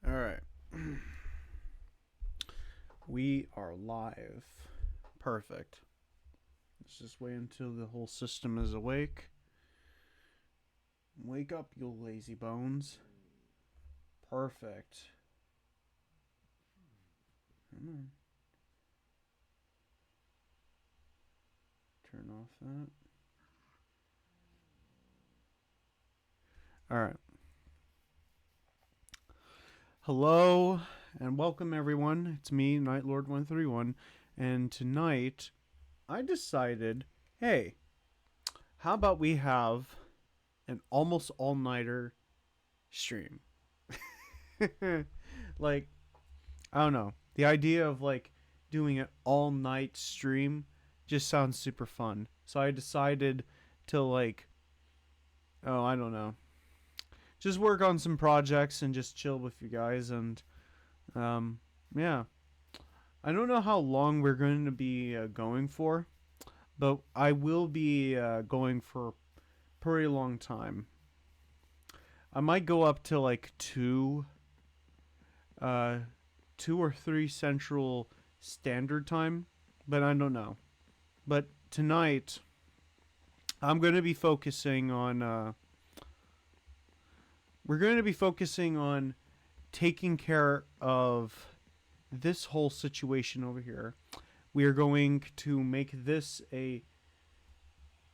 Alright. We are live. Perfect. Let's just wait until the whole system is awake. Wake up, you lazy bones. Perfect. Come on. Turn off that. Alright. Hello and welcome everyone. It's me, Nightlord131, and tonight I decided, hey, how about we have an almost all-nighter stream? Like, I don't know. The idea of like doing an all-night stream just sounds super fun. So I decided to like, oh, I don't know, just work on some projects and just chill with you guys. And yeah, I don't know how long we're going to be going for, but I will be going for a pretty long time. I might go up to like uh, 2 or 3 Central Standard Time, but I don't know. But tonight, I'm going to be focusing on. We're going to be focusing on taking care of this whole situation over here. We are going to make this a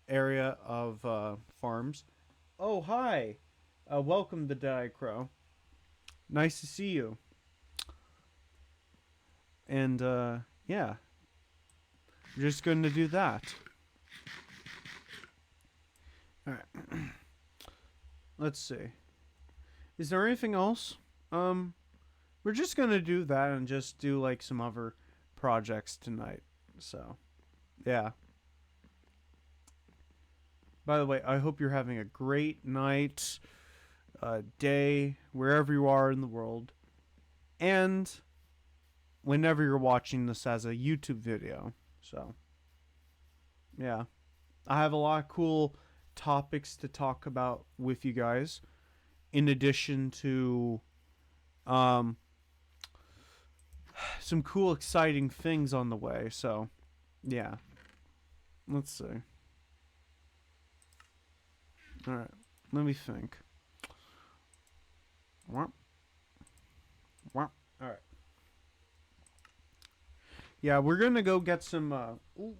area of farms. Oh, hi. Welcome, the Dead Crow. Nice to see you. And yeah, we're just going to do that. All right. Let's see. Is there anything else? We're just gonna do that and just do like some other projects tonight. So, yeah. By the way, I hope you're having a great night, day, wherever you are in the world, and whenever you're watching this as a YouTube video. So, yeah. I have a lot of cool topics to talk about with you guys, in addition to some cool, exciting things on the way. So, yeah. Let's see. All right. Let me think. All right. Yeah, we're gonna go get some. Ooh,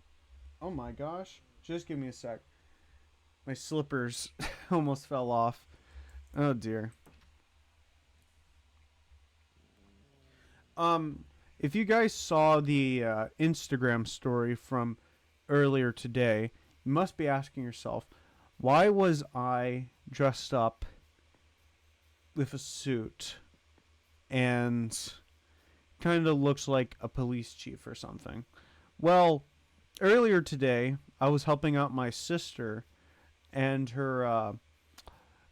oh my gosh! Just give me a sec. My slippers almost fell off. Oh dear. Um, if you guys saw the Instagram story from earlier today, you must be asking yourself, why was I dressed up with a suit and kind of looks like a police chief or something? Well, earlier today, I was helping out my sister and her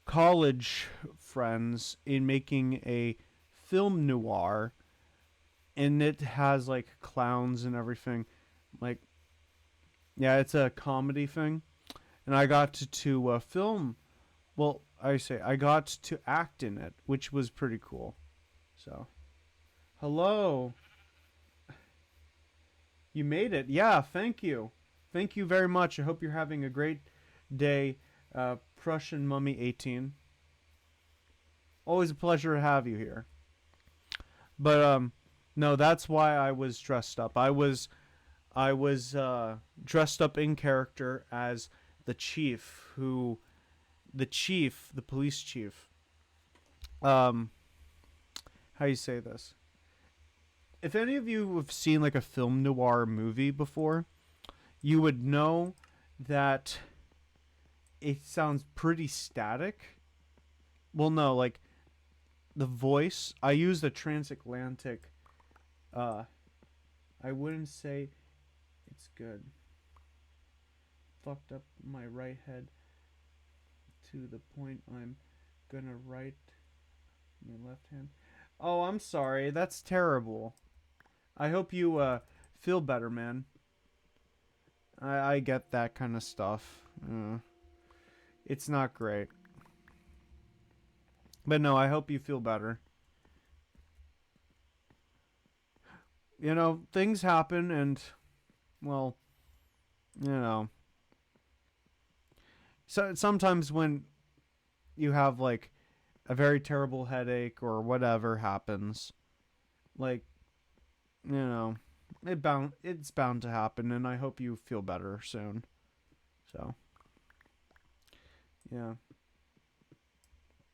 college friends in making a film noir, and it has like clowns and everything. Like, yeah, it's a comedy thing, and I got to film. Well, I got to act in it, which was pretty cool. So, hello, you made it. Yeah, thank you very much. I hope you're having a great day, Prussian Mummy 18. Always a pleasure to have you here. But no, that's why I was dressed up. I was dressed up in character as the chief, the police chief. Um, how you say this? If any of you have seen like a film noir movie before, you would know that it sounds pretty static. Well, no, like the voice. I use the transatlantic. Uh, I wouldn't say it's good. Fucked up my right head to the point I'm gonna write my left hand. Oh, I'm sorry. That's terrible. I hope you feel better, man. I get that kind of stuff. It's not great. But no, I hope you feel better. You know, things happen, and well, you know, so sometimes when you have like a very terrible headache or whatever happens, like, you know, it's bound to happen, and I hope you feel better soon. So yeah,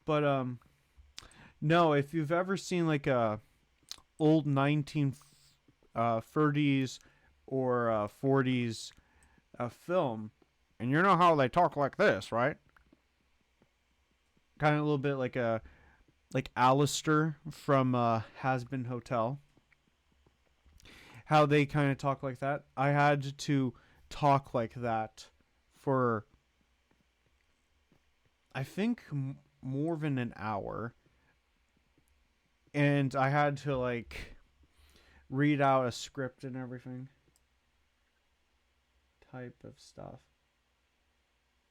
but no, if you've ever seen like a old 1930s or 40s film, and you know how they talk like this, right? Kind of a little bit like Alistair from Has Been Hotel. How they kind of talk like that. I had to talk like that for I think more than an hour, and I had to like read out a script and everything. Type of stuff.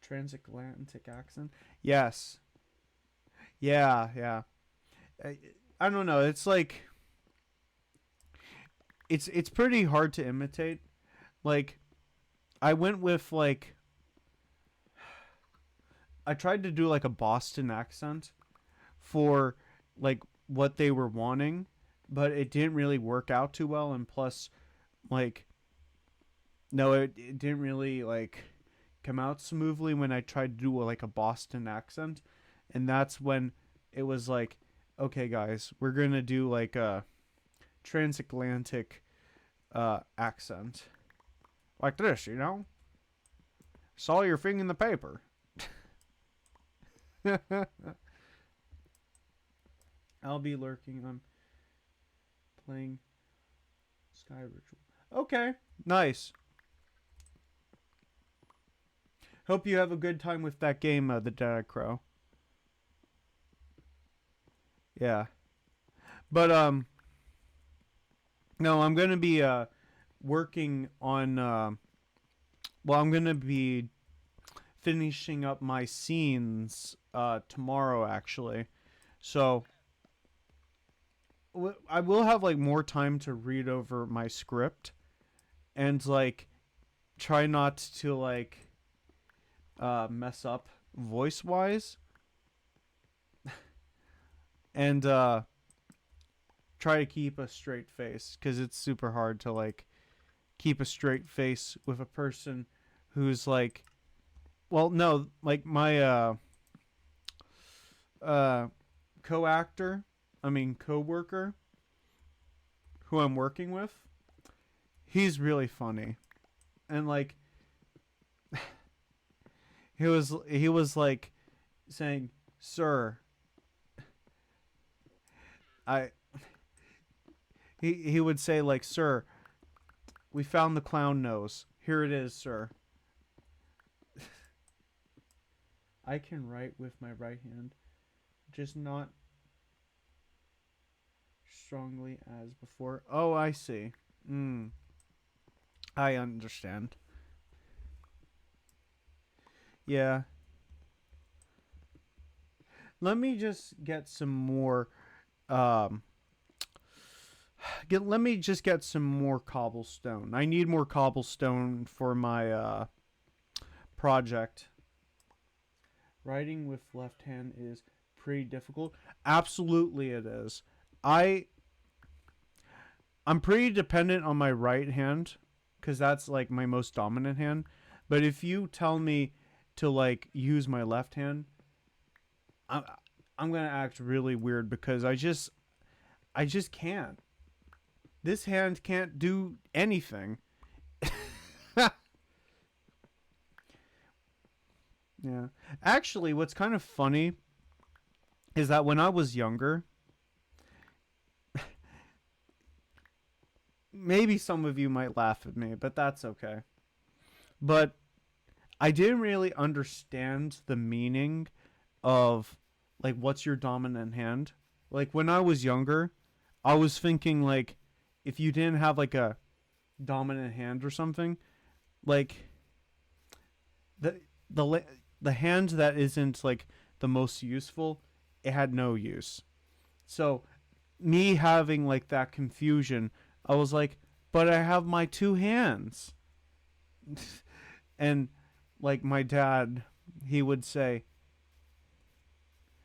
Transatlantic accent. Yes. Yeah. Yeah. I, I don't know. It's like it's pretty hard to imitate. Like I went with like I tried to do like a Boston accent for like what they were wanting, but it didn't really work out too well. And plus, like, no, it didn't really like come out smoothly when I tried to do like a Boston accent, and that's when it was like, okay, guys, we're gonna do like a transatlantic accent like this, you know. Saw your thing in the paper. I'll be lurking. I'm playing Sky Ritual. Okay, nice. Hope you have a good time with that game, The Dead Crow. Yeah, but no, I'm gonna be working on. Well, I'm gonna be finishing up my scenes tomorrow, actually. So I will have like more time to read over my script and like try not to like mess up voice wise and try to keep a straight face because it's super hard to like keep a straight face with a person who's like, well, no, like my uh co-actor, I mean co-worker who I'm working with, he's really funny. And like he was like saying, "Sir, I he would say like, "Sir, we found the clown nose. Here it is, sir." I can write with my right hand, just not strongly as before. Oh, I see. I understand. Yeah. Let me just get some more um let me just get some more cobblestone. I need more cobblestone for my project. Writing with left hand is pretty difficult. Absolutely it is. I I'm pretty dependent on my right hand cuz that's like my most dominant hand. But if you tell me to like use my left hand, I'm I'm going to act really weird because I just can't. This hand can't do anything. Yeah. Actually, what's kind of funny is that when I was younger, maybe some of you might laugh at me, but that's okay. But I didn't really understand the meaning of like what's your dominant hand. Like when I was younger, I was thinking like if you didn't have like a dominant hand or something, like the the the hand that isn't like the most useful, it had no use. So me having like that confusion, I was like, but I have my two hands. And like my dad, he would say,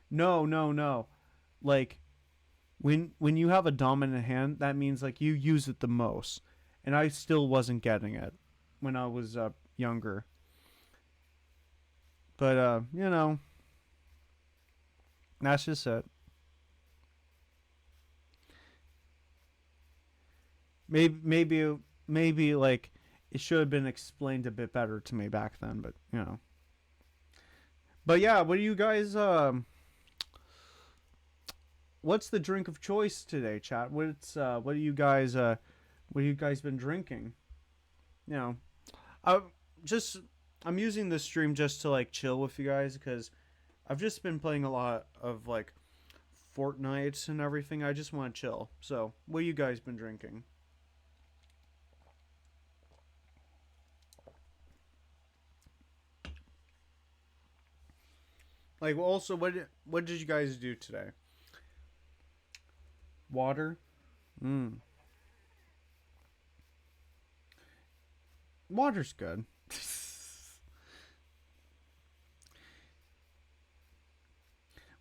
no, no, no. Like when you have a dominant hand, that means like you use it the most. And I still wasn't getting it when I was younger. But that's just it. Maybe like it should have been explained a bit better to me back then, but But yeah, what do you guys what's the drink of choice today, chat? What do you guys been drinking? You know, I just I'm using this stream just to like chill with you guys because I've just been playing a lot of like Fortnite and everything. I just want to chill. So, what you guys been drinking? Like, also, what did you guys do today? Water. Mm. Water's good.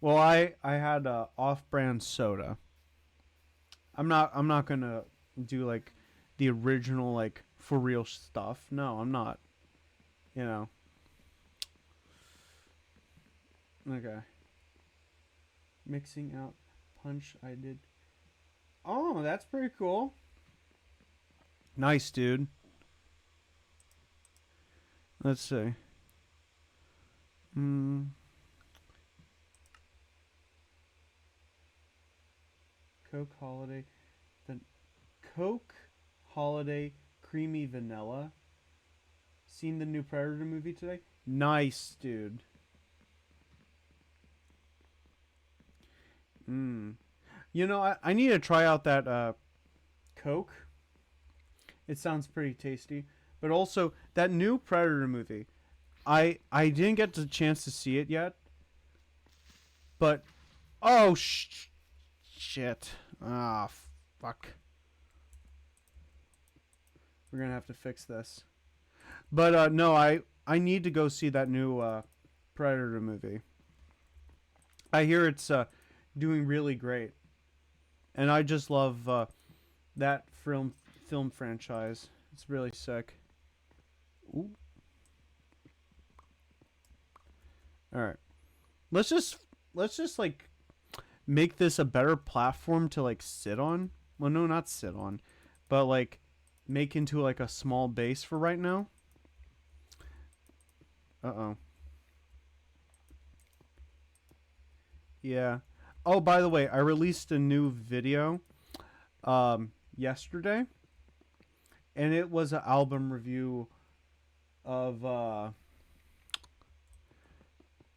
Well, I had a off-brand soda. I'm not gonna do like the original like for real stuff. No, I'm not. You know. Okay. Mixing out punch. I did. Oh, that's pretty cool. Nice, dude. Let's see. Hmm. Coke Holiday. The Coke Holiday Creamy Vanilla. Seen the new Predator movie today? Nice, dude. Mm. I need to try out that Coke. It sounds pretty tasty. But also that new Predator movie. I didn't get the chance to see it yet. But oh shit. Ah, fuck. We're going to have to fix this. But no, I need to go see that new Predator movie. I hear it's doing really great. And I just love that film franchise. It's really sick. Ooh. All right. Let's just like make this a better platform to like sit on. Well, no, not sit on, but like make into like a small base for right now. Uh-oh. Yeah. Oh, by the way, I released a new video yesterday, and it was an album review of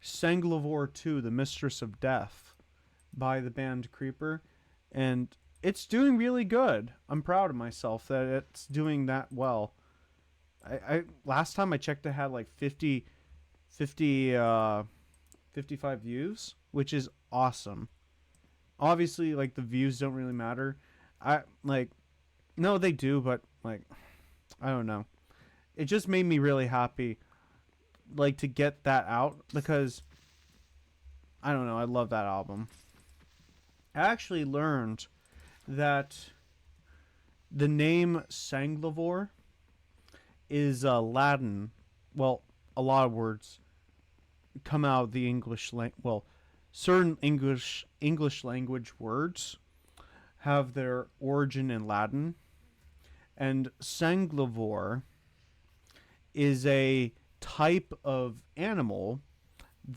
Sanglivore 2, The Mistress of Death by the band Creeper, and it's doing really good. I'm proud of myself that it's doing that well. I last time I checked it had like 50 55 views, which is awesome. Obviously, like the views don't really matter. I like no, they do, but like I don't know. It just made me really happy like to get that out because I don't know, I love that album. I actually learned that the name Sanglivore is Latin. Well, a lot of words come out of the English well, certain English language words have their origin in Latin, and sanglivore is a type of animal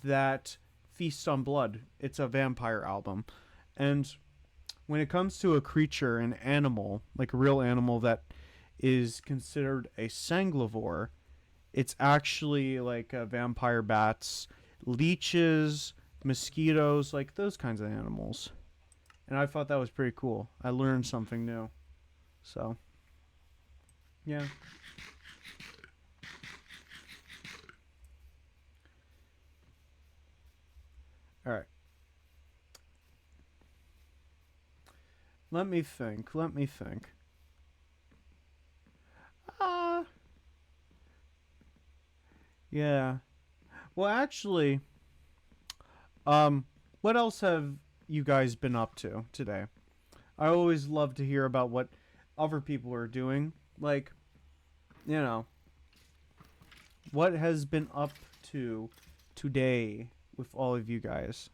that feasts on blood. It's a vampire album. And when it comes to a creature, an animal, like a real animal that is considered a sanglivore, it's actually like vampire bats, leeches, mosquitoes, like those kinds of animals. And I thought that was pretty cool. I learned something new. So, yeah. All right. Let me think. Let me think. Uh, yeah. Well, actually, um, what else have you guys been up to today? I always love to hear about what other people are doing. Like, you know, what has been up to today with all of you guys.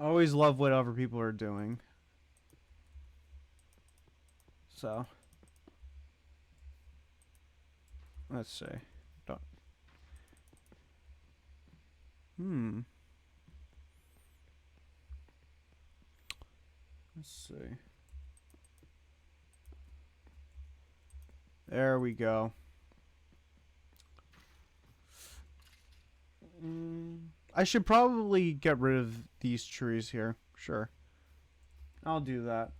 I always love what other people are doing. So, let's see. Don't- Hmm. Let's see. There we go. I should probably get rid of these trees here. Sure. I'll do that.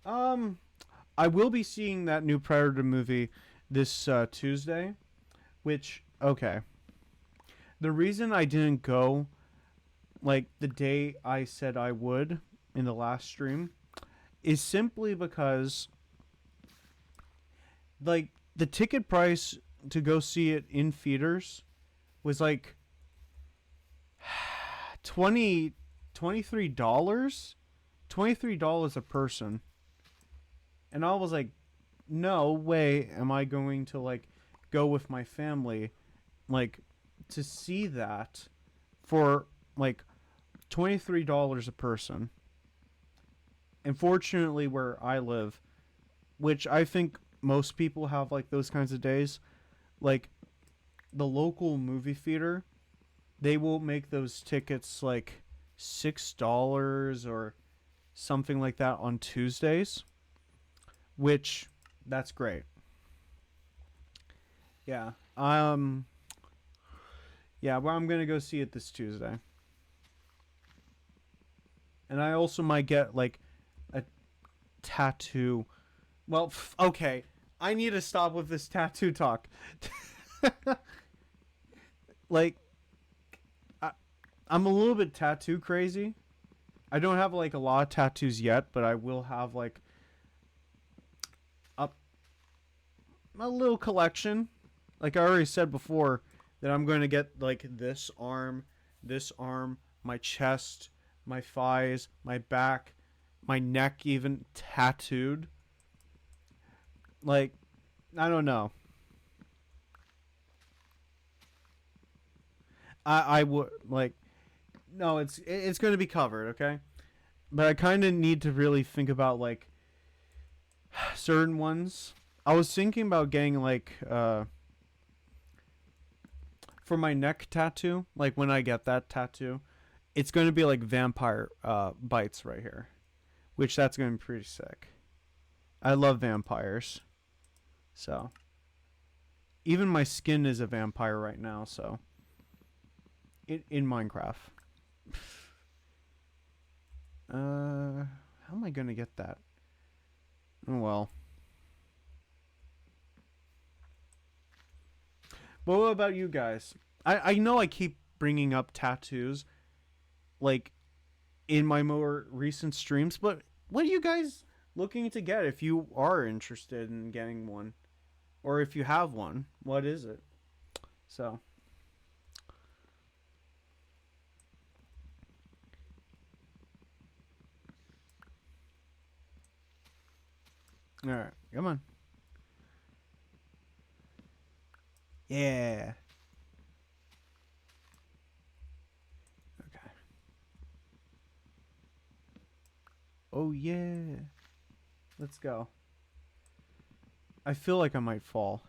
Um, I will be seeing that new Predator movie this Tuesday, which, okay. The reason I didn't go, like, the day I said I would in the last stream is simply because, like, the ticket price to go see it in theaters was like 20 $23 $23 a person, and I was like, no way am I going to like go with my family like to see that for like $23 a person. Unfortunately, where I live, which I think most people have like those kinds of days, like the local movie theater, they will make those tickets like $6 or something like that on Tuesdays, which that's great. Yeah. Yeah, well, I'm going to go see it this Tuesday. And I also might get like a tattoo. Well, okay. I need to stop with this tattoo talk. Like I, I'm a little bit tattoo crazy. I don't have like a lot of tattoos yet, but I will have like a a little collection. Like I already said before, that I'm going to get like this arm, my chest, my thighs, my back, my neck even tattooed. Like I don't know. I would like no, it's going to be covered, okay? But I kind of need to really think about like certain ones. I was thinking about getting like for my neck tattoo, like when I get that tattoo, it's going to be like vampire bites right here, which that's going to be pretty sick. I love vampires. So, even my skin is a vampire right now, so in Minecraft. How am I going to get that? Oh well. But what about you guys? I know I keep bringing up tattoos like in my more recent streams, but what are you guys looking to get if you are interested in getting one? Or if you have one, what is it? So, all right, come on. Yeah. Okay. Oh yeah. Let's go. I feel like I might fall,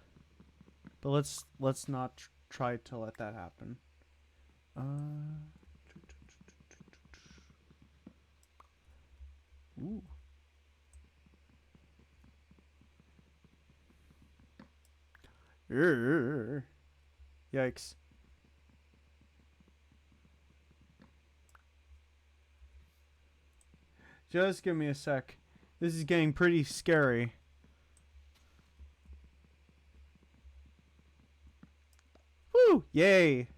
but let's not try to let that happen. Uh. Ooh. Yikes. Just give me a sec. This is getting pretty scary. Woo! Yay!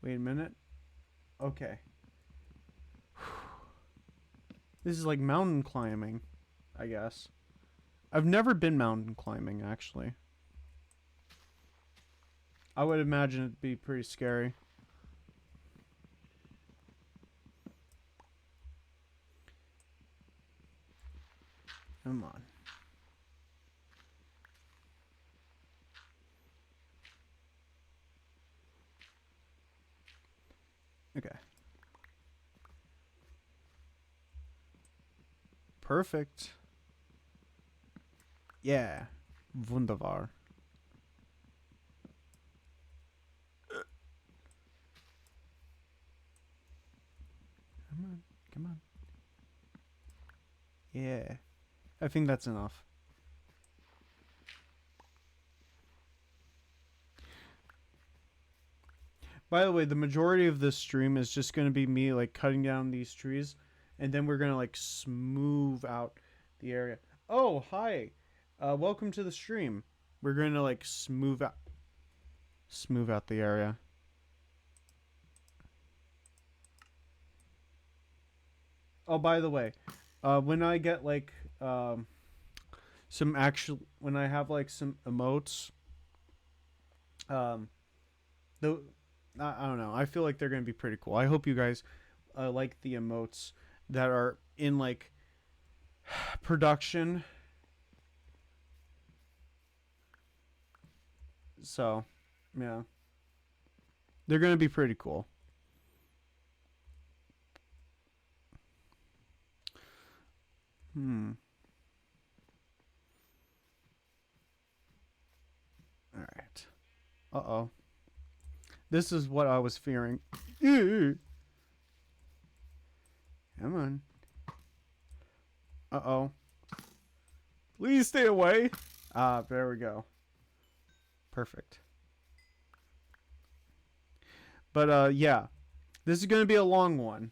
Wait a minute. Okay. This is like mountain climbing, I guess. I've never been mountain climbing, actually. I would imagine it'd be pretty scary. Come on. Okay. Perfect. Yeah. Wunderbar. Come on. Come on. Yeah. I think that's enough. By the way, the majority of this stream is just going to be me like cutting down these trees, and then we're going to like smooth out the area. Oh, hi. Welcome to the stream. We're going to like smooth out the area. Oh, by the way, when I get like some actual when I have like some emotes, um the I don't know. I feel like they're gonna be pretty cool. I hope you guys like the emotes that are in like production. So, yeah, they're gonna be pretty cool. All right. Uh oh. This is what I was fearing. Come on. Uh oh. Please stay away. Ah, there we go. Perfect. But yeah, this is gonna be a long one,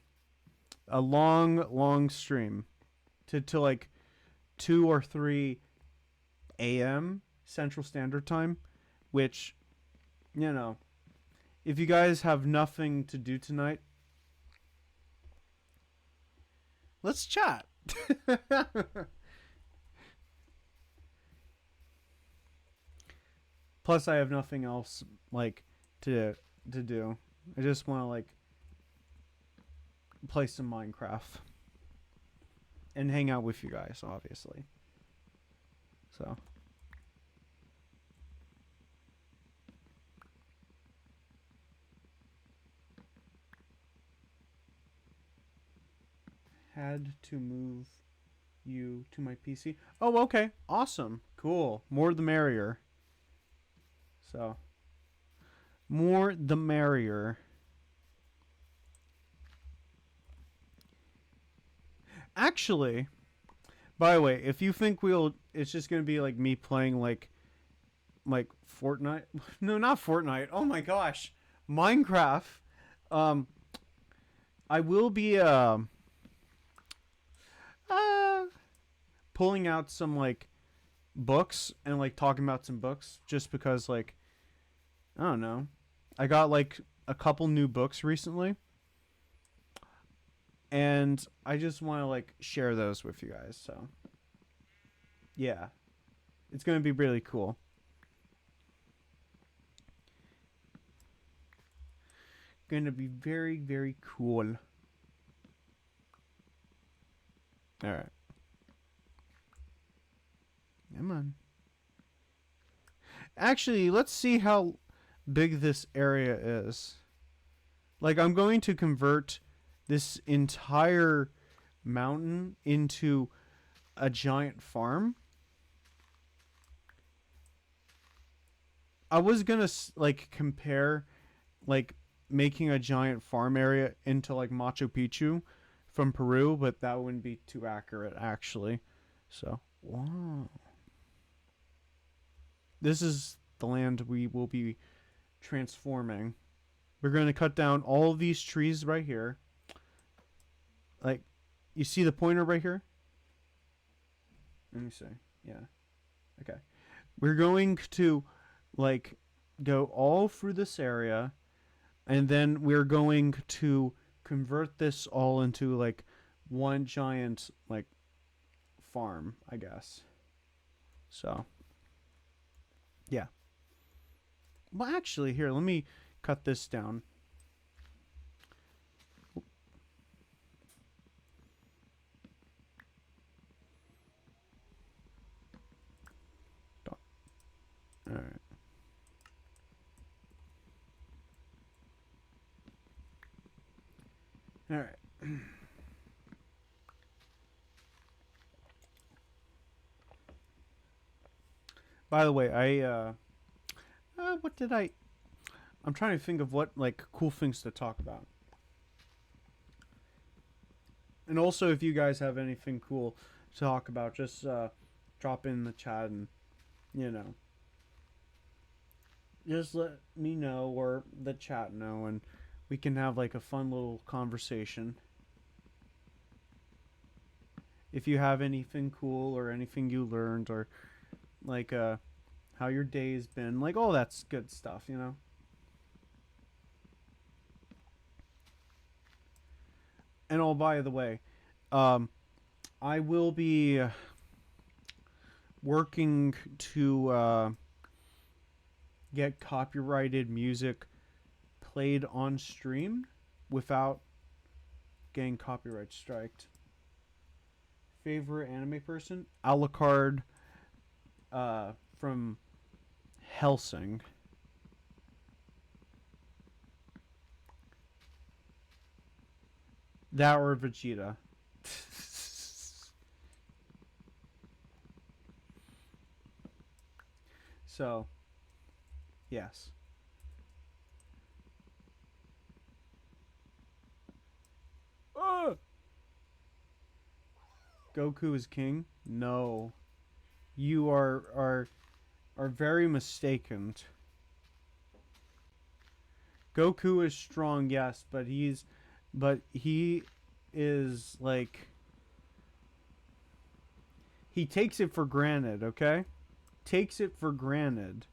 a long stream, to like 2 or 3 a.m. Central Standard Time, which, you know, if you guys have nothing to do tonight, let's chat. Plus, I have nothing else like to do. I just want to like play some Minecraft and hang out with you guys, obviously. So. Had to move you to my PC. Oh, okay. Awesome. Cool. More the merrier. So, more the merrier. Actually, by the way, if you think it's just gonna be like me playing like Fortnite. No, not Fortnite. Oh my gosh, Minecraft. Um, I will be uh pulling out some like books and like talking about some books just because like I don't know. I got like a couple new books recently. And I just want to like share those with you guys. So, yeah. It's going to be really cool. Going to be very, very cool. All right. Come on. Actually, let's see how big this area is. Like, I'm going to convert this entire mountain into a giant farm. I was going to, like, compare, like, making a giant farm area into, like, Machu Picchu from Peru, but that wouldn't be too accurate, actually. So, wow. This is the land we will be transforming. We're going to cut down all of these trees right here. Like, you see the pointer right here? Let me see. Yeah. Okay. We're going to, like, go all through this area. And then we're going to convert this all into like one giant like farm, I guess. So, yeah. Well, actually, here, let me cut this down. All right. All right. By the way, what did I? I'm trying to think of what like cool things to talk about. And also, if you guys have anything cool to talk about, just drop in the chat and you know, just let me know or the chat know, and we can have like a fun little conversation. If you have anything cool or anything you learned or like how your day's been, like all that's good stuff, you know. And oh, by the way, um, I will be working to get copyrighted music played on stream without getting copyright striked. Favorite anime person? Alucard from Helsing. That or Vegeta. So, yes. Goku is king? No. You are very mistaken. Goku is strong, yes, but he is like he takes it for granted, okay? Takes it for granted.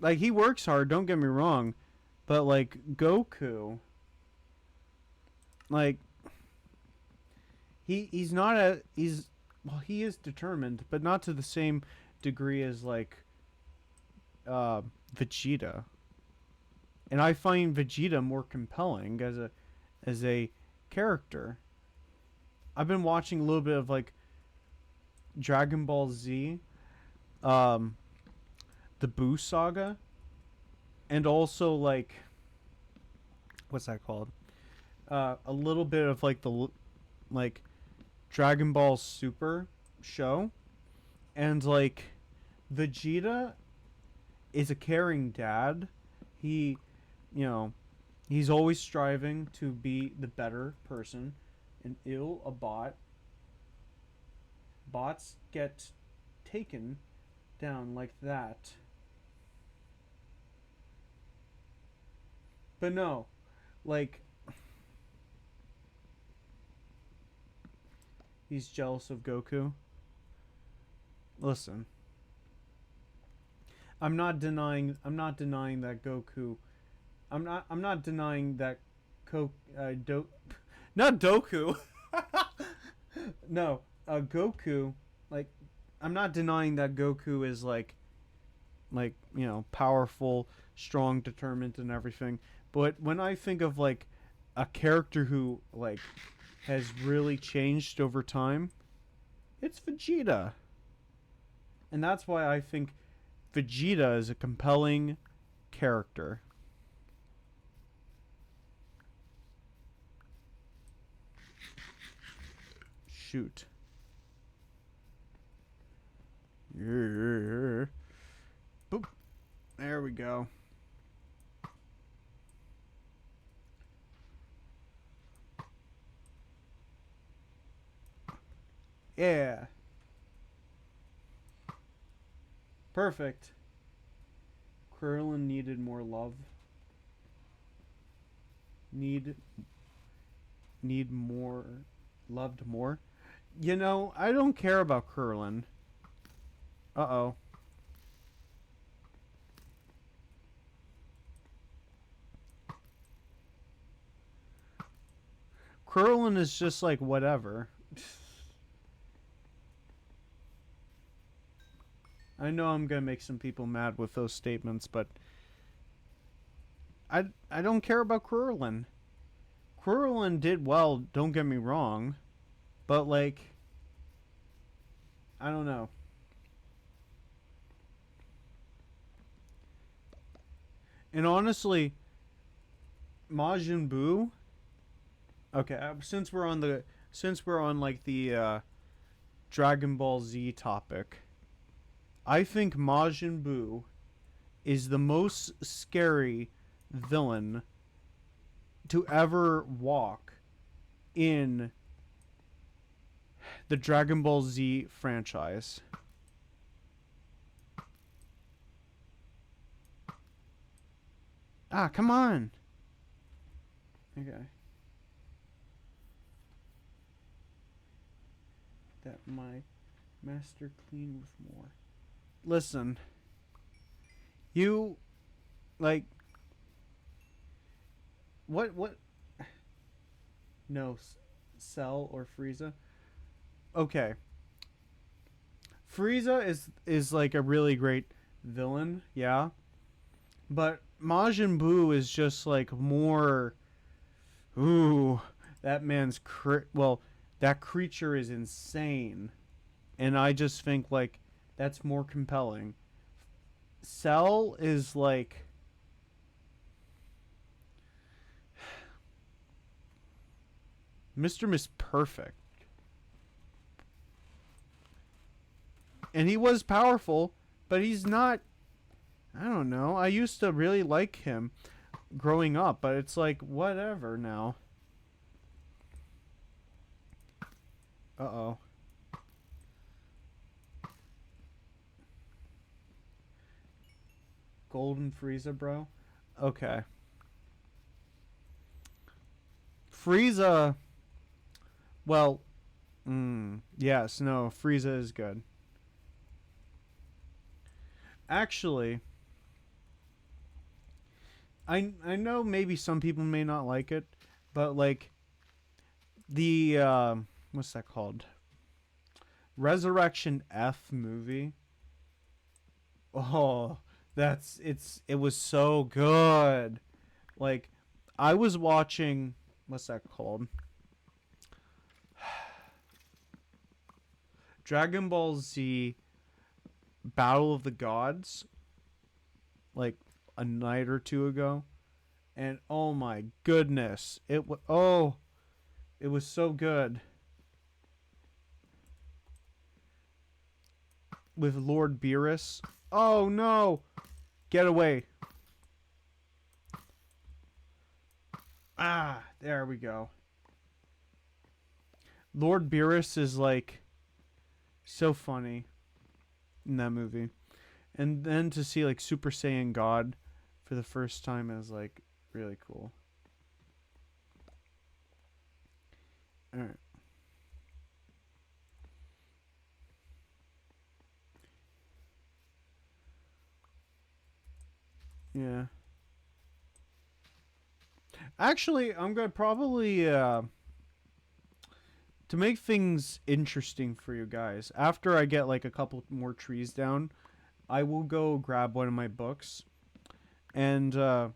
Like he works hard, don't get me wrong, but like Goku, like he's not a he's well he is determined, but not to the same degree as like Vegeta. And I find Vegeta more compelling as a character. I've been watching a little bit of like Dragon Ball Z, um, the Buu saga, and also like what's that called? A little bit of like the like Dragon Ball Super show, and like Vegeta is a caring dad. He, you know, he's always striving to be the better person, and ill a bot. Bots get taken down like that. But no, like he's jealous of Goku. Listen, I'm not denying that Goku. I'm not denying that not Doku. No, Goku. Like, I'm not denying that Goku is like you know powerful, strong, determined, and everything. But when I think of like a character who like has really changed over time, it's Vegeta, and that's why I think Vegeta is a compelling character. Shoot. Yeah. Boop. There we go. Yeah. Perfect. Krillin needed more love. Need more loved more. You know, I don't care about Krillin. Uh-oh. Krillin is just like whatever. I know I'm gonna make some people mad with those statements, but I don't care about Krillin. Krillin did well, don't get me wrong, but like I don't know. And honestly, Majin Buu. Okay, since we're on like the Dragon Ball Z topic, I think Majin Buu is the most scary villain to ever walk in the Dragon Ball Z franchise. Ah, come on. Okay. That my master clean with more. Listen. You like what no Cell or Frieza? Okay. Frieza is like a really great villain, yeah. But Majin Buu is just like more. Ooh, that that creature is insane, and I just think like that's more compelling. Cell is like. Mr. Miss Perfect. And he was powerful, but he's not. I don't know. I used to really like him growing up, but it's like whatever now. Uh-oh. Golden Frieza, bro. Okay. Frieza. Well, yes, no, Frieza is good. Actually, I know maybe some people may not like it, but like the what's that called? Resurrection F movie. Oh, it was so good. Like I was watching what's that called? Dragon Ball Z Battle of the Gods like a night or two ago, and oh my goodness, it was so good with Lord Beerus. Oh no, get away! Ah, there we go. Lord Beerus is like so funny in that movie. And then to see like Super Saiyan God for the first time is like really cool. All right. Yeah. Actually, I'm gonna probably to make things interesting for you guys. After I get like a couple more trees down, I will go grab one of my books and oh,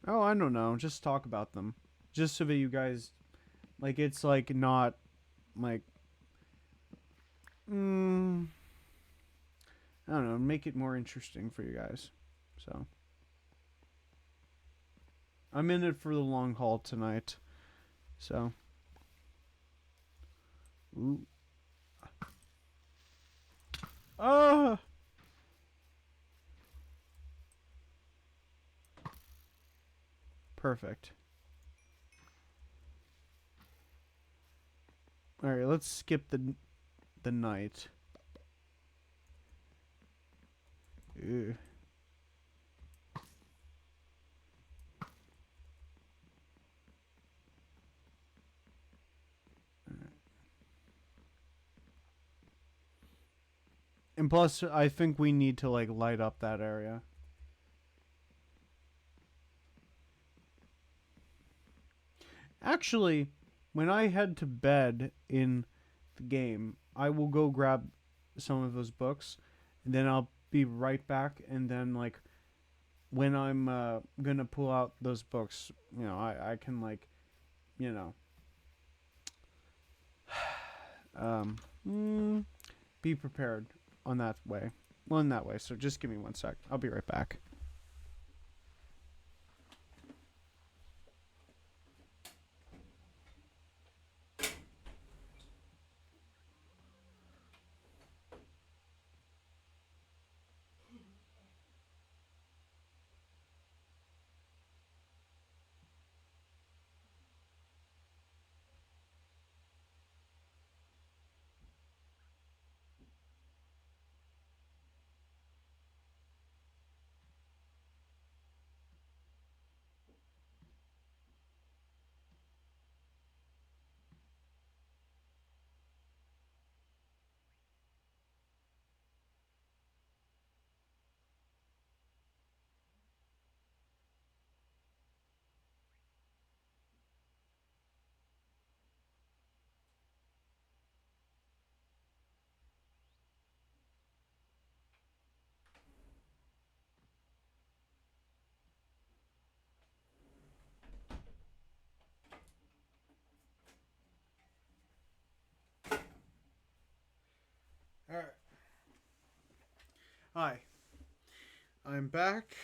I don't know, just talk about them, just so that you guys like it's like not like I don't know, make it more interesting for you guys. So I'm in it for the long haul tonight. So ooh. Ah. Perfect. All right, let's skip the night. Ew. And plus, I think we need to like light up that area. Actually, when I head to bed in the game, I will go grab some of those books, and then I'll be right back. And then like when I'm gonna pull out those books, I can like you know um, mm, be prepared on that way. Well, in that way. So just give me 1 sec. I'll be right back. All right. Hi. I'm back.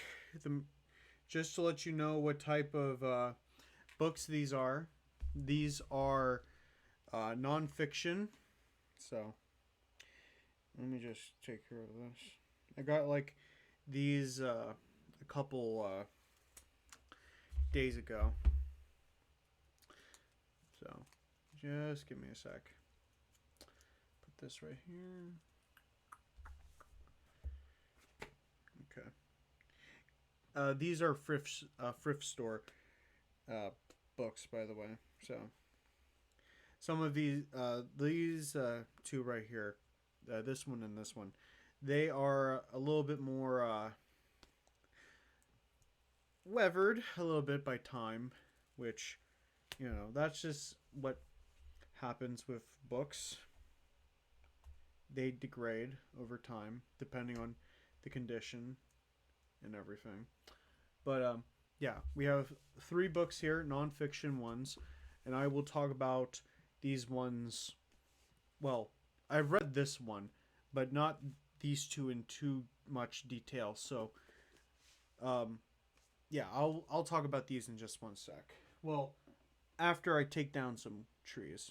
Just to let you know what type of books these are. These are nonfiction. So let me just take care of this. I got like these a couple days ago. So just give me a sec. Put this right here. Okay. These are thrift store books, by the way. So some of these two right here, this one and this one, they are a little bit more weathered a little bit by time, which that's just what happens with books. They degrade over time depending on the condition and everything. But yeah, we have 3 books here, nonfiction ones, and I will talk about these ones. Well, I've read this one, but not these two in too much detail. So, um, yeah, I'll talk about these in just 1 sec. Well, after I take down some trees.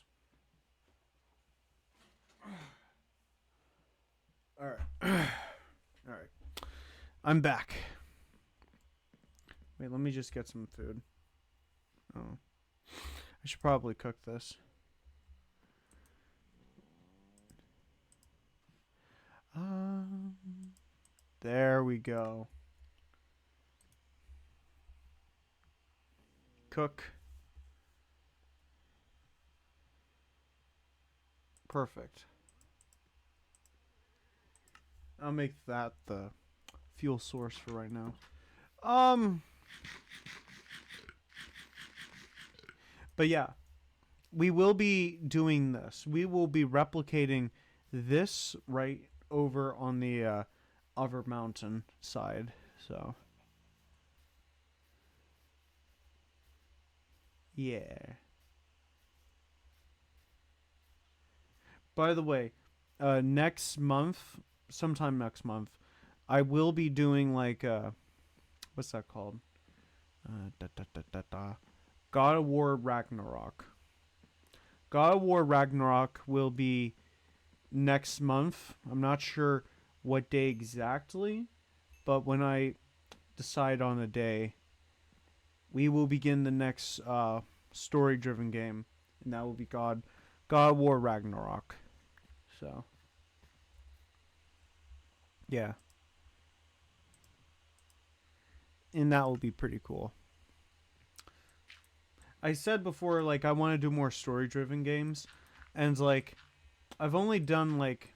All right, all right. I'm back. Wait, let me just get some food. Oh, I should probably cook this. Um, there we go. Cook. Perfect. I'll make that the fuel source for right now. Um, but yeah, we will be doing this. We will be replicating this right over on the other mountain side. So, yeah. By the way, next month, sometime next month, I will be doing like what's that called? Da, da, da, da, da. God of War Ragnarok. God of War Ragnarok will be next month. I'm not sure what day exactly, but when I decide on a day, we will begin the next story-driven game, and that will be God of War Ragnarok. So, yeah, and that will be pretty cool. I said before, like I want to do more story-driven games, and like I've only done like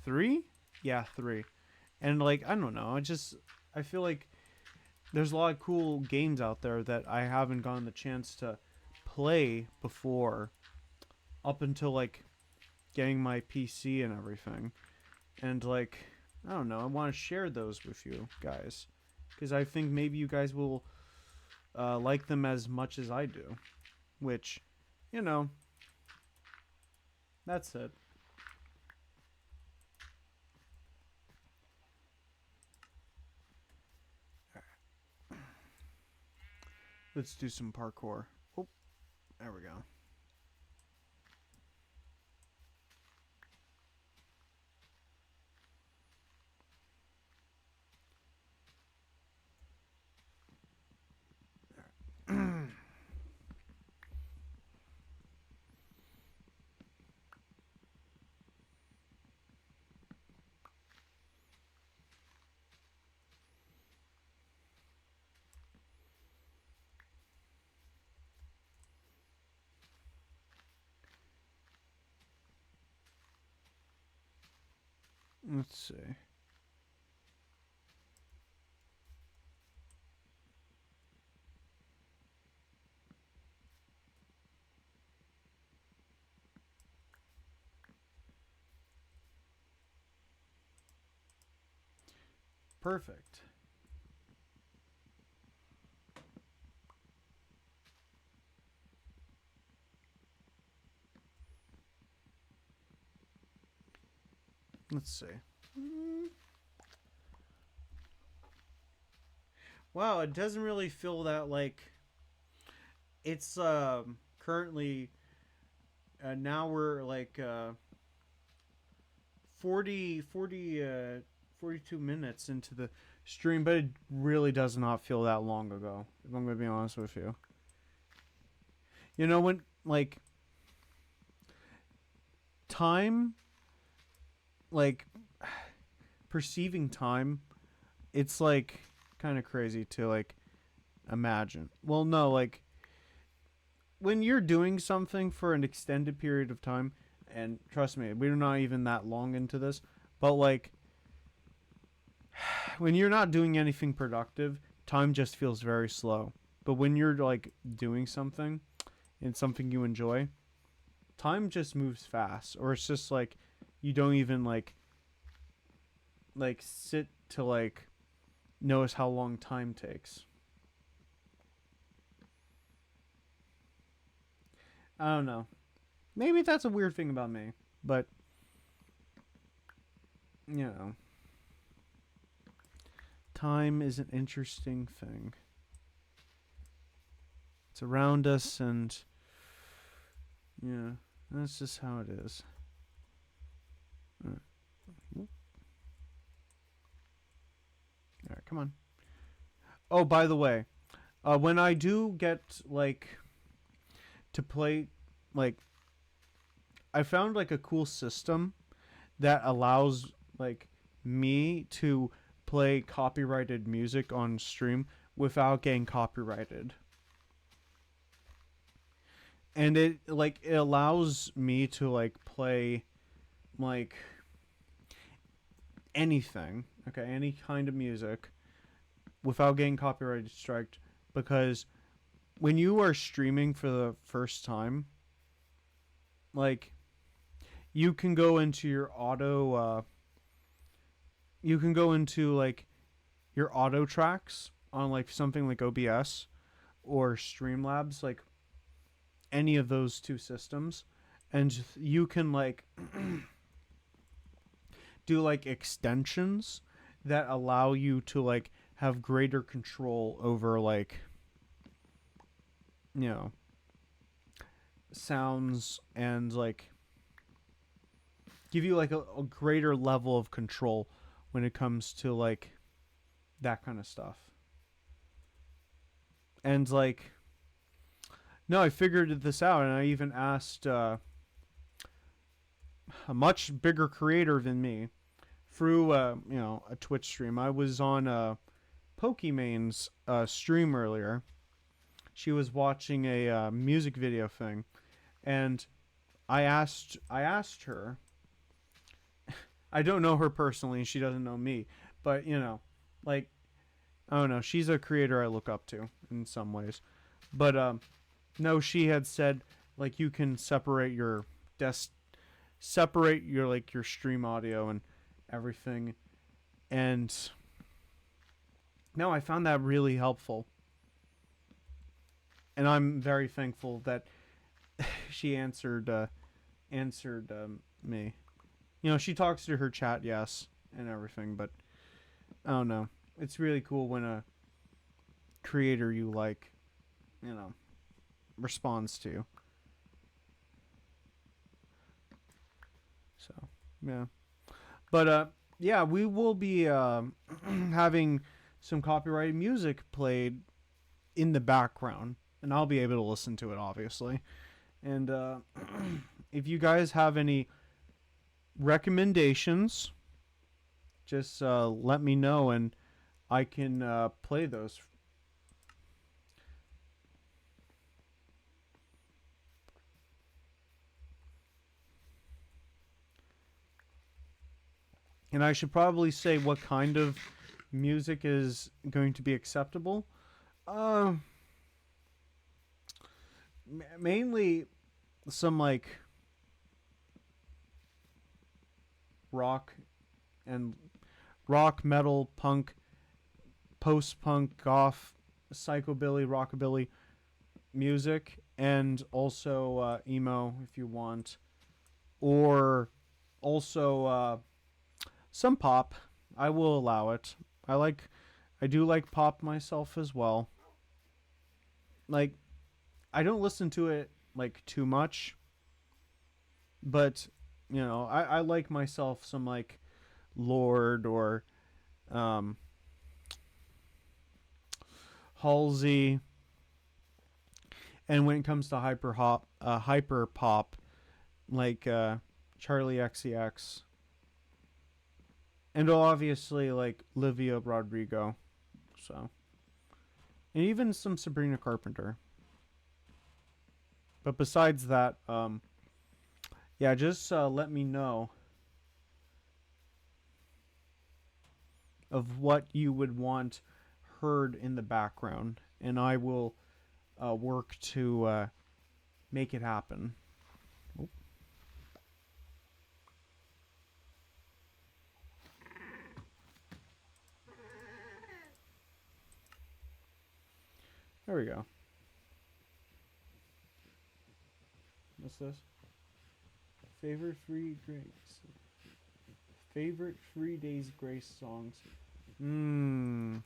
3, yeah, 3, and like I don't know, I feel like there's a lot of cool games out there that I haven't gotten the chance to play before, up until like getting my PC and everything. And like, I don't know, I want to share those with you guys because I think maybe you guys will like them as much as I do. Which, you know, that's it. Let's do some parkour. Oh, there we go. Let's see. Perfect. Let's see. Wow, it doesn't really feel that like it's currently now we're like 42 minutes into the stream, but it really does not feel that long ago, if I'm going to be honest with you. You know, when like time, like perceiving time, it's like kind of crazy to like imagine. Well, no, like when you're doing something for an extended period of time, and trust me, we're not even that long into this, but like when you're not doing anything productive, time just feels very slow. But when you're like doing something and something you enjoy, time just moves fast, or it's just like you don't even like sit to like notice how long time takes. I don't know. Maybe that's a weird thing about me, but you know, time is an interesting thing. It's around us, and yeah, that's just how it is. All right, come on. Oh, by the way, when I do get like to play, like I found like a cool system that allows like me to play copyrighted music on stream without getting copyrighted. And it allows me to like play like anything, okay, any kind of music without getting copyrighted striked, because when you are streaming for the first time, like you can go into your auto you can go into like your auto tracks on like something like OBS or Streamlabs, like any of those two systems, and you can like do like extensions that allow you to like have greater control over like, you know, sounds, and like give you like a greater level of control when it comes to like that kind of stuff. And like, no, I figured this out, and I even asked a much bigger creator than me through a Twitch stream. I was on Pokemon's stream earlier. She was watching a music video thing, and I asked her. I don't know her personally, and she doesn't know me, but like I don't know. She's a creator I look up to in some ways, but no, she had said like you can desk separate your like your stream audio and everything, and no, I found that really helpful, and I'm very thankful that she answered me. You know, she talks to her chat, yes, and everything, but I don't know. It's really cool when a creator you like, you know, responds to you. So, yeah. But yeah, we will be having some copyrighted music played in the background, and I'll be able to listen to it, obviously. And if you guys have any recommendations, just let me know, and I can play those. And I should probably say what kind of music is going to be acceptable. Uh, Mainly some like rock and rock, metal, punk, post punk, goth, psychobilly, rockabilly music, and also emo if you want, or also some pop. I will allow it. I do like pop myself as well. Like I don't listen to it like too much, but you know, I like myself some like Lord or um, Halsey. And when it comes to hyper pop, like Charlie XCX, and obviously like Livia Rodrigo, so and even some Sabrina Carpenter. But besides that, yeah, just let me know of what you would want heard in the background, and I will work to make it happen. Oh, there we go. What's this? Favorite three grace. Favorite 3 Days Grace songs. Hmm.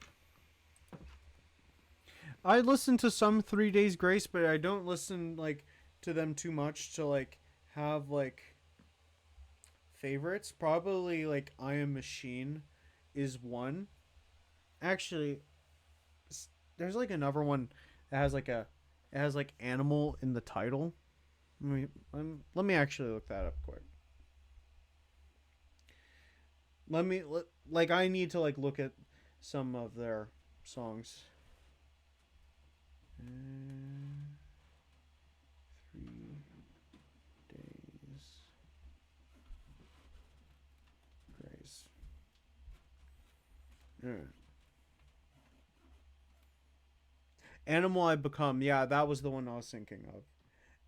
I listen to some 3 Days Grace, but I don't listen like to them too much to like have like favorites. Probably like I Am Machine is one. Actually, there's like another one that has like a it has like animal in the title. Let me actually look that up quick. Like I need to like look at some of their songs. 3 Days Grace. Yeah. Animal I Become. Yeah, that was the one I was thinking of.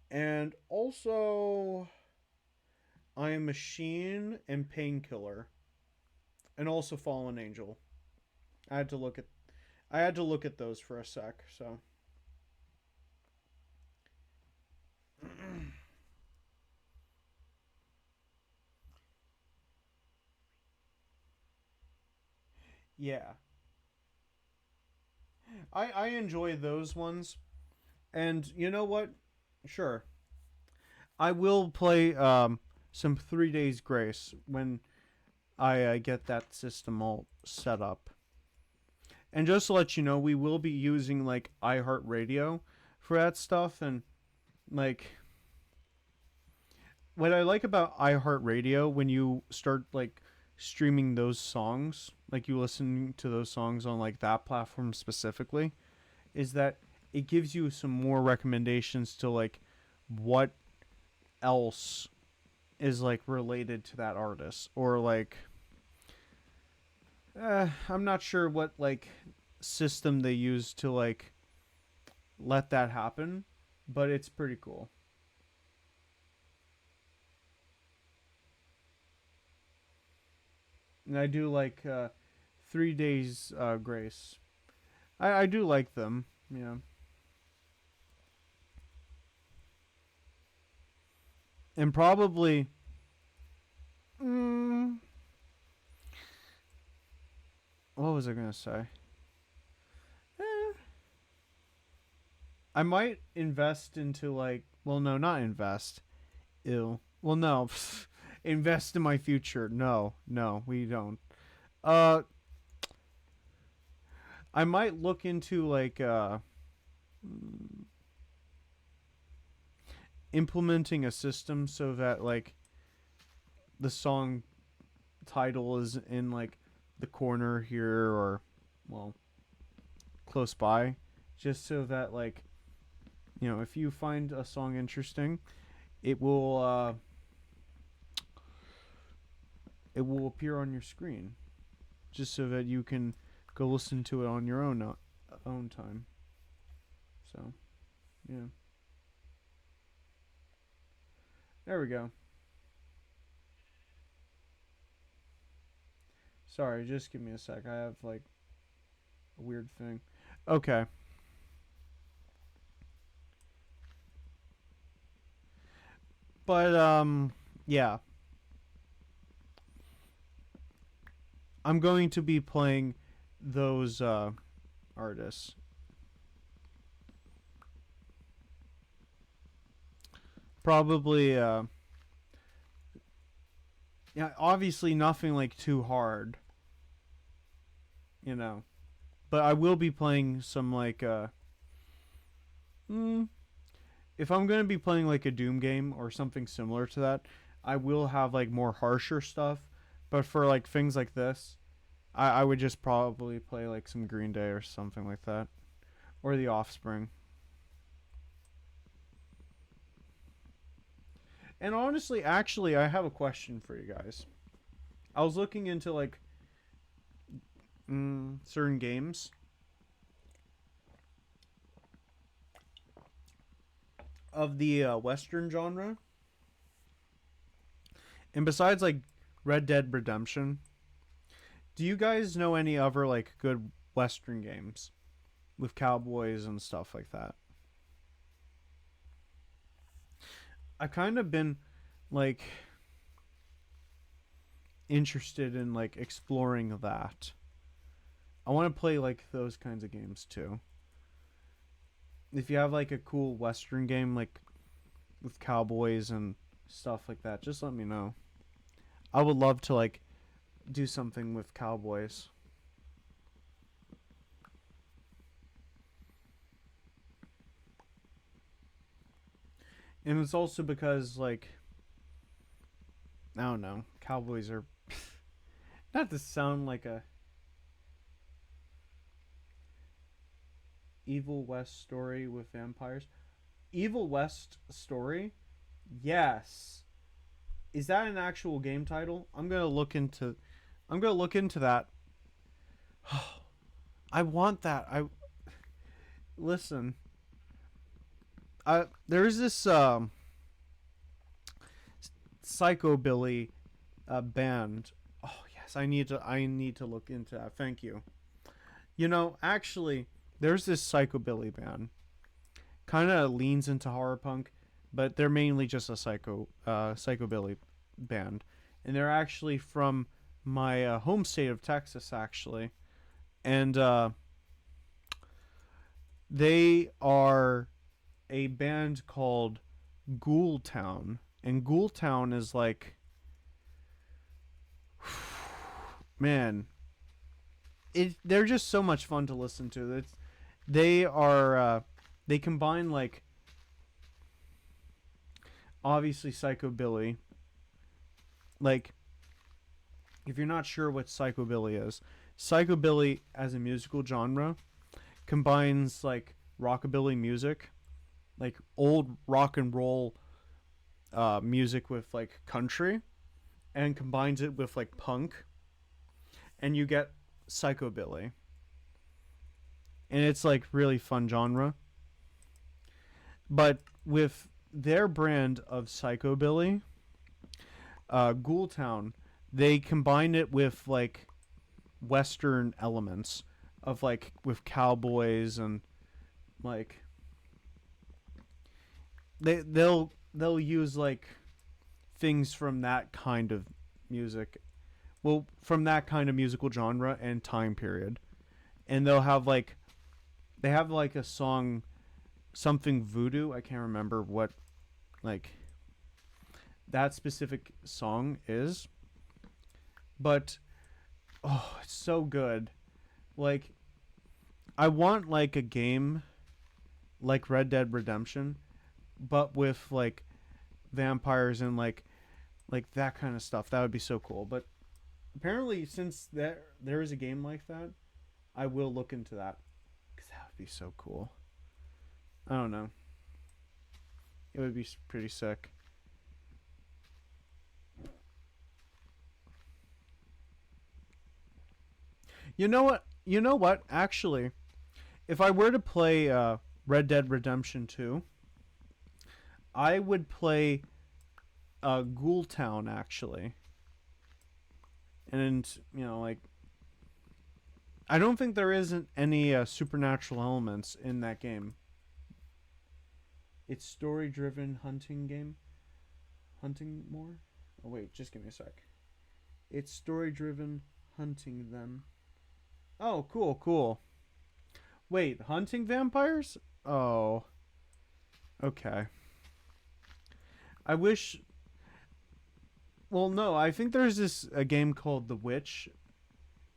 And also I Am Machine and Painkiller. And also Fallen Angel. I had to look at I had to look at those for a sec, so yeah. I enjoy those ones. And you know what? Sure. I will play some 3 Days Grace when I get that system all set up. And just to let you know, we will be using like iHeartRadio for that stuff. And like, what I like about iHeartRadio when you start like streaming those songs, like you listen to those songs on like that platform specifically, is that it gives you some more recommendations to like what else is like related to that artist or like I'm not sure what like system they use to like let that happen, but it's pretty cool. And I do like 3 days grace. I do like them. Yeah. And probably mm, what was I gonna say? Eh, I might invest into like well no, not invest. Ew. Well no. Invest in my future. No, no, we don't. Uh I might look into like implementing a system so that like the song title is in like the corner here or well close by just so that like if you find a song interesting it will appear on your screen just so that you can go listen to it on your own time. So yeah, there we go. Sorry, just give me a sec. I have like a weird thing. Okay. But yeah, I'm going to be playing those artists. Probably yeah, obviously nothing like too hard, you know. But I will be playing some like mm, if I'm going to be playing like a Doom game or something similar to that, I will have like more harsher stuff. But for like things like this, I would just probably play like some Green Day or something like that. Or The Offspring. And honestly, actually, I have a question for you guys. I was looking into like certain games of the Western genre. And besides like Red Dead Redemption, do you guys know any other like good Western games with cowboys and stuff like that? I've kind of been like interested in like exploring that. I want to play like those kinds of games too. If you have like a cool Western game like with cowboys and stuff like that, just let me know. I would love to like do something with cowboys. And it's also because like I don't know, cowboys are not to sound like a Evil West story with vampires. Evil West story? Yes. Is that an actual game title? I'm gonna look into that. I want that. I listen. There's this psychobilly band. Oh yes, I need to look into that. Thank you. Actually, there's this psychobilly band. Kind of leans into horror punk, but they're mainly just a psychobilly band, and they're actually from my home state of Texas, actually, and they are a band called Ghoul Town, and Ghoul Town is like, man, they're just so much fun to listen to. They are they combine like obviously psychobilly. Like if you're not sure what psychobilly is, psychobilly as a musical genre combines like rockabilly music, like old rock and roll music with like country, and combines it with like punk, and you get psychobilly. and it's like really fun genre. But with their brand of psychobilly, Ghoul Town, they combine it with like Western elements of like with cowboys and like they'll use like things from that kind of music. Well, from that kind of musical genre and time period. And they'll have like they have like a song something voodoo. I can't remember what like that specific song is, but oh, it's so good. Like I want like a game like Red Dead Redemption, but with like vampires and like that kind of stuff. That would be so cool. But apparently, since there is a game like that, I will look into that because that would be so cool. I don't know. It would be pretty sick. You know what? You know what? Actually, if I were to play Red Dead Redemption 2, I would play Ghoul Town actually. And you know, like I don't think there isn't any supernatural elements in that game. It's story-driven hunting game. Hunting more? Oh wait, just give me a sec. It's story-driven hunting then. Oh, cool, cool. Wait, hunting vampires? Oh, okay. I wish. Well, no, I think there's this a game called The Witch,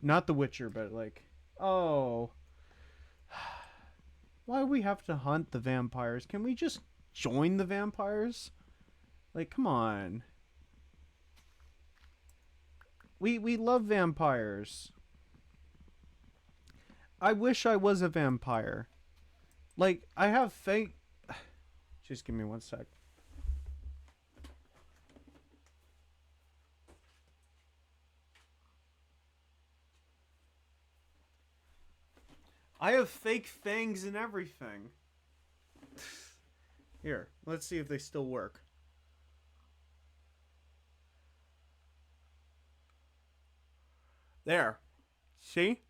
not The Witcher, but like, oh, why do we have to hunt the vampires? Can we just join the vampires? Like, come on. We love vampires. I wish I was a vampire. Like, I have faith. Just give me one sec. I have fake fangs and everything. Here, let's see if they still work. There. See?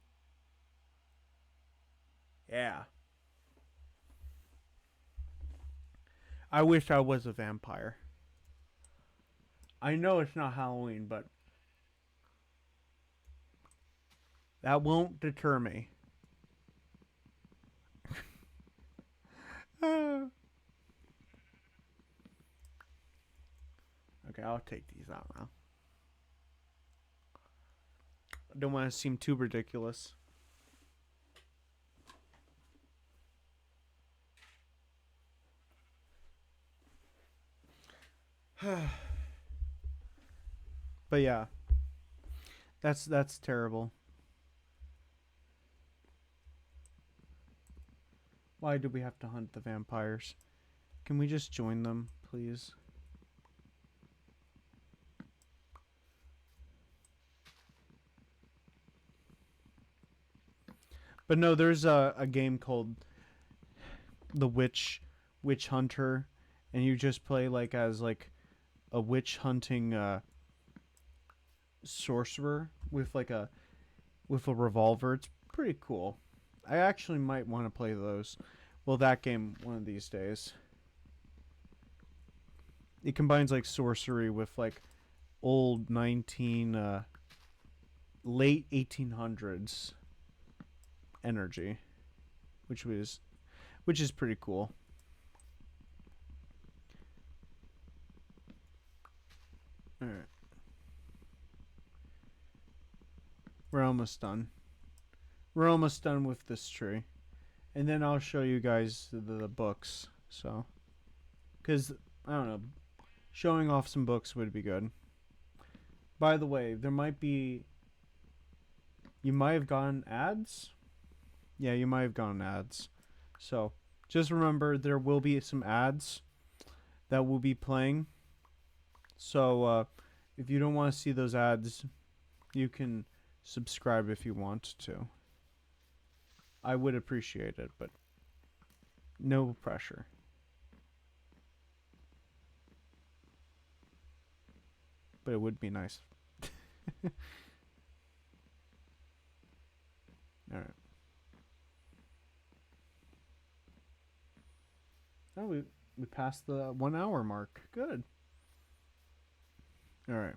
Yeah. I wish I was a vampire. I know it's not Halloween, but that won't deter me. Okay, I'll take these out now. I don't want to seem too ridiculous. But yeah, that's terrible. Why do we have to hunt the vampires? Can we just join them, please? But no, there's a game called The Witch Hunter, and you just play like as like a witch hunting sorcerer with like a with a revolver. It's pretty cool. I actually might want to play those. Well, that game one of these days. It combines like sorcery with like old 19 late 1800s energy, which is pretty cool. All right. We're almost done. We're almost done with this tree. And then I'll show you guys the books. So, cuz I don't know, showing off some books would be good. By the way, there might be you might have gotten ads. Yeah, you might have gotten ads. So, just remember there will be some ads that will be playing. So, if you don't want to see those ads, you can subscribe if you want to. I would appreciate it, but no pressure. But it would be nice. All right. Oh, we passed the 1 hour mark. Good. All right.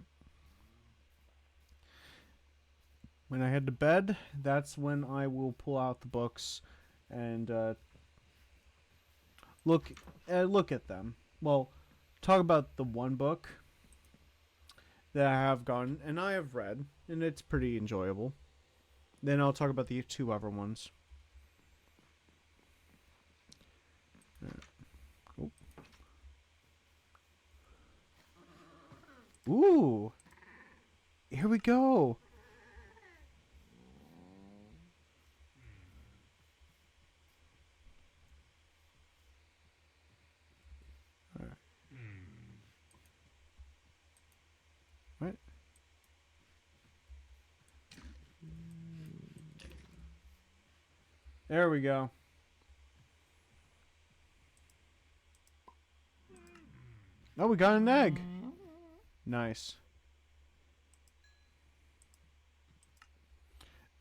When I head to bed, that's when I will pull out the books and look look at them. Well, talk about the one book that I have gotten and I have read, and it's pretty enjoyable. Then I'll talk about the two other ones. Oh. Ooh, here we go. All right. What? There we go. Oh, we got an egg. Nice.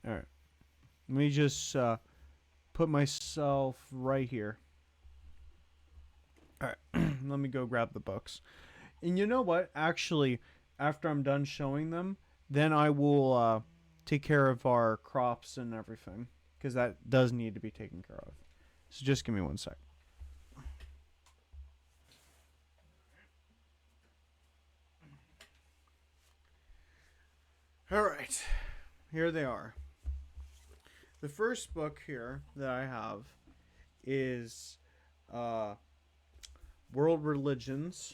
All right. Let me just put myself right here. All right. Let me go grab the books. And you know what? Actually, after I'm done showing them, then I will take care of our crops and everything. Because that does need to be taken care of. So just give me 1 sec. All right. Here they are. The first book here that I have is World Religions,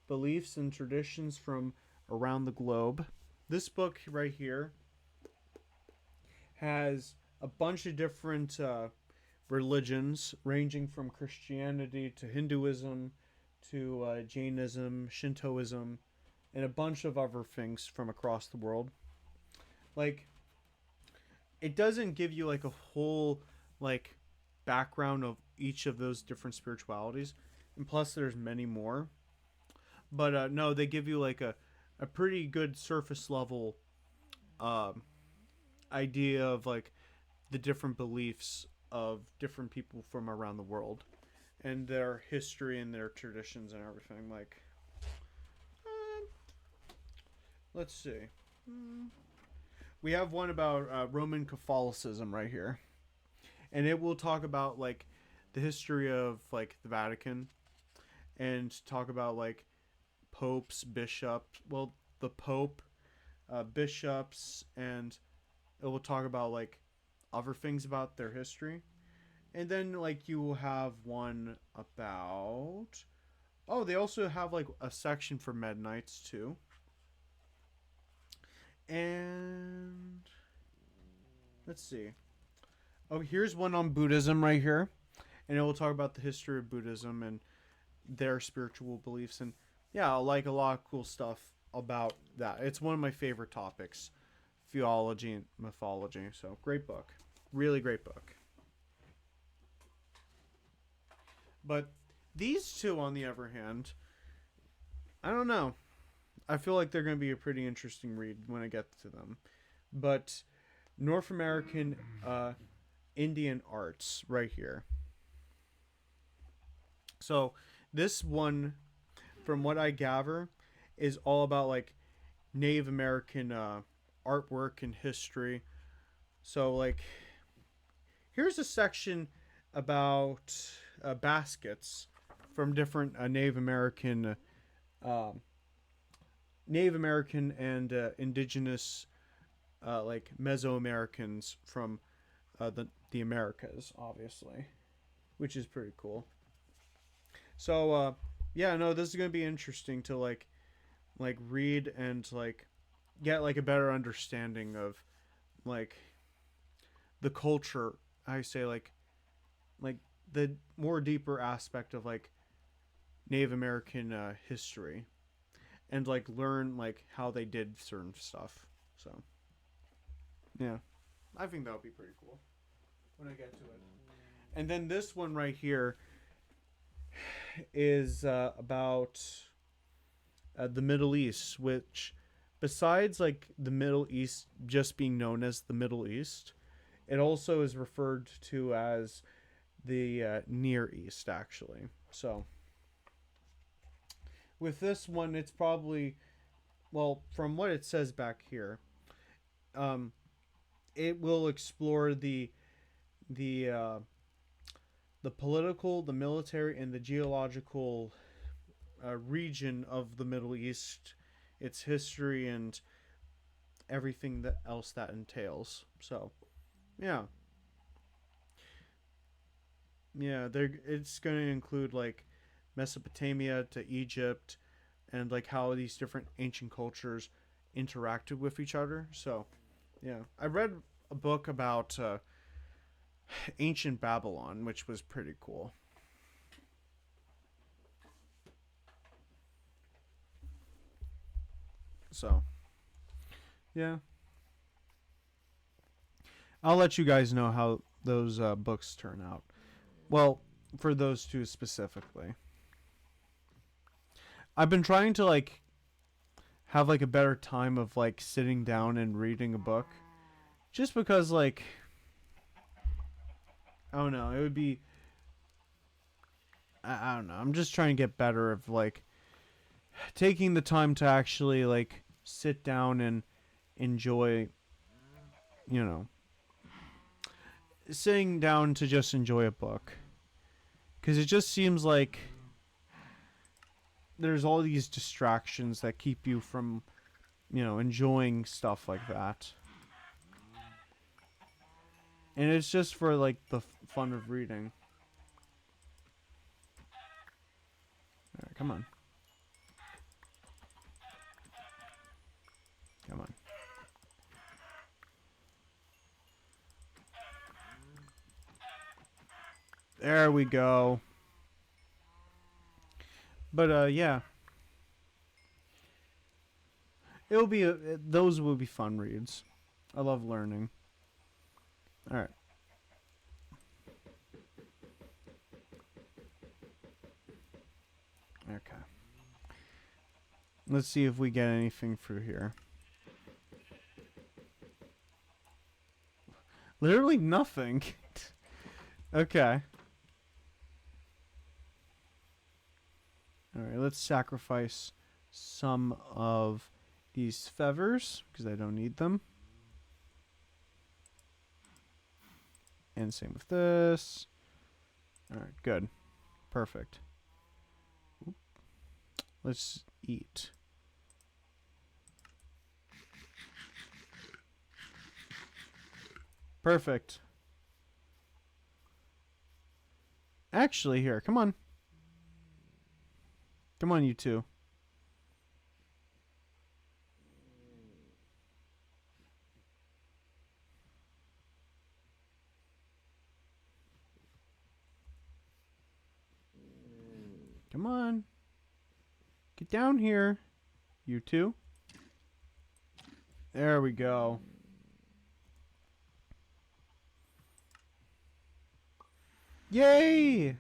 Beliefs and Traditions from Around the Globe. This book right here has a bunch of different religions, ranging from Christianity to Hinduism to Jainism, Shintoism, and a bunch of other things from across the world. Like, it doesn't give you like a whole like background of each of those different spiritualities, and plus there's many more. But no, they give you like a pretty good surface level um idea of like the different beliefs of different people from around the world and their history and their traditions and everything. Like, uh, let's see. We have one about Roman Catholicism right here, and it will talk about like the history of like the Vatican and talk about like popes, bishops. Well, the Pope, bishops, and it will talk about like other things about their history. And then like you will have one about, oh, they also have like a section for Med Knights too. And let's see. Oh, here's one on Buddhism right here. And it will talk about the history of Buddhism and their spiritual beliefs. And yeah, I like a lot of cool stuff about that. It's one of my favorite topics, theology and mythology. So great book. Really great book. But these two, on the other hand, I don't know. I feel like they're going to be a pretty interesting read when I get to them. But North American Indian arts right here. So this one, from what I gather, is all about like Native American artwork and history. So like, here's a section about baskets from different Native American and indigenous like Mesoamericans from the Americas, obviously, which is pretty cool. So yeah, no, this is gonna be interesting to like read and like get like a better understanding of like the culture. I say like the more deeper aspect of like Native American history and like learn like how they did certain stuff. So yeah, I think that would be pretty cool. when I get to it. And then this one right here is about the Middle East, which, besides like the Middle East just being known as the Middle East, it also is referred to as the Near East, actually. So with this one, it's probably, well, from what it says back here, um, it will explore the the political, the military, and the geological region of the Middle East, its history, and everything that else that entails. So, yeah, yeah, it's going to include like Mesopotamia to Egypt, and like how these different ancient cultures interacted with each other. So, yeah, I read a book about ancient Babylon, which was pretty cool. So, yeah, I'll let you guys know how those books turn out. Well, for those two specifically, I've been trying to like have like a better time of like sitting down and reading a book, just because like I don't know, it would be I don't know. I'm just trying to get better of like taking the time to actually like sit down and enjoy, you know, sitting down to just enjoy a book. Because it just seems like there's all these distractions that keep you from, enjoying stuff like that. And it's just for like the fun of reading. All right, come on. Come on. There we go. But yeah, it'll be those will be fun reads. I love learning. All right. Okay. Let's see if we get anything through here. Literally nothing. Okay. Alright, let's sacrifice some of these feathers, because I don't need them. And same with this. Alright, good. Perfect. Oop. Let's eat. Perfect. Actually, here, come on. Come on, you two. Come on. Get down here. You two. There we go. Yay!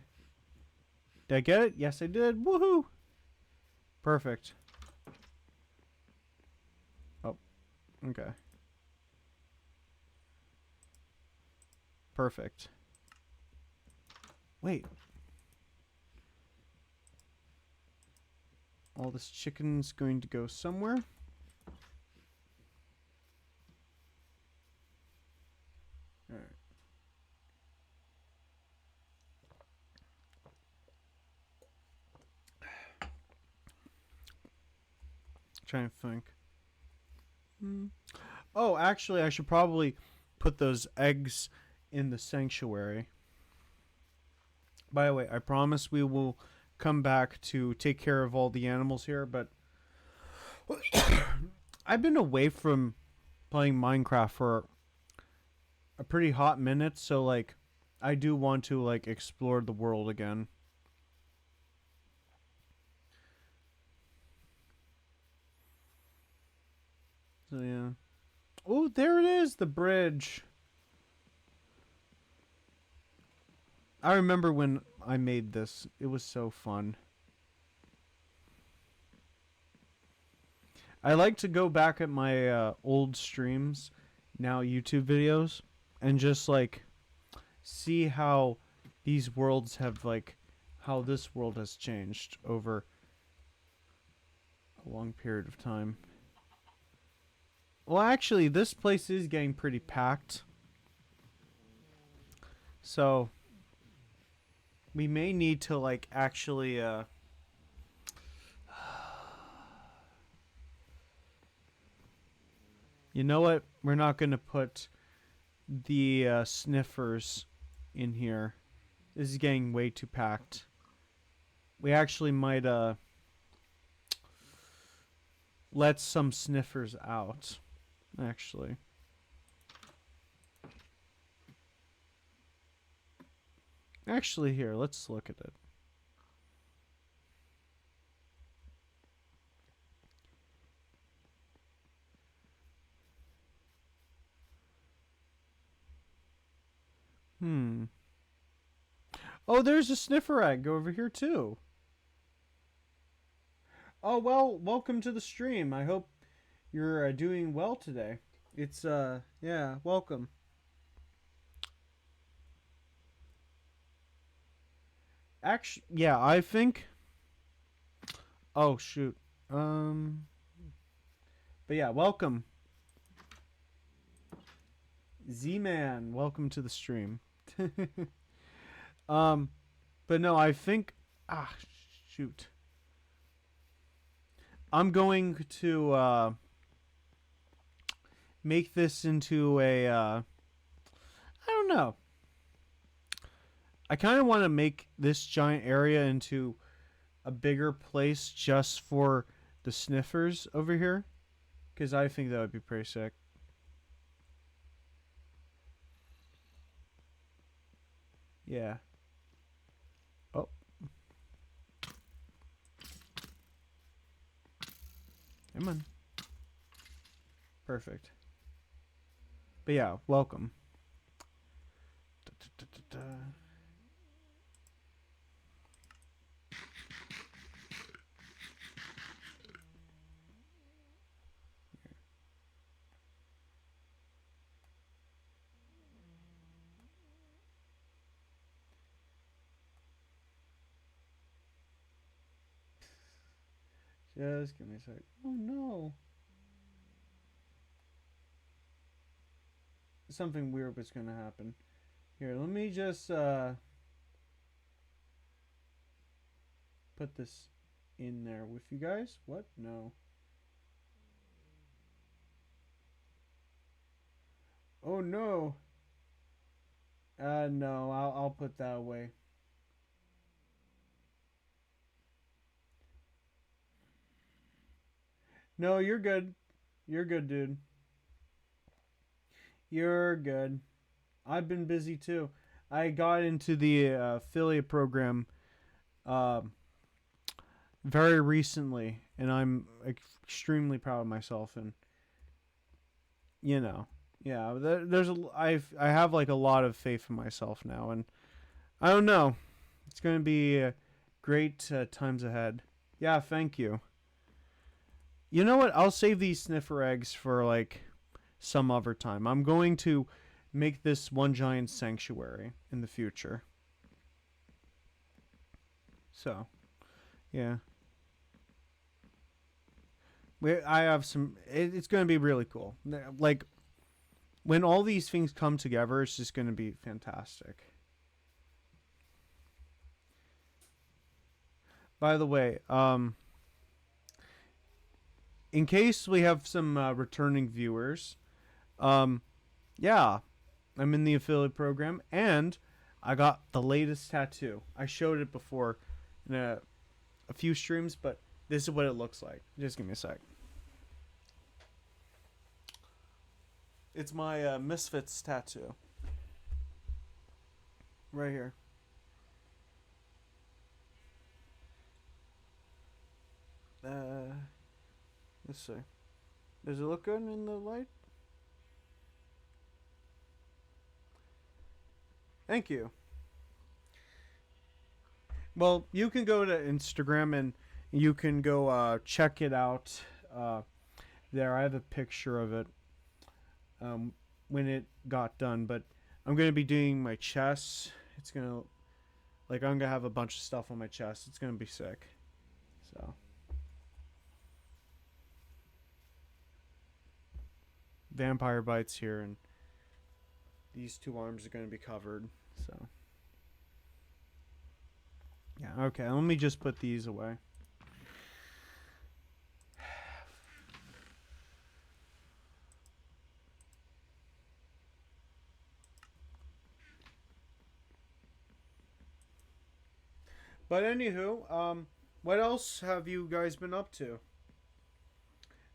Did I get it? Yes, I did. Woohoo! Perfect. Oh, okay. Perfect. Wait. All this chicken's going to go somewhere. Alright. Trying to think. Oh, actually, I should probably put those eggs in the sanctuary. By the way, I promise we will come back to take care of all the animals here, but I've been away from playing Minecraft for a pretty hot minute, so like I do want to like explore the world again. So yeah. Oh, there it is, the bridge. I remember when I made this. It was so fun. I like to go back at my old streams, now YouTube videos, and just like see how these worlds have like how this world has changed over a long period of time. Well, actually, this place is getting pretty packed. So, we may need to like actually you know what? We're not going to put the sniffers in here. This is getting way too packed. We actually might let some sniffers out. Actually. Actually, here, let's look at it. Oh, there's a sniffer egg over here, too. Oh, well, welcome to the stream. I hope you're doing well today. It's, yeah, welcome. Actually, yeah, I think... Oh, shoot. But yeah, welcome. Z-Man, welcome to the stream. But no, I think... Ah, shoot. I'm going to, make this into a, I don't know. I kind of want to make this giant area into a bigger place just for the sniffers over here. Because I think that would be pretty sick. Yeah. Oh. Come on. Perfect. But yeah, welcome. Just give me a sec. Oh no. Something weird was gonna happen. Here, let me just put this in there with you guys. What? No. Oh no. No, I'll put that away. No, you're good. You're good, dude. You're good. I've been busy too. I got into the affiliate program very recently, and I'm extremely proud of myself. And you know, yeah, I have like a lot of faith in myself now, and I don't know. It's gonna be great times ahead. Yeah, thank you. You know what? I'll save these sniffer eggs for like some other time. I'm going to make this one giant sanctuary in the future. So, yeah. I have some. It's going to be really cool. Like, when all these things come together, it's just going to be fantastic. By the way, in case we have some returning viewers, yeah, I'm in the affiliate program, and I got the latest tattoo. I showed it before in a few streams, but this is what it looks like. Just give me a sec. It's my Misfits tattoo. Right here. Let's see. Does it look good in the light? Thank you. Well, you can go to Instagram and you can go check it out. There, I have a picture of it when it got done. But I'm gonna be doing my chest. It's gonna I'm gonna have a bunch of stuff on my chest. It's gonna be sick. So vampire bites here, and these two arms are gonna be covered. So yeah, okay. Let me just put these away. But anywho, what else have you guys been up to?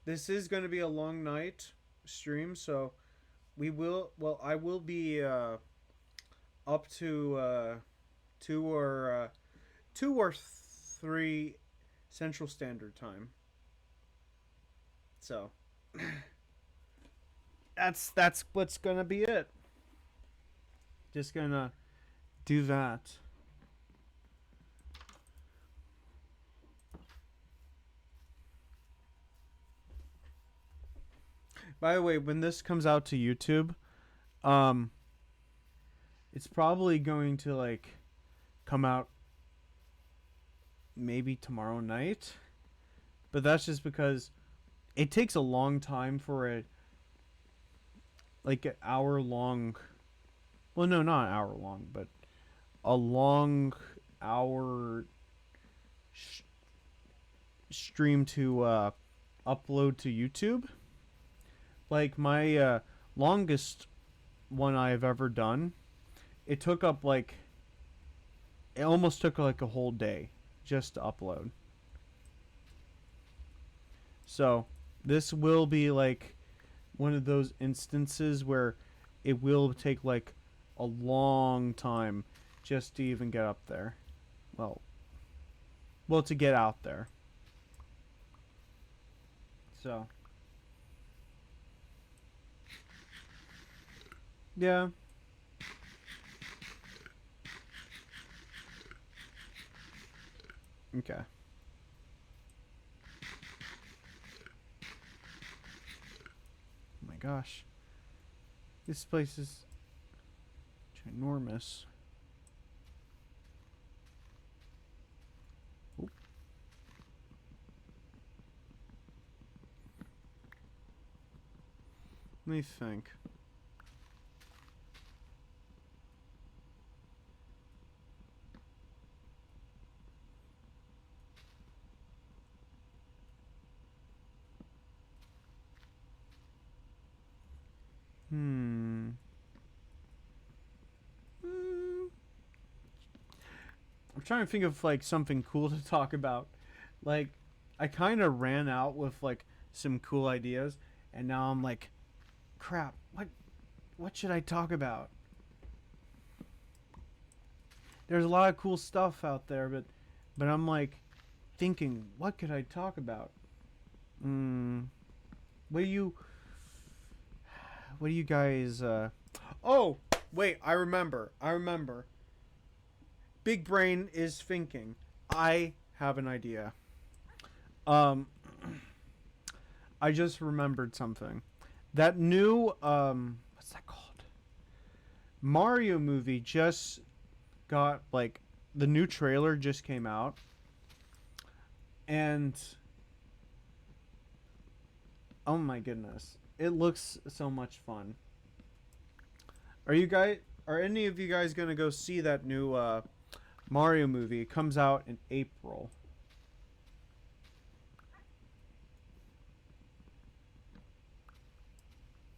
This is going to be a long night stream, so we will. Well, I will be up to two or uh, 2 or 3 Central Standard Time. So that's what's gonna be it. Just gonna do that. By the way, when this comes out to YouTube, um, it's probably going to come out maybe tomorrow night. But that's just because it takes a long time for it, an hour long. Well, no, not an hour long, but a long hour stream to upload to YouTube. Like my longest one I've ever done, it took up it almost took a whole day just to upload. So this will be one of those instances where it will take a long time just to even get up there. Well, to get out there. So yeah. Okay. Oh my gosh. This place is ginormous. Oop. Let me think. Hmm. I'm trying to think of something cool to talk about. Like, I kind of ran out with some cool ideas, and now I'm like, crap. What should I talk about? There's a lot of cool stuff out there, but I'm thinking, what could I talk about? Hmm. What do you guys Oh, wait, I remember. Big Brain is thinking. I have an idea. Um I just remembered something. That new what's that called? Mario movie just got the new trailer just came out, and oh my goodness, it looks so much fun. Are any of you guys going to go see that new Mario movie? It comes out in April.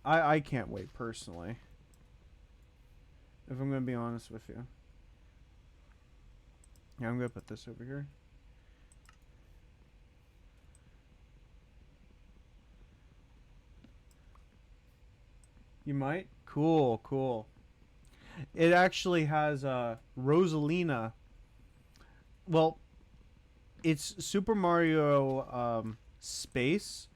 I can't wait personally. If I'm going to be honest with you. Yeah, I'm going to put this over here. You might? Cool. It actually has Rosalina. Well, it's Super Mario Space.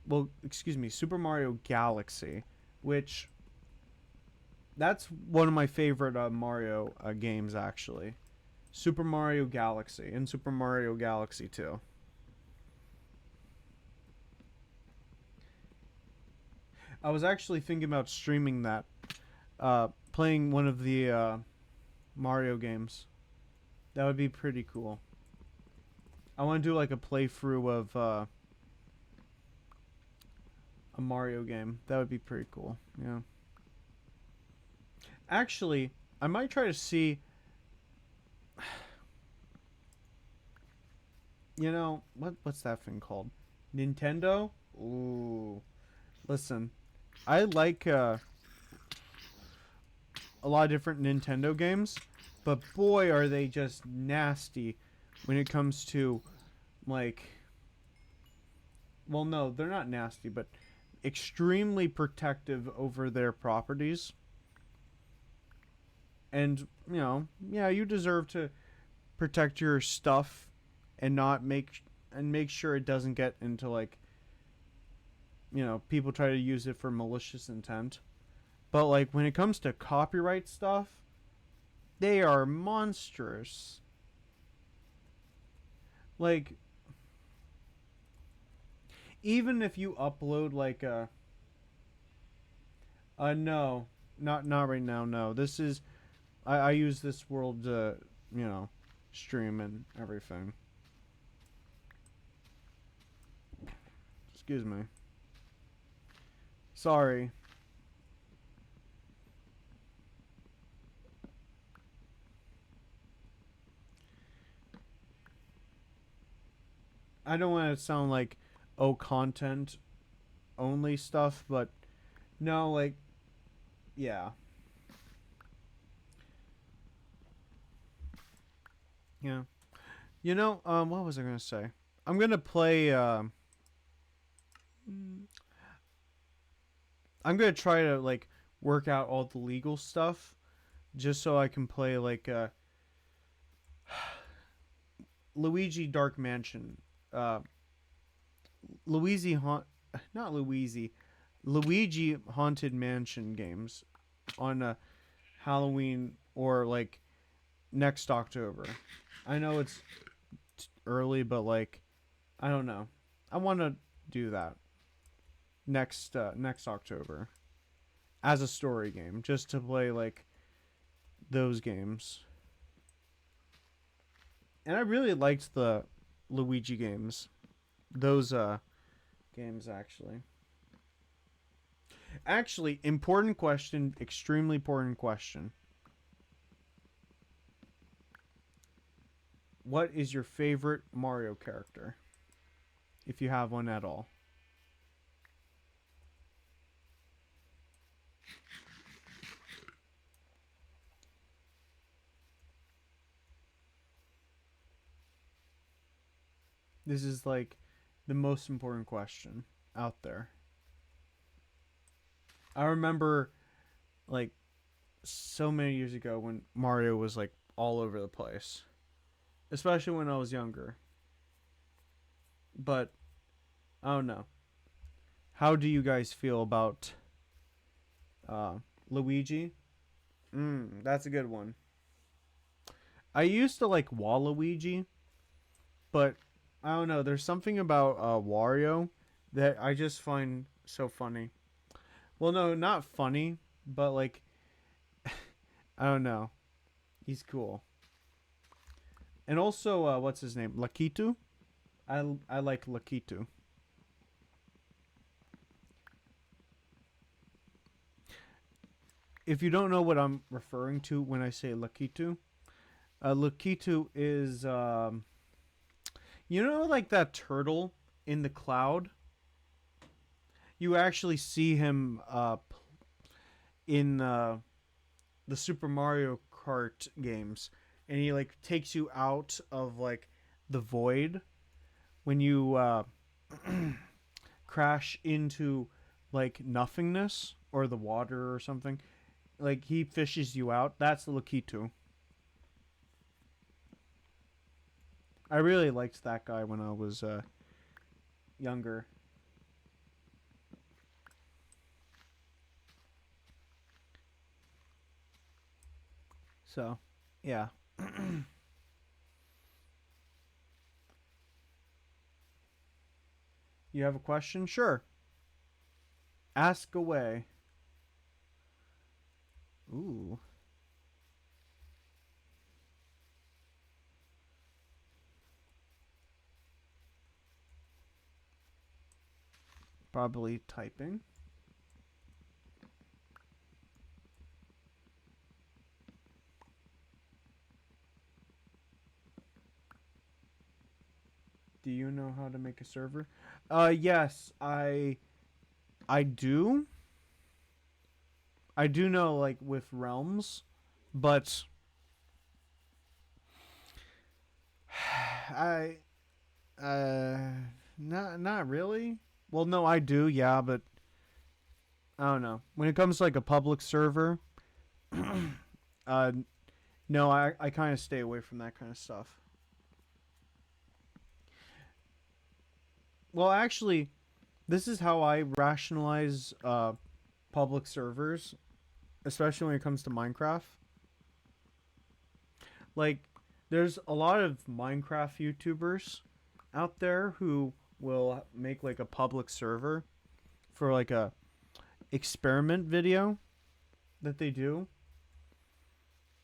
Well, excuse me, Super Mario Galaxy, which that's one of my favorite Mario games actually. Super Mario Galaxy and Super Mario Galaxy 2. I was actually thinking about streaming that, playing one of the Mario games. That would be pretty cool. I want to do like a playthrough of a Mario game. That would be pretty cool. Yeah. Actually, I might try to see. You know what's that thing called? Nintendo. Ooh, listen, I like a lot of different Nintendo games, but boy, are they just nasty when it comes to like. Well, no, they're not nasty, but extremely protective over their properties. And yeah, you deserve to protect your stuff and not make sure it doesn't get into like people try to use it for malicious intent. But like when it comes to copyright stuff, they are monstrous. Like even if you upload like no, not right now. No, this is I use this world to stream and everything. Excuse me. Sorry. I don't want to sound like content only stuff, but no, like yeah. Yeah. What was I gonna say? I'm gonna play I'm gonna try to like work out all the legal stuff just so I can play like Luigi Dark Mansion. Uh Luigi not Luigi Haunted Mansion games on Halloween or like next October. I know it's early, but like I don't know. I want to do that next October as a story game, just to play like those games. And I really liked the Luigi games. Those games actually. Actually, important question, extremely important question. What is your favorite Mario character? If you have one at all. This is like the most important question out there. I remember like so many years ago when Mario was like all over the place, especially when I was younger. But I don't know. How do you guys feel about Luigi? That's a good one. I used to like Waluigi, but I don't know. There's something about Wario that I just find so funny. Well, no, not funny, but like I don't know. He's cool. And also, what's his name? Lakitu. I like Lakitu. If you don't know what I'm referring to when I say Lakitu, Lakitu is like that turtle in the cloud. You actually see him in the Super Mario Kart games, and he like takes you out of like the void when you crash into like nothingness or the water or something. Like he fishes you out. That's the Lakitu. I really liked that guy when I was younger. So, yeah. You have a question? Sure. Ask away. Ooh. Probably typing. Do you know how to make a server? Yes, I do. I do know like with realms, but I uh not really. Well, no, I do. Yeah, but I don't know. When it comes to like a public server, uh no, I kind of stay away from that kind of stuff. Well, actually, this is how I rationalize public servers, especially when it comes to Minecraft. Like, there's a lot of Minecraft YouTubers out there who will make like a public server for like a experiment video that they do,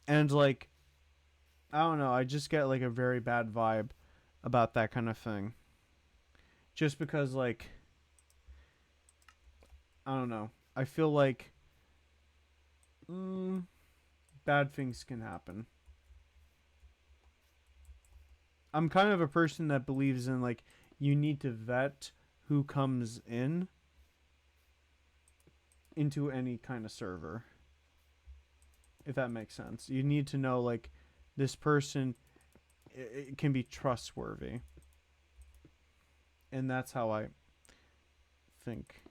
and like I don't know, I just get like a very bad vibe about that kind of thing. Just because like I don't know, I feel like mm, bad things can happen. I'm kind of a person that believes in like you need to vet who comes in into any kind of server, if that makes sense. You need to know like this person it can be trustworthy, and that's how I think.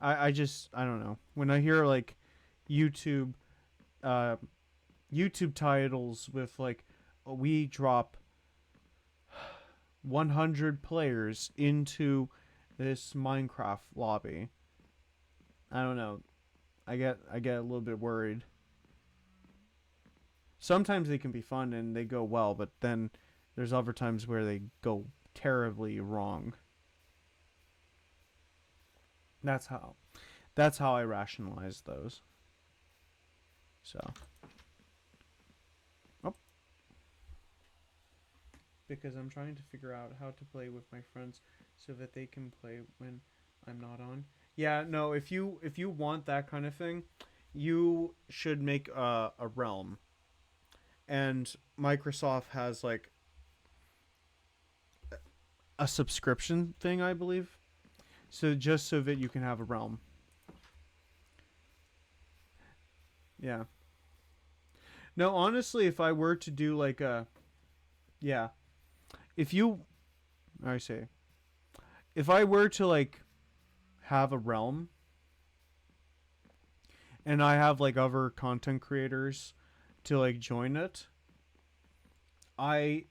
I just I don't know, when I hear like YouTube uh YouTube titles with like we drop 100 players into this Minecraft lobby. I don't know. I get a little bit worried. Sometimes they can be fun and they go well, but then there's other times where they go terribly wrong. That's how I rationalize those. So, oh, because I'm trying to figure out how to play with my friends so that they can play when I'm not on. Yeah, no, if you want that kind of thing, you should make a realm. And Microsoft has like a subscription thing, I believe. So just so that you can have a realm. Yeah. No, honestly, if I were to do like a yeah, if you I say if I were to like have a realm and I have like other content creators to like join it, I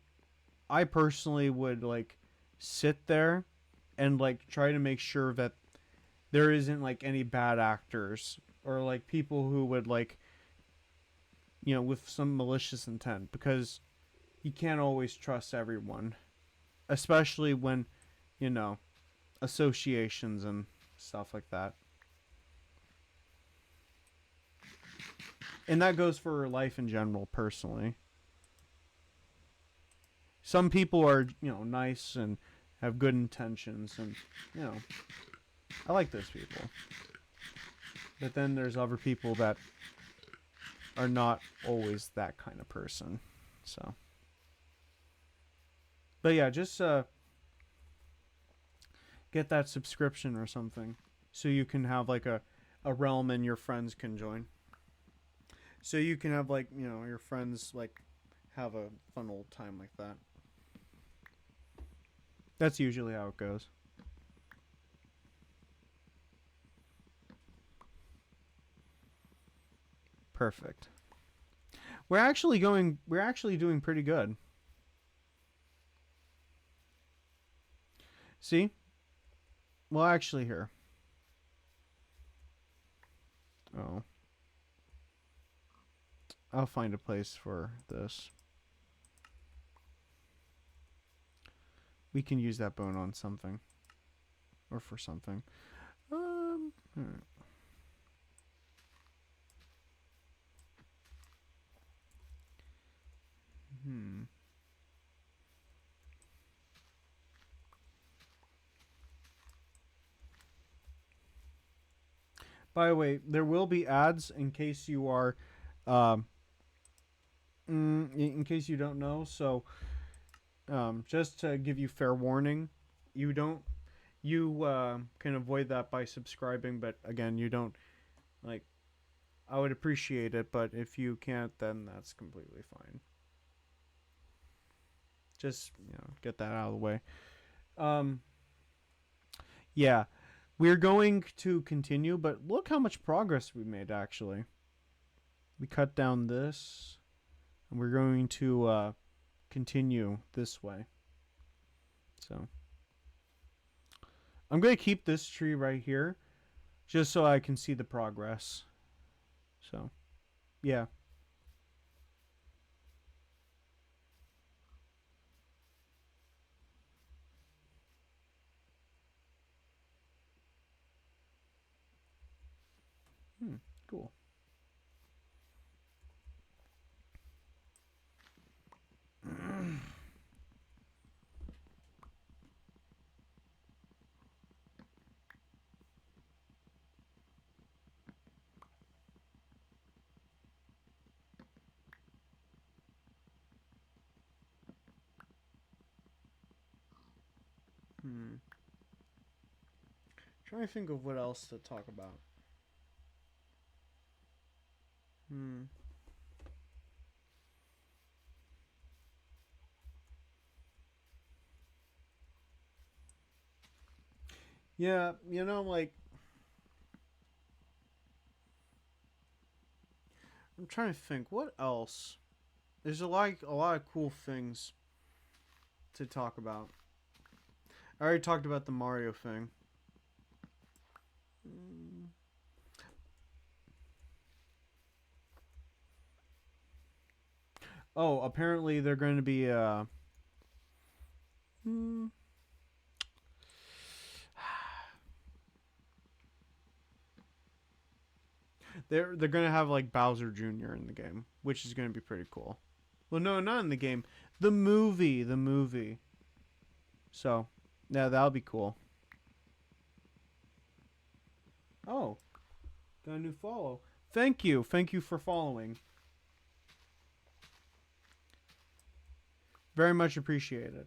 I personally would like sit there and like try to make sure that there isn't like any bad actors or like people who would like with some malicious intent, because you can't always trust everyone, especially when you know associations and stuff like that. And that goes for life in general. Personally, some people are nice and have good intentions, and you know I like those people. But then there's other people that are not always that kind of person. So, but yeah, just get that subscription or something so you can have like a realm and your friends can join. So you can have like, your friends like have a fun old time like that. That's usually how it goes. Perfect. We're actually doing pretty good. See? Well, actually here. Oh. I'll find a place for this. we can use that bone on something or for something. Alright. Hmm. By the way, there will be ads in case you are, um, in case you don't know. So, just to give you fair warning, you don't, you can avoid that by subscribing. But again, you don't like. I would appreciate it, but if you can't, then that's completely fine. Just get that out of the way. Um, yeah, we're going to continue, but look how much progress we made. Actually, we cut down this, and we're going to continue this way. So I'm going to keep this tree right here just so I can see the progress. So, yeah. Cool. Trying to think of what else to talk about. Hmm. Yeah, like I'm trying to think what else. There's a lot of cool things to talk about. I already talked about the Mario thing. Mm. Oh, apparently they're going to be hmm, they're going to have like Bowser Jr. in the game, which is going to be pretty cool. Well, no, not in the game. The movie. So, yeah, that'll be cool. Oh, got a new follow. Thank you. Thank you for following. Very much appreciated.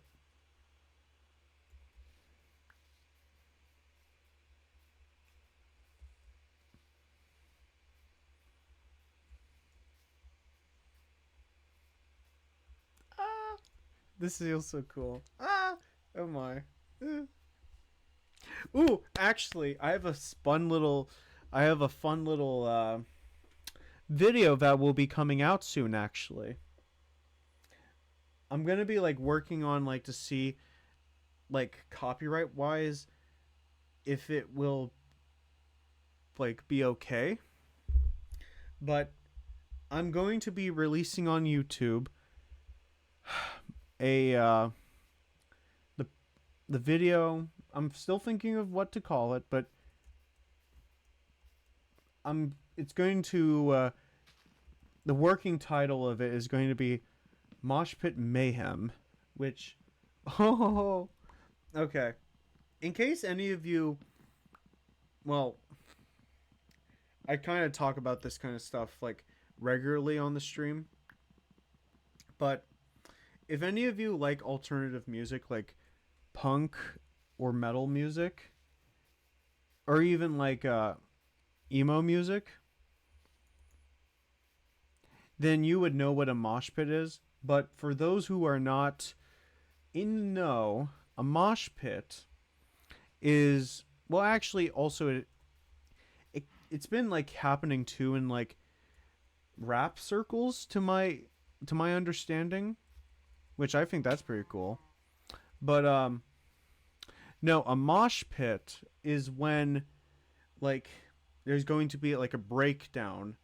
Ah, this feels so cool. Ah, oh my. Ooh, actually, I have a fun little video that will be coming out soon. Actually, I'm gonna be like working on like to see like copyright wise if it will like be okay. But I'm going to be releasing on YouTube a the the video. I'm still thinking of what to call it, but it's going to the working title of it is going to be Mosh Pit Mayhem, which oh okay. In case any of you, well, I kind of talk about this kind of stuff like regularly on the stream, but if any of you like alternative music like punk or metal music or even like emo music, then you would know what a mosh pit is. But for those who are not in the know, a mosh pit is well actually also it's been like happening too in like rap circles to my understanding, which I think that's pretty cool. But no, a mosh pit is when like there's going to be like a breakdown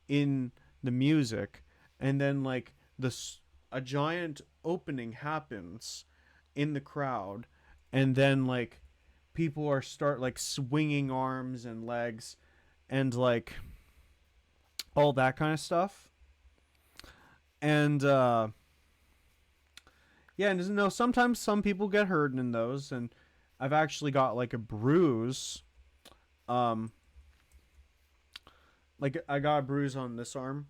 in the music and then like a giant opening happens in the crowd, and then like people are start like swinging arms and legs and like all that kind of stuff. And yeah, and no, sometimes some people get hurt in those, and I've actually got like a bruise. Um, like I got a bruise on this arm,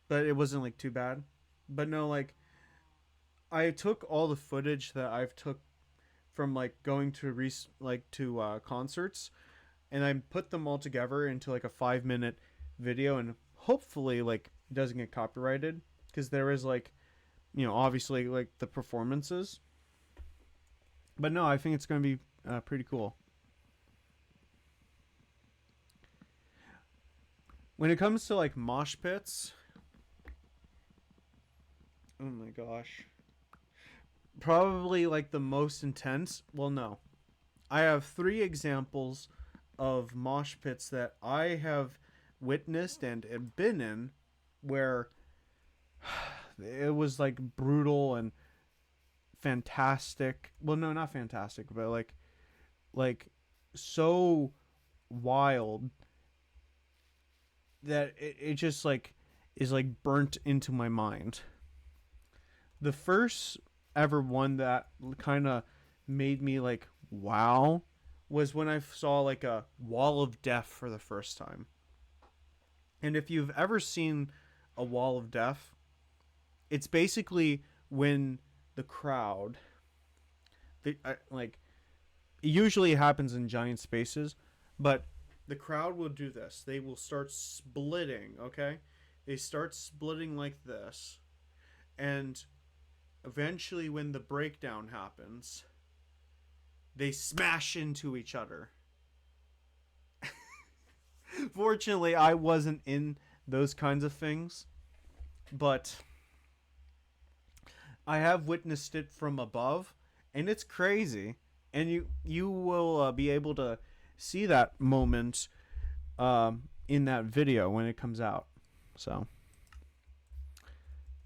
but it wasn't like too bad. But no, like I took all the footage that I've took from like going to concerts, and I put them all together into like a 5 minute video, and hopefully like it doesn't get copyrighted because there is like obviously like the performances. But no, I think it's going to be pretty cool. When it comes to like mosh pits, oh my gosh, probably like the most intense. Well, no, I have 3 examples of mosh pits that I have witnessed and have been in where it was like brutal and fantastic. Well, no, not fantastic, but like so wild that it just like is like burnt into my mind. The first ever one that kind of made me like wow was when I saw like a wall of death for the first time. And if you've ever seen a wall of death, it's basically when the crowd, like, it usually happens in giant spaces, but the crowd will do this. They will start splitting, okay? They start splitting like this. And eventually, when the breakdown happens, they smash into each other. Fortunately, I wasn't in those kinds of things, but I have witnessed it from above, and it's crazy. And you will be able to see that moment in that video when it comes out. So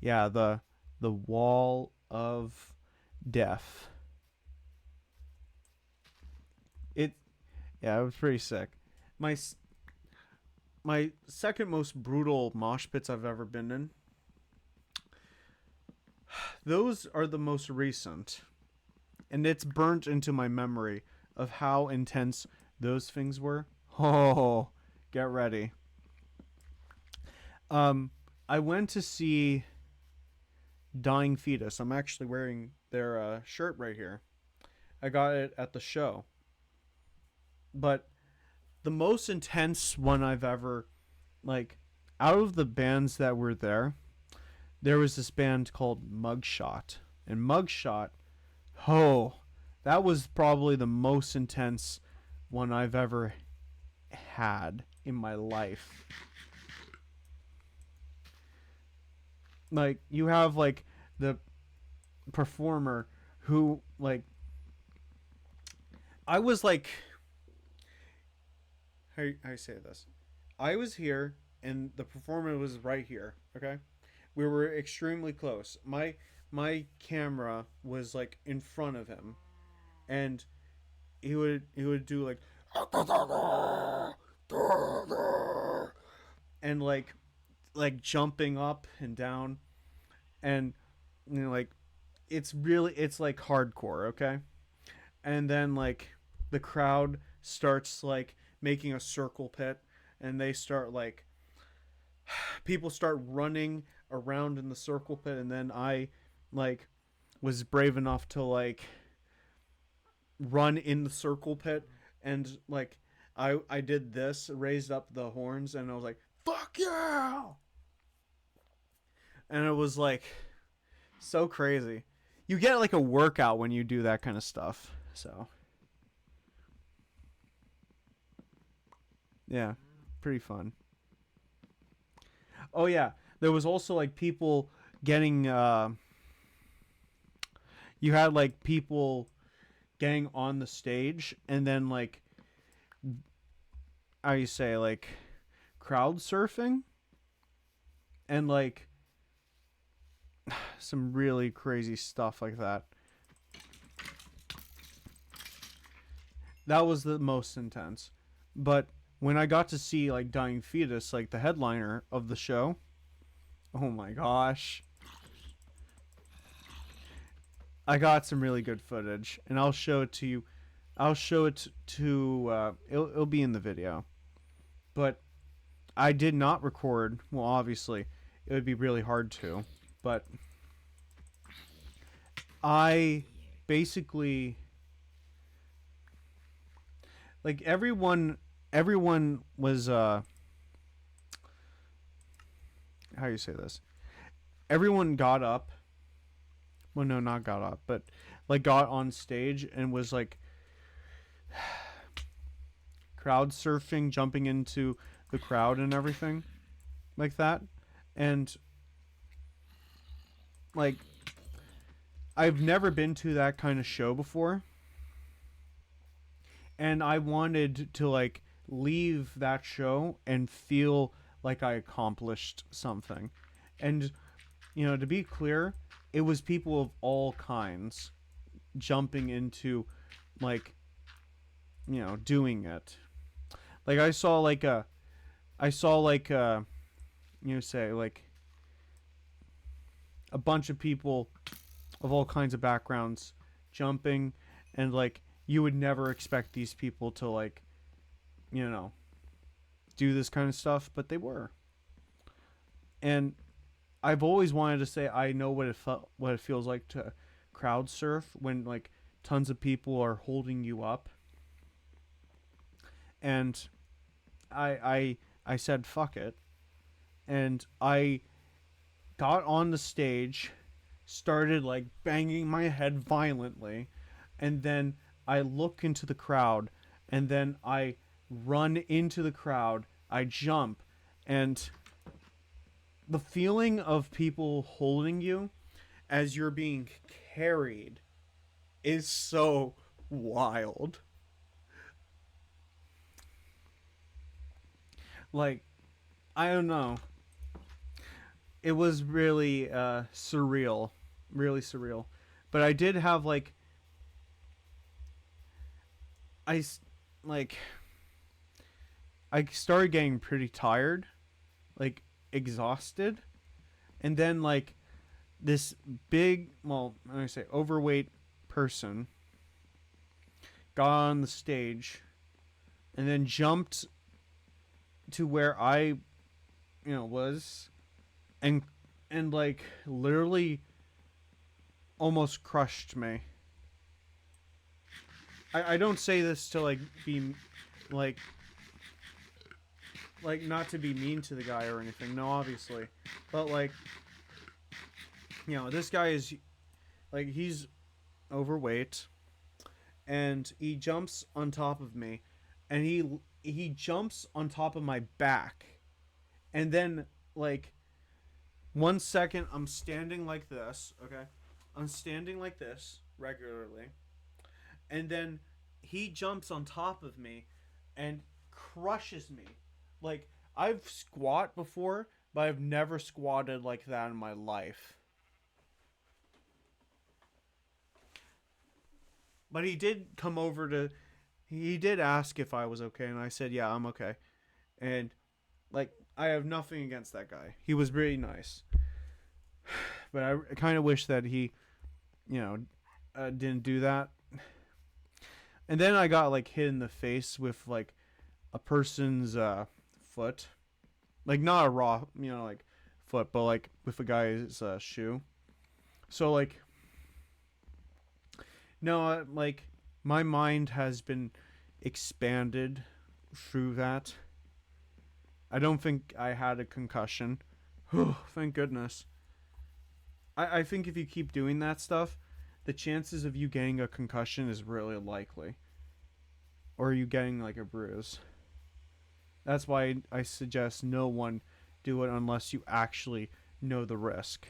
yeah, the wall of death. It Yeah, it was pretty sick. My my second most brutal mosh pits I've ever been in. Those are the most recent, and it's burnt into my memory of how intense those things were. Oh, get ready. Um, I went to see Dying Fetus. I'm actually wearing their shirt right here. I got it at the show. But the most intense one I've ever, like, out of the bands that were there was this band called Mugshot. And Mugshot, oh, that was probably the most intense one I've ever had in my life. Like, you have like the performer who, like, I was like, how you say this? I was here and the performer was right here. Okay, we were extremely close. My camera was like in front of him, and he would do like and like jumping up and down, and like it's like hardcore, okay? And then like the crowd starts like making a circle pit, and they start like people start running around in the circle pit, and then I like was brave enough to like run in the circle pit, and like I did this, raised up the horns, and I was like, fuck yeah. And it was like so crazy. You get like a workout when you do that kind of stuff. So yeah, pretty fun. Oh yeah, there was also like people getting you had like people getting on the stage, and then like how you say, like crowd surfing, and like some really crazy stuff like that. That was the most intense. But when I got to see like Dying Fetus, like the headliner of the show, oh my gosh, I got some really good footage, and I'll show it to you. I'll show it to. It'll be in the video, but I did not record. Well, obviously, it would be really hard to, but I basically like everyone was how do you say this? Everyone got up. Well, no, not got up, but like got on stage and was like crowd surfing, jumping into the crowd and everything like that. And like I've never been to that kind of show before, and I wanted to like leave that show and feel like I accomplished something. And to be clear, it was people of all kinds jumping into like doing it. Like I saw like say like a bunch of people of all kinds of backgrounds jumping, and like you would never expect these people to like you know do this kind of stuff, but they were. And I've always wanted to say I know what it feels like to crowd surf when like tons of people are holding you up. And I said fuck it, and I got on the stage, started like banging my head violently, and then I look into the crowd, and then I run into the crowd, I jump, and the feeling of people holding you as you're being carried is so wild. Like, I don't know. It was really surreal. Really surreal. But I did have like I like I started getting pretty tired, like exhausted, and then like this big, well, I'm gonna say overweight person got on the stage and then jumped to where I, was, and like literally almost crushed me. I don't say this to like be like not to be mean to the guy or anything. No, obviously, but like this guy is like he's overweight, and he jumps on top of me, and he jumps on top of my back, and then like 1 second I'm standing like this, okay, I'm standing like this regularly, and then he jumps on top of me and crushes me. Like, I've squat before, but I've never squatted like that in my life. But he did come over to. He did ask if I was okay, and I said, yeah, I'm okay. And, like, I have nothing against that guy. He was really nice. But I kind of wish that he, didn't do that. And then I got, like, hit in the face with, like, a person's foot. Like, not a raw, like, foot, but, like, with a guy's shoe. So, like, no, like, my mind has been expanded through that. I don't think I had a concussion. Thank goodness. I think if you keep doing that stuff, the chances of you getting a concussion is really likely. Or you getting like a bruise. That's why I suggest no one do it unless you actually know the risk.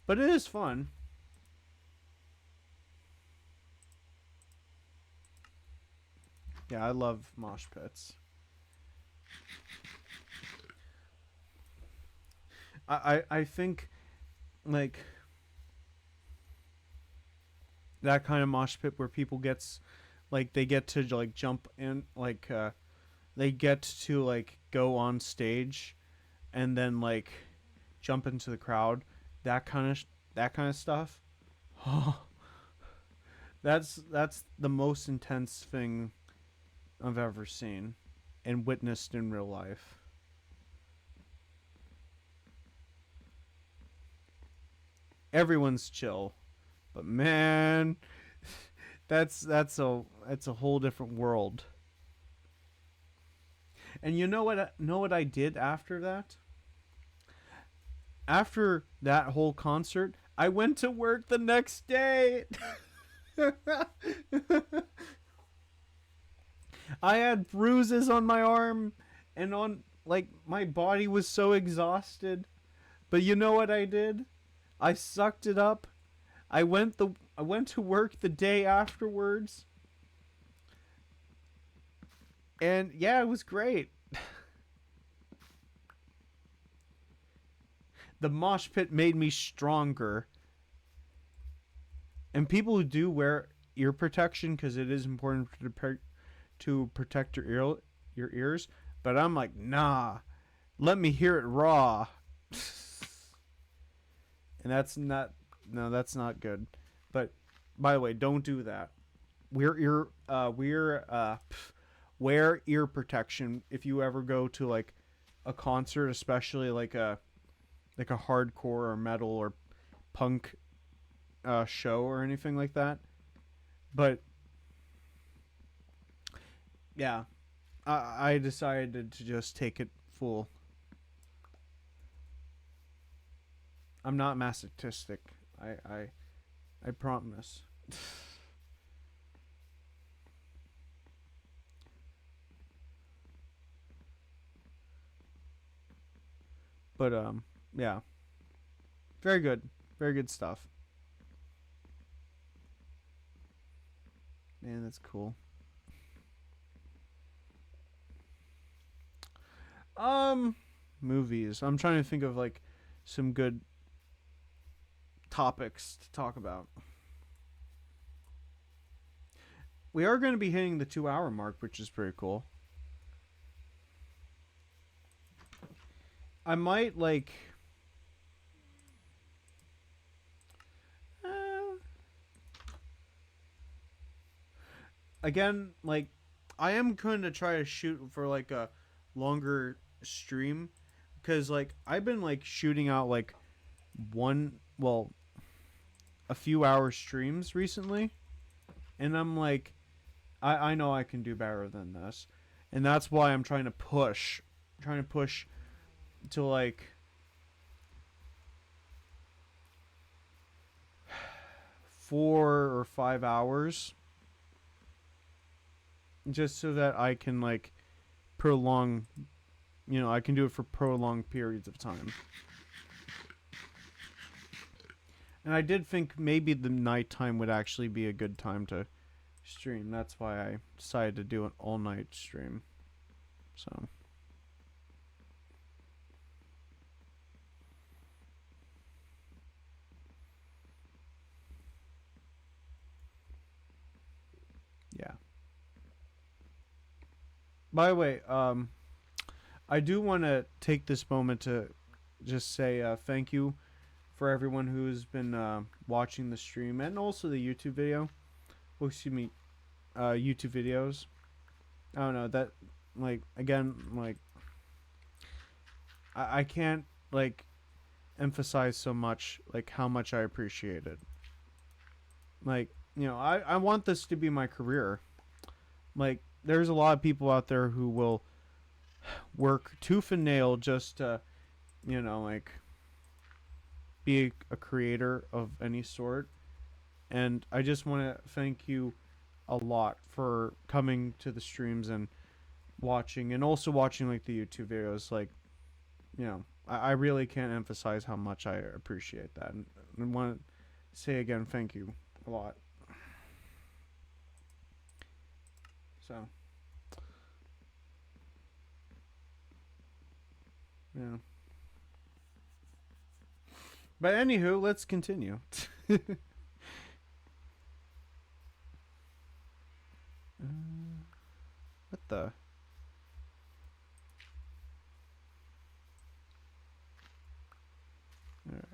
But it is fun. Yeah, I love mosh pits. I think like that kind of mosh pit where people gets like they get to like jump in, like they get to like go on stage and then like jump into the crowd, that kind of that kind of stuff. That's the most intense thing I've ever seen and witnessed in real life. Everyone's chill, but man, that's a whole different world. And you know what I did after that? After that whole concert, I went to work the next day. I had bruises on my arm and on like my body was so exhausted. But you know what I did? I sucked it up. I went to work the day afterwards. And yeah, it was great. The mosh pit made me stronger. And people who do wear ear protection because it is important to protect your ears, but I'm like, nah, let me hear it raw. And that's not no, that's not good. But by the way, don't do that. Wear ear protection if you ever go to like a concert, especially like a hardcore or metal or punk show or anything like that. But yeah, I decided to just take it full. I'm not masochistic. I promise. But yeah, very good, very good stuff. Man, that's cool. Um, Movies. I'm trying to think of like some good topics to talk about. We are going to be hitting the 2 hour mark, which is pretty cool. I might like. Uh, Again, like, I am going to try to shoot for like a longer stream because like I've been like shooting out like one, well, a few hour streams recently, and I'm like, I know I can do better than this, and that's why I'm trying to push to like 4 or 5 hours, just so that I can like prolong, I can do it for prolonged periods of time. And I did think maybe the nighttime would actually be a good time to stream. That's why I decided to do an all night stream. So yeah. By the way, I do want to take this moment to just say thank you for everyone who's been watching the stream and also the YouTube video. Well, excuse me, YouTube videos. I don't know that, like, again, like, I can't like emphasize so much like how much I appreciate it. Like, I want this to be my career. Like, there's a lot of people out there who will work tooth and nail just to, like, be a creator of any sort. And I just want to thank you a lot for coming to the streams and watching, and also watching like the YouTube videos. Like, I really can't emphasize how much I appreciate that, and I want to say again, thank you a lot. So, yeah. But anywho, let's continue. the. All right.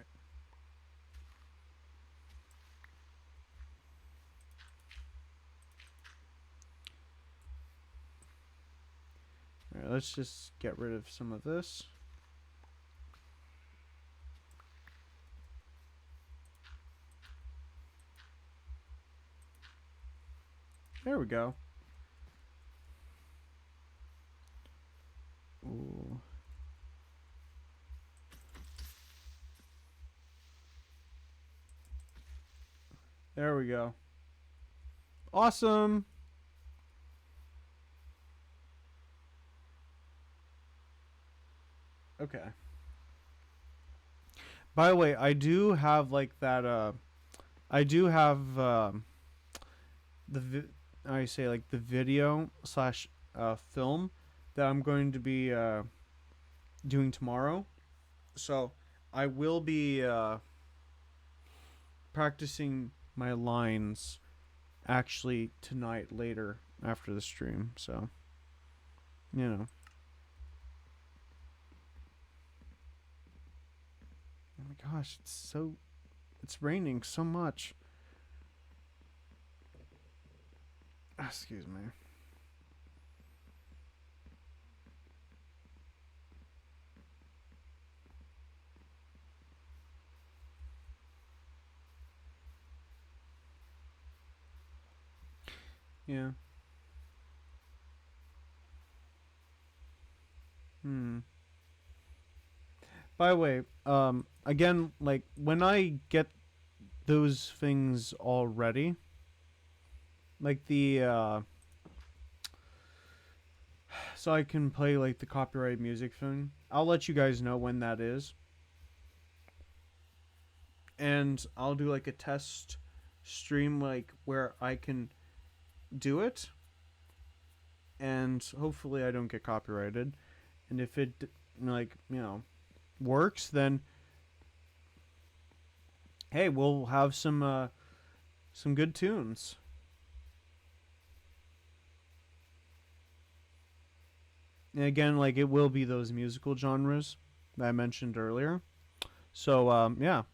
All right, let's just get rid of some of this. There we go. Ooh. There we go. Awesome. Okay. By the way, I do have like that. I do have I say like the video slash film that I'm going to be doing tomorrow. So I will be practicing my lines actually tonight later after the stream. So you know. Oh my gosh, it's raining so much. Excuse me. Yeah. Hmm. By the way, again, like when I get those things all ready, like the so I can play like the copyright music thing. I'll let you guys know when that is, and I'll do like a test stream like where I can do it, and hopefully I don't get copyrighted. And if it like works, then hey, we'll have some good tunes. And again, like it will be those musical genres that I mentioned earlier. So yeah,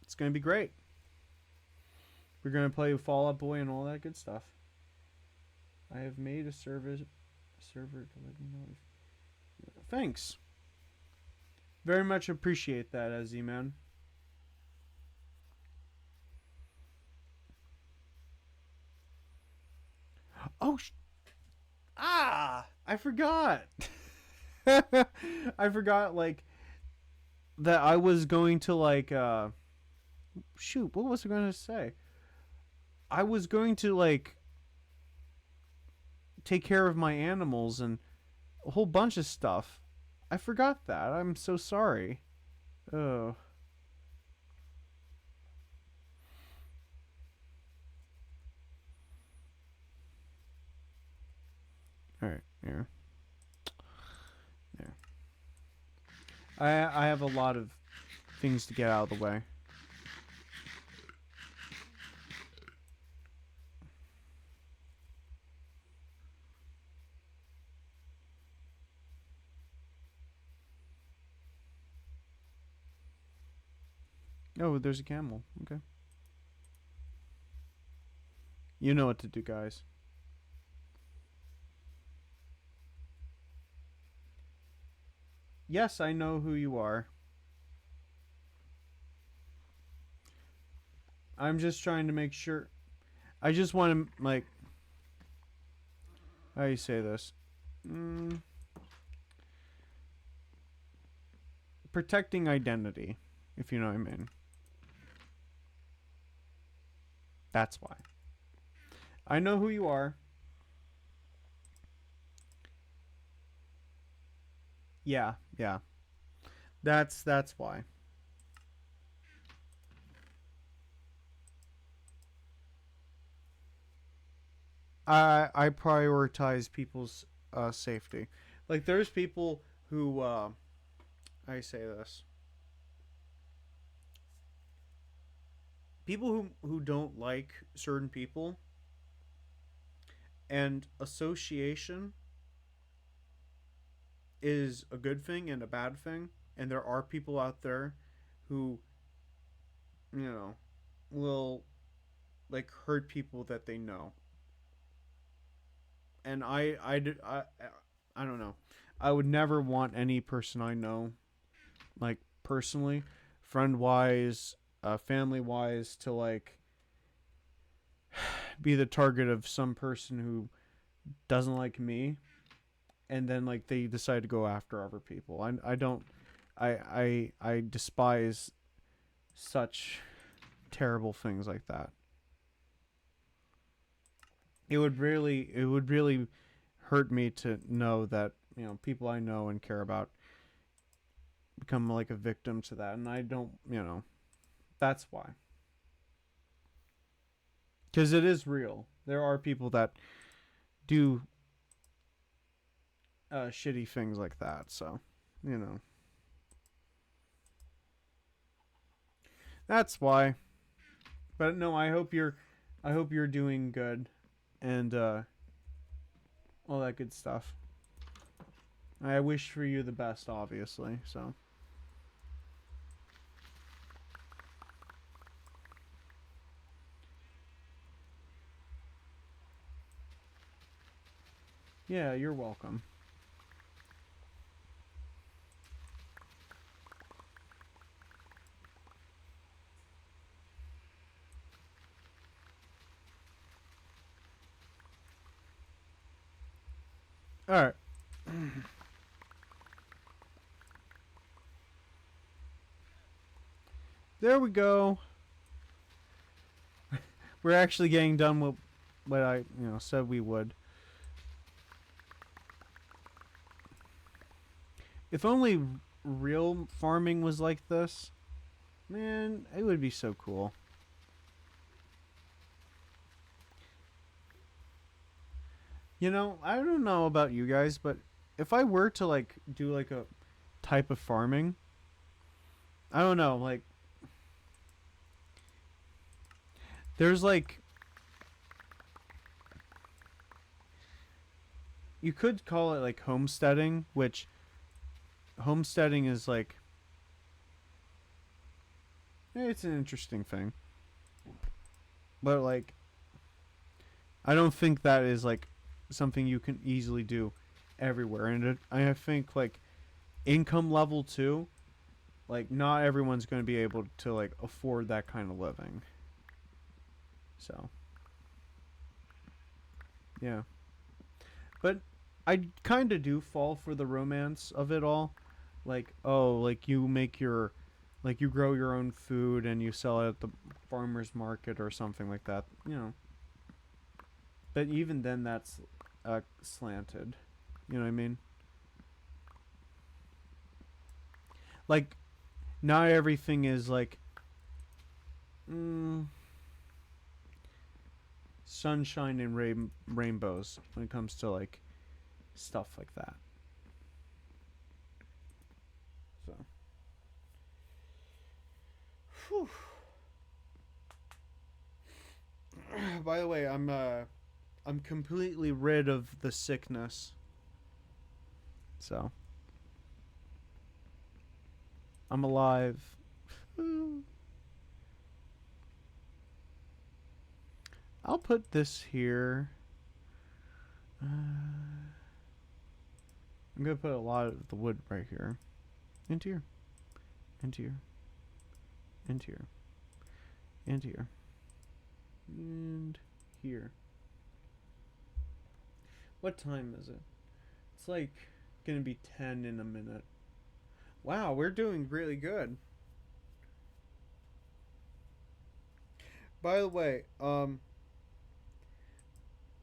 it's gonna be great. We're gonna play Fall Out Boy and all that good stuff. I have made a server to let me know. Thanks. Very much appreciate that, Ezzy man. Oh, I forgot. I forgot like that I was going to like shoot, what was I going to say? I was going to like take care of my animals and a whole bunch of stuff. I forgot that. I'm so sorry. Oh. All right. Here. There. I have a lot of things to get out of the way. Oh, there's a camel. Okay. You know what to do, guys. Yes, I know who you are. I'm just trying to make sure. I just want to, like, how do you say this? Mm, protecting identity, if you know what I mean. That's why. I know who you are. Yeah, yeah. That's why. I prioritize people's safety. Like there's people who I say this. People who don't like certain people And association is a good thing and a bad thing. And there are people out there who, you know, will like hurt people that they know. And I don't know. I would never want any person I know, like personally, friend wise, family wise, to like be the target of some person who doesn't like me, and then like they decide to go after other people. I don't I despise such terrible things like that. It would really hurt me to know that, people I know and care about become like a victim to that, and I don't, that's why. Cuz it is real. There are people that do shitty things like that. So, you know. That's why. But no, I hope you're doing good and all that good stuff. I wish for you the best, obviously. So, yeah, you're welcome. All right. There we go. We're actually getting done with what I, said we would. If only real farming was like this, man, it would be so cool. I don't know about you guys, but if I were to like do like a type of farming, I don't know, like there's like you could call it like homesteading, which homesteading is like it's an interesting thing. But like I don't think that is like something you can easily do everywhere. And I think like income level too, like not everyone's going to be able to like afford that kind of living. So, yeah. But I kind of do fall for the romance of it all. Like, oh, like you make your like you grow your own food and you sell it at the farmers market or something like that. But even then that's slanted. You know what I mean? Like not everything is like mm, sunshine and rainbows when it comes to like stuff like that. So, whew. By the way, I'm completely rid of the sickness. So, I'm alive. I'll put this here. I'm gonna put a lot of the wood right here. Into here. Into here. Into here. Into here. And here. What time is it? It's like gonna be 10 in a minute. Wow, we're doing really good. By the way, I'm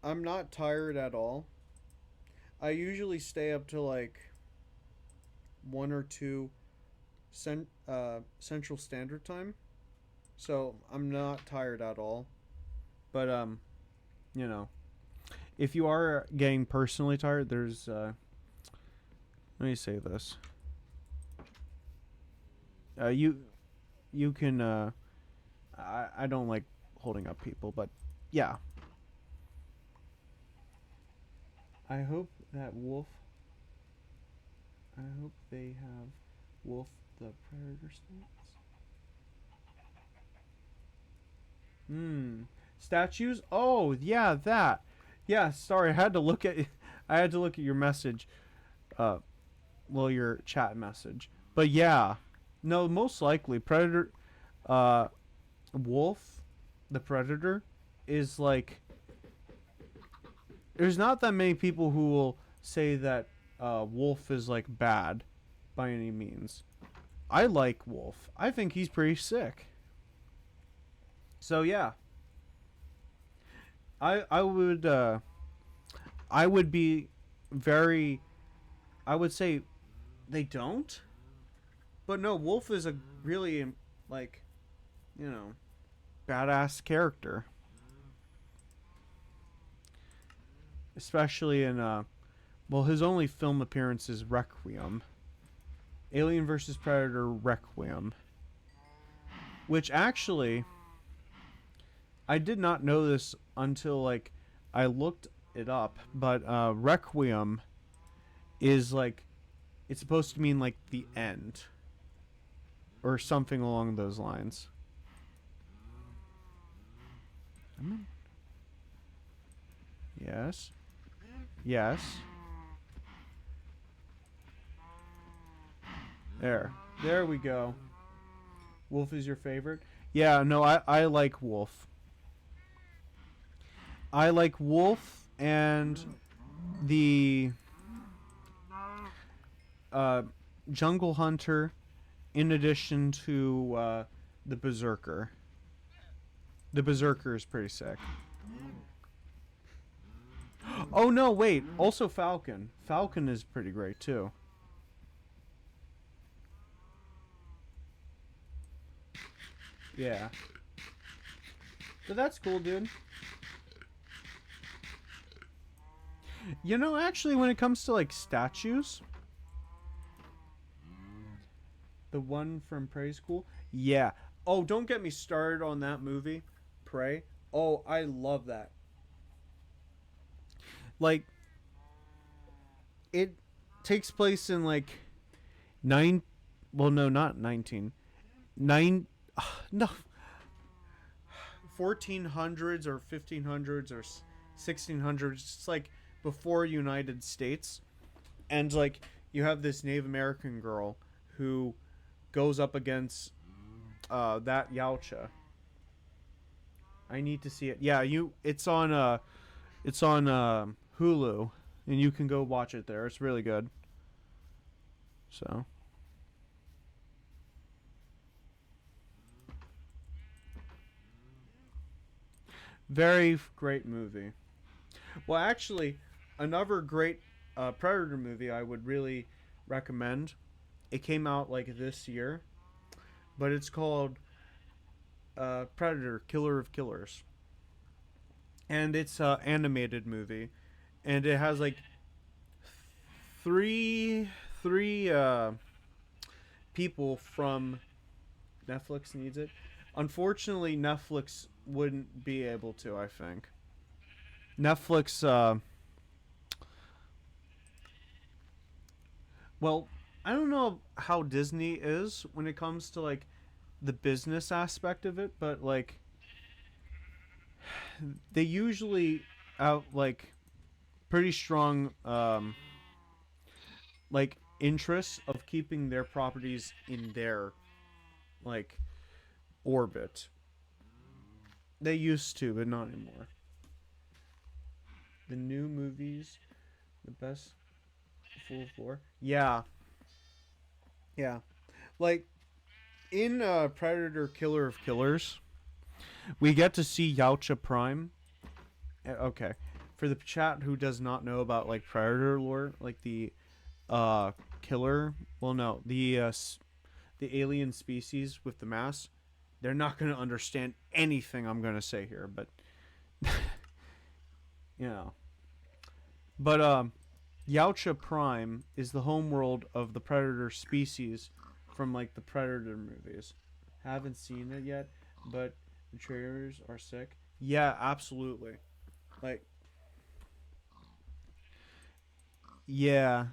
not tired at all. I usually stay up to like 1 or 2 Central Standard Time, so I'm not tired at all. But you know, if you are getting personally tired, there's let me say this. You can I don't like holding up people, but yeah. I hope that Wolf. I hope they have Wolf the Predator stats. Statues? Oh, yeah, that. Yeah, sorry, I had to look at I had to look at your message. Uh well, your chat message. But yeah. No, most likely Predator uh Wolf the Predator is like there's not that many people who will say that Wolf is like bad by any means. I like Wolf. I think he's pretty sick. So yeah, I I would be very I would say they don't. But no, Wolf is a really like, you know, badass character, especially in well, his only film appearance is Requiem. Alien vs Predator Requiem, which actually I did not know this until like I looked it up, but Requiem is like it's supposed to mean like the end or something along those lines. Yes. Yes. There. There we go. Wolf is your favorite? Yeah, no, I like Wolf. I like Wolf and the uh, Jungle Hunter in addition to the Berserker. The Berserker is pretty sick. Oh no, wait. Also Falcon. Falcon is pretty great too. Yeah. So that's cool, dude. You know, actually, when it comes to like statues, the one from Prey School, yeah. Oh, don't get me started on that movie, Prey. Oh, I love that. Like, it takes place in like nine. Well, no, not 19. Nine. No, 1400s or 1500s or 1600s. It's like before United States, and like you have this Native American girl who goes up against that Yautja. I need to see it. Yeah, you. It's on Hulu, and you can go watch it there. It's really good. So very great movie. Well, actually, another great Predator movie I would really recommend. It came out like this year, but it's called Predator: Killer of Killers, and it's an animated movie, and it has like three people from Netflix needs it. Unfortunately, Netflix wouldn't be able to. I think Netflix. Well, I don't know how Disney is when it comes to like the business aspect of it, but like they usually out like pretty strong like interests of keeping their properties in their like orbit. They used to, but not anymore. The new movies, the best full floor. Yeah, yeah. Like in Predator: Killer of Killers, we get to see Yautja Prime. Okay, for the chat who does not know about like Predator lore, like the killer. Well, no, the alien species with the mask. They're not going to understand anything I'm going to say here, but you know. But Yautja Prime is the homeworld of the predator species from like the Predator movies. Haven't seen it yet, but the trailers are sick. Yeah, absolutely. Like Yeah,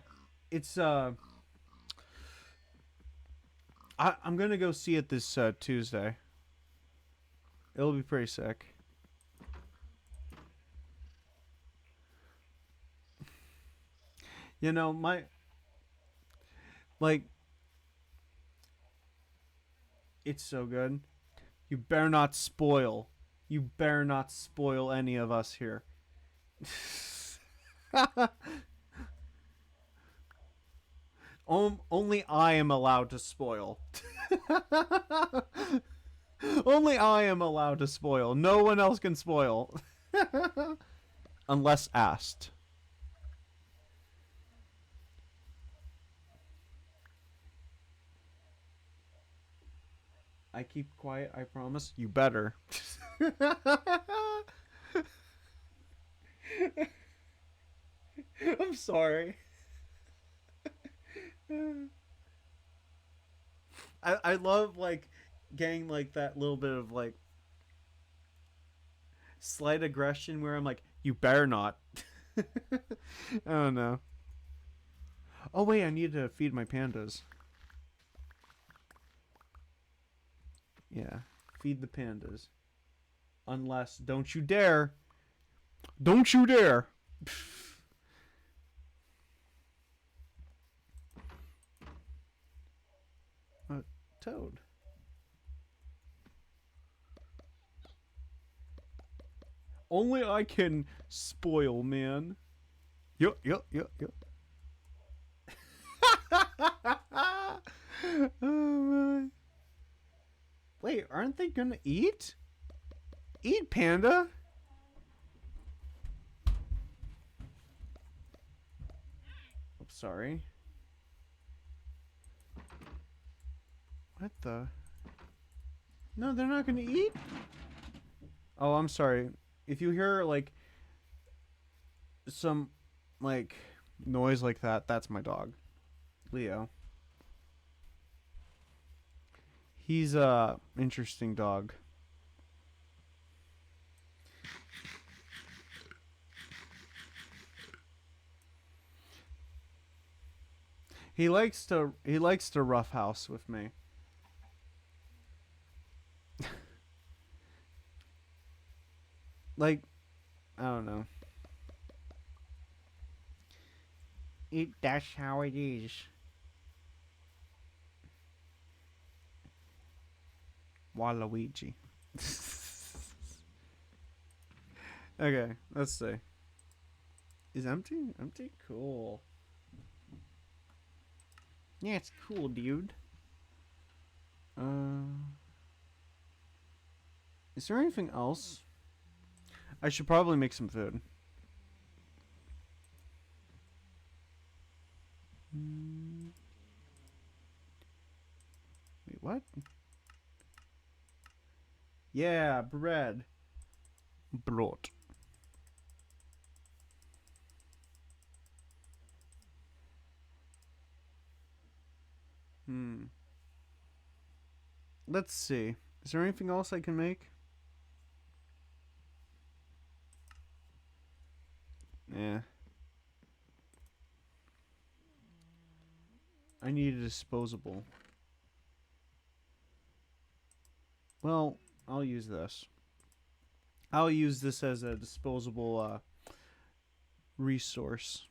it's I'm gonna go see it this Tuesday. It'll be pretty sick. You know, my like it's so good. You better not spoil. You better not spoil any of us here. Only I am allowed to spoil. Only I am allowed to spoil. No one else can spoil. Unless asked. I keep quiet, I promise. You better. I'm sorry. I love like getting like that little bit of like slight aggression where I'm like, you better not. I don't know. Oh wait, I need to feed my pandas. Yeah, feed the pandas. Unless, don't you dare! Don't you dare! Toad. Only I can spoil, man. Yup, yup, yup, yup. Oh my. Wait, aren't they gonna eat? Eat, panda? Oops, sorry. What the? No, they're not gonna eat? Oh, I'm sorry. If you hear, like, some, like, noise like that, that's my dog. Leo. He's a interesting dog. He likes to roughhouse with me. Like, I don't know. That's how it is. Waluigi. Okay, let's see. Is empty? Empty? Cool. Yeah, it's cool, dude. Uh, is there anything else? I should probably make some food. Wait, what? Yeah, bread. Brot. Hmm. Let's see. Is there anything else I can make? Yeah. I need a disposable. Well, I'll use this. I'll use this as a disposable resource.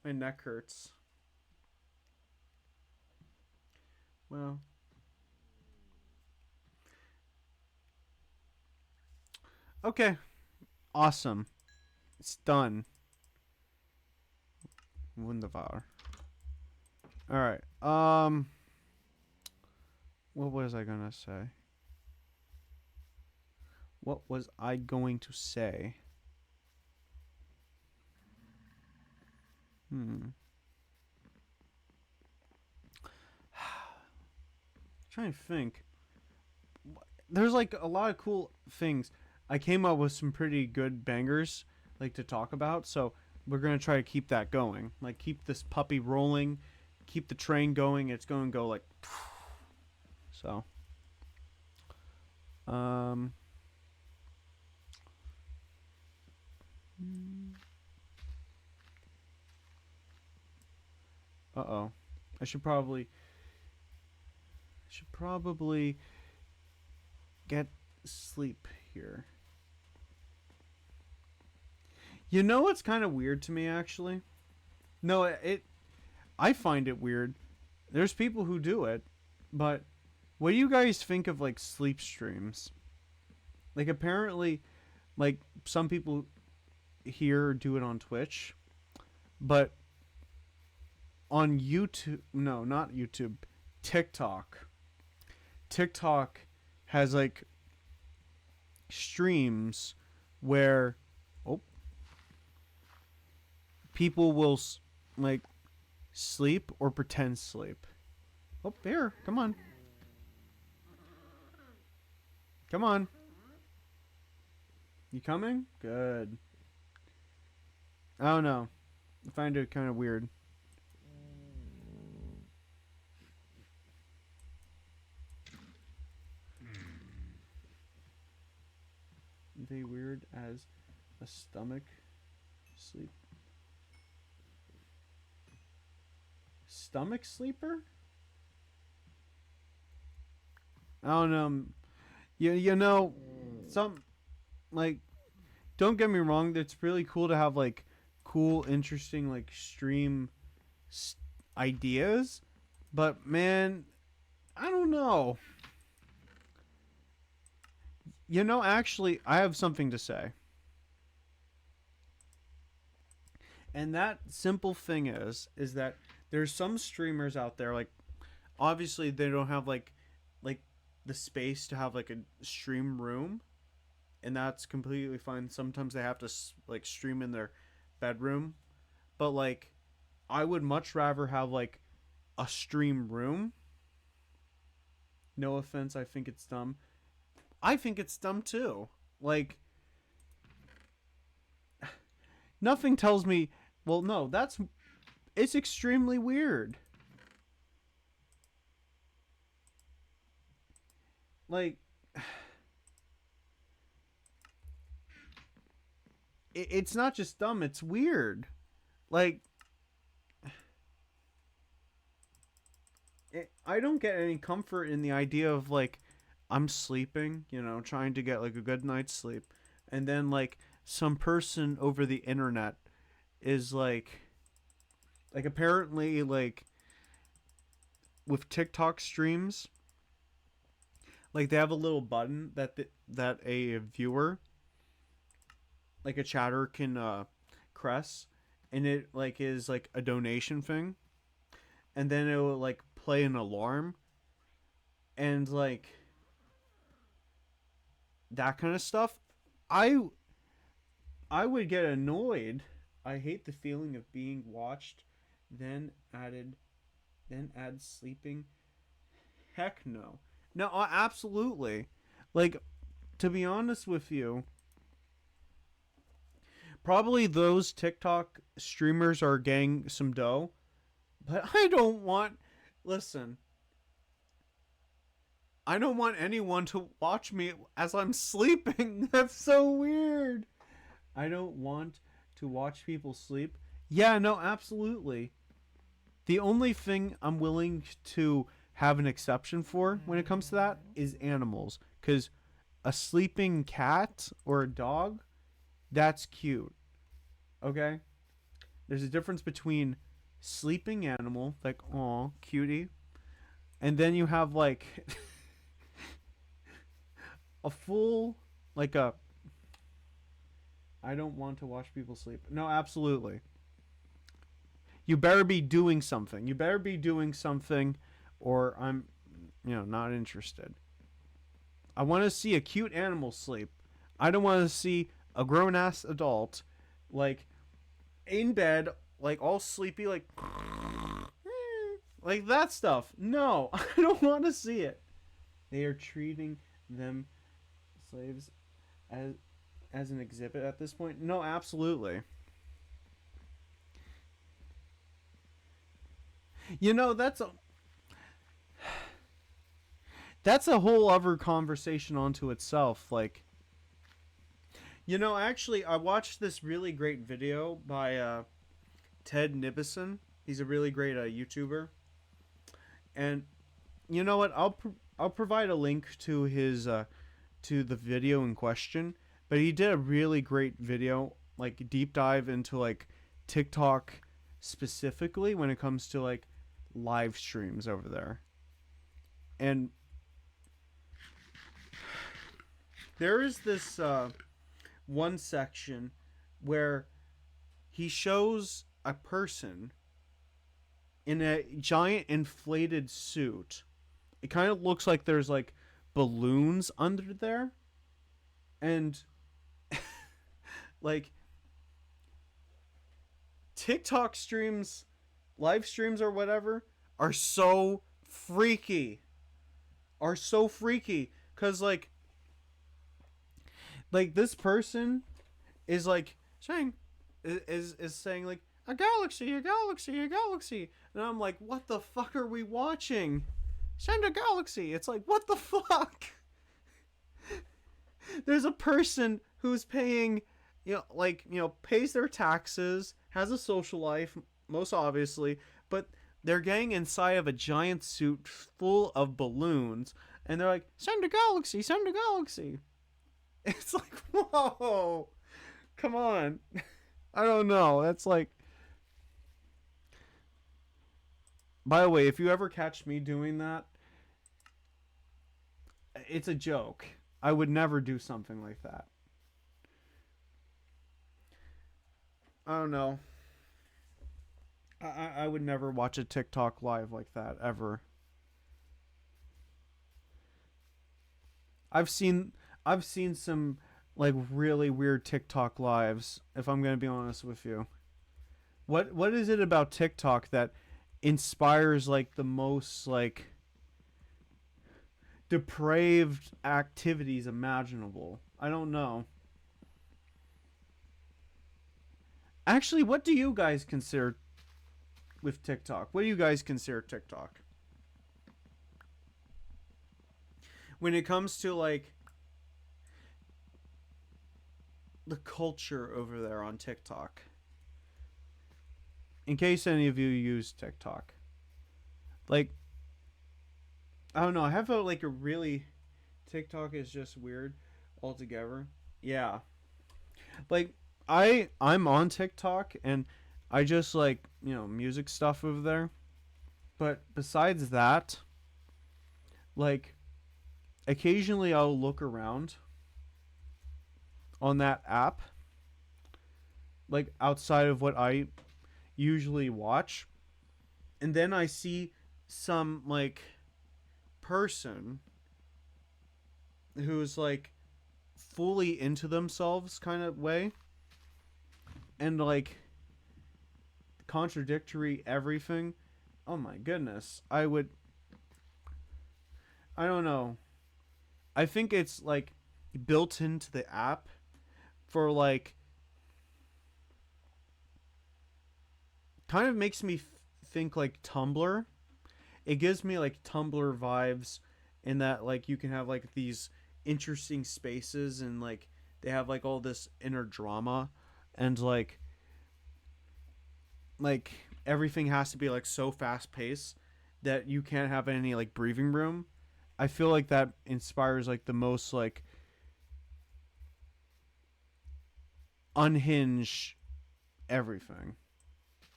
My neck hurts. Well. Okay. Awesome. It's done. Wunderbar. Alright. What was I gonna say? What was I going to say? Trying to think. There's like a lot of cool things. I came up with some pretty good bangers like to talk about, so we're gonna try to keep that going. Like keep this puppy rolling, keep the train going. It's gonna go like so. Um Uh-oh. I should probably get sleep here. You know what's kind of weird to me actually? No, I find it weird. There's people who do it, but what do you guys think of like sleep streams? Like apparently like some people here do it on Twitch, but on YouTube, no, not YouTube, TikTok. TikTok has like streams where oh, people will like sleep or pretend sleep. Oh, here, come on. Come on. You coming? Good. I don't know. I find it kind of weird. They weird as a stomach sleep. Stomach sleeper? I don't know. You know, some like don't get me wrong. It's really cool to have like cool, interesting like stream ideas, but man, I don't know. You know, actually, I have something to say. And that simple thing is that there's some streamers out there like obviously they don't have like the space to have like a stream room, and that's completely fine. Sometimes they have to like stream in their bedroom, but like I would much rather have like a stream room. No offense, I think it's dumb. I think it's dumb too. Like nothing tells me, well, no, it's extremely weird. Like it's not just dumb, it's weird. Like I don't get any comfort in the idea of like I'm sleeping, you know, trying to get like a good night's sleep, and then like some person over the internet is like apparently like with TikTok streams, like they have a little button that a viewer, like a chatter can press, and it like is like a donation thing, and then it will like play an alarm, and like that kind of stuff. I I would get annoyed. I hate the feeling of being watched, then added, then add sleeping. Heck no. No, absolutely. Like, to be honest with you, probably those TikTok streamers are getting some dough, but I don't want. Listen, I don't want anyone to watch me as I'm sleeping. That's so weird. I don't want to watch people sleep. Yeah, no, absolutely. The only thing I'm willing to have an exception for when it comes to that is animals. Because a sleeping cat or a dog, that's cute. Okay? There's a difference between sleeping animal, like, aw, cutie, and then you have, like, a full, like a, I don't want to watch people sleep. No, absolutely. You better be doing something. You better be doing something, or I'm, not interested. I want to see a cute animal sleep. I don't want to see a grown ass adult, like, in bed, like, all sleepy, like that stuff. No, I don't want to see it. They are treating them slaves as an exhibit at this point. No, absolutely. You know, that's a whole other conversation onto itself. Like, actually, I watched this really great video by Ted Nibison. He's a really great YouTuber, and you know what? I'll provide a link to his to the video in question. But he did a really great video, like deep dive into like TikTok specifically when it comes to like live streams over there. And there is this one section where he shows a person in a giant inflated suit. It kind of looks like there's like balloons under there, and like TikTok streams, live streams or whatever are so freaky. Are so freaky cuz like this person is like saying is saying like a galaxy, a galaxy, a galaxy. And I'm like, "What the fuck are we watching? Send a galaxy." It's like, "What the fuck?" There's a person who's paying, pays their taxes, has a social life, most obviously, but they're getting inside of a giant suit full of balloons, and they're like, "Send a galaxy, send a galaxy." It's like, whoa, come on. I don't know. That's like. By the way, if you ever catch me doing that, it's a joke. I would never do something like that. I don't know. I would never watch a TikTok live like that ever. I've seen I've seen some like really weird TikTok lives. If I'm gonna be honest with you, what is it about TikTok that inspires like the most like depraved activities imaginable? I don't know. Actually, what do you guys consider with TikTok? What do you guys consider TikTok? When it comes to like the culture over there on TikTok. In case any of you use TikTok. Like I don't know, I have like a really TikTok is just weird altogether. Yeah. Like I'm on TikTok and I just like, music stuff over there. But besides that, like occasionally I'll look around on that app like outside of what I usually watch, and then I see some like person who's like fully into themselves kind of way and like contradictory everything. Oh my goodness. I don't know. I think it's like built into the app for like kind of makes me think like Tumblr. It gives me like Tumblr vibes in that like you can have like these interesting spaces and like they have like all this inner drama and like everything has to be like so fast paced that you can't have any like breathing room. I feel like that inspires like the most like unhinged everything.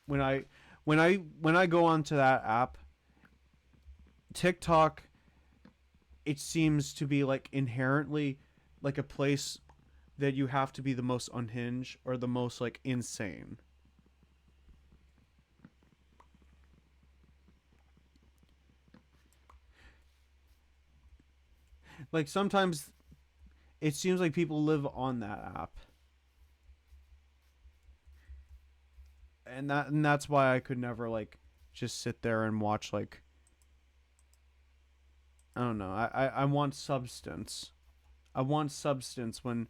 When I when I go onto that app, TikTok, it seems to be like inherently like a place that you have to be the most unhinged or the most like insane. Like sometimes it seems like people live on that app. And that's why I could never like just sit there and watch like I don't know. I want substance. I want substance when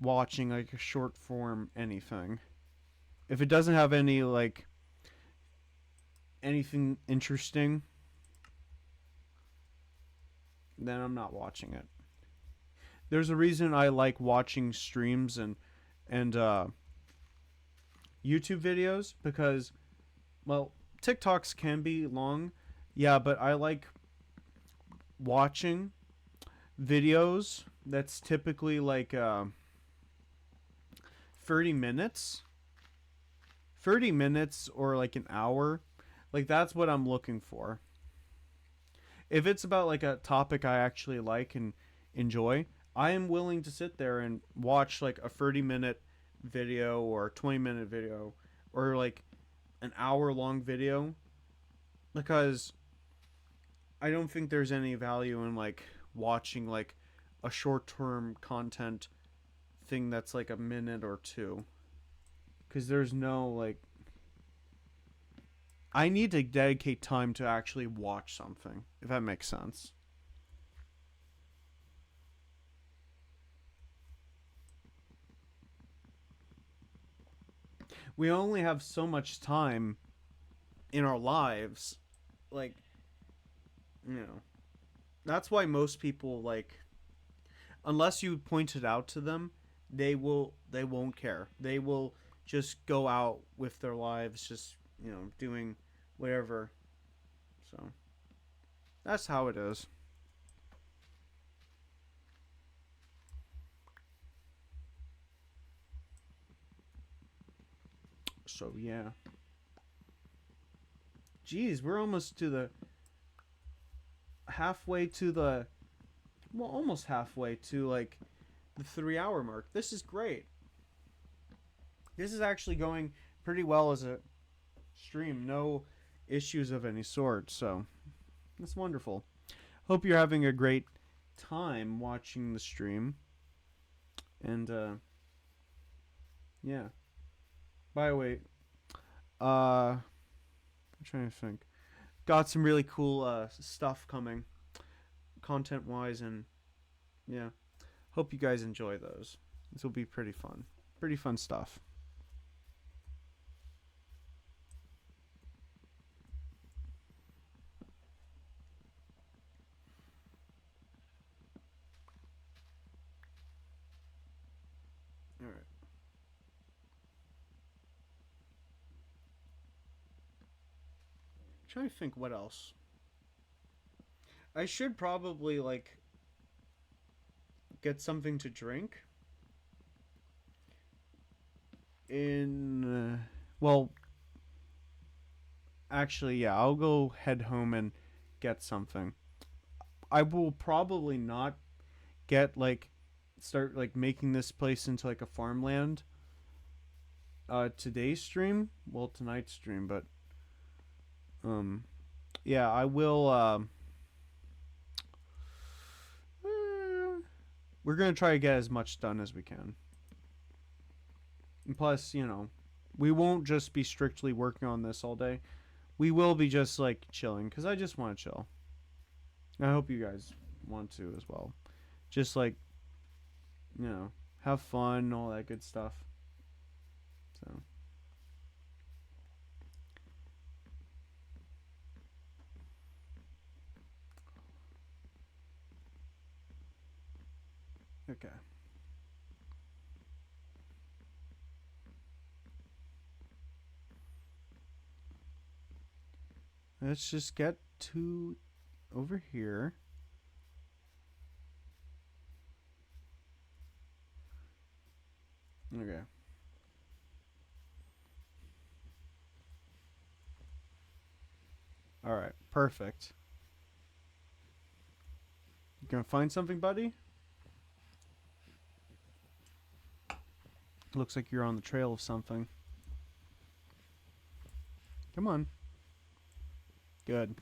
watching like a short form anything. If it doesn't have any like anything interesting, then I'm not watching it. There's a reason I like watching streams and YouTube videos because well, TikToks can be long. Yeah, but I like watching videos that's typically like 30 minutes. 30 minutes or like an hour. Like that's what I'm looking for. If it's about like a topic I actually like and enjoy, I am willing to sit there and watch like a 30-minute video or 20-minute video or like an hour long video because I don't think there's any value in like watching like a short-term content thing that's like a minute or two cuz there's no like I need to dedicate time to actually watch something if that makes sense. We only have so much time in our lives like you know that's why most people like unless you point it out to them they won't care they will just go out with their lives just doing whatever so that's how it is so yeah geez we're almost to the halfway to the well almost halfway to like the 3 hour mark this is great this is actually going pretty well as a stream no issues of any sort so that's wonderful hope you're having a great time watching the stream and yeah by the way I'm trying to think got some really cool stuff coming content wise and yeah hope you guys enjoy those this will be pretty fun stuff all right trying to think what else I should probably like get something to drink in well actually yeah I'll go head home and get something I will probably not get like start like making this place into like a farmland today's stream well tonight's stream but um yeah I will we're gonna try to get as much done as we can and plus we won't just be strictly working on this all day we will be just like chilling because I just want to chill I hope you guys want to as well just like have fun all that good stuff so okay let's just get to over here okay all right perfect you gonna find something buddy looks like you're on the trail of something come on good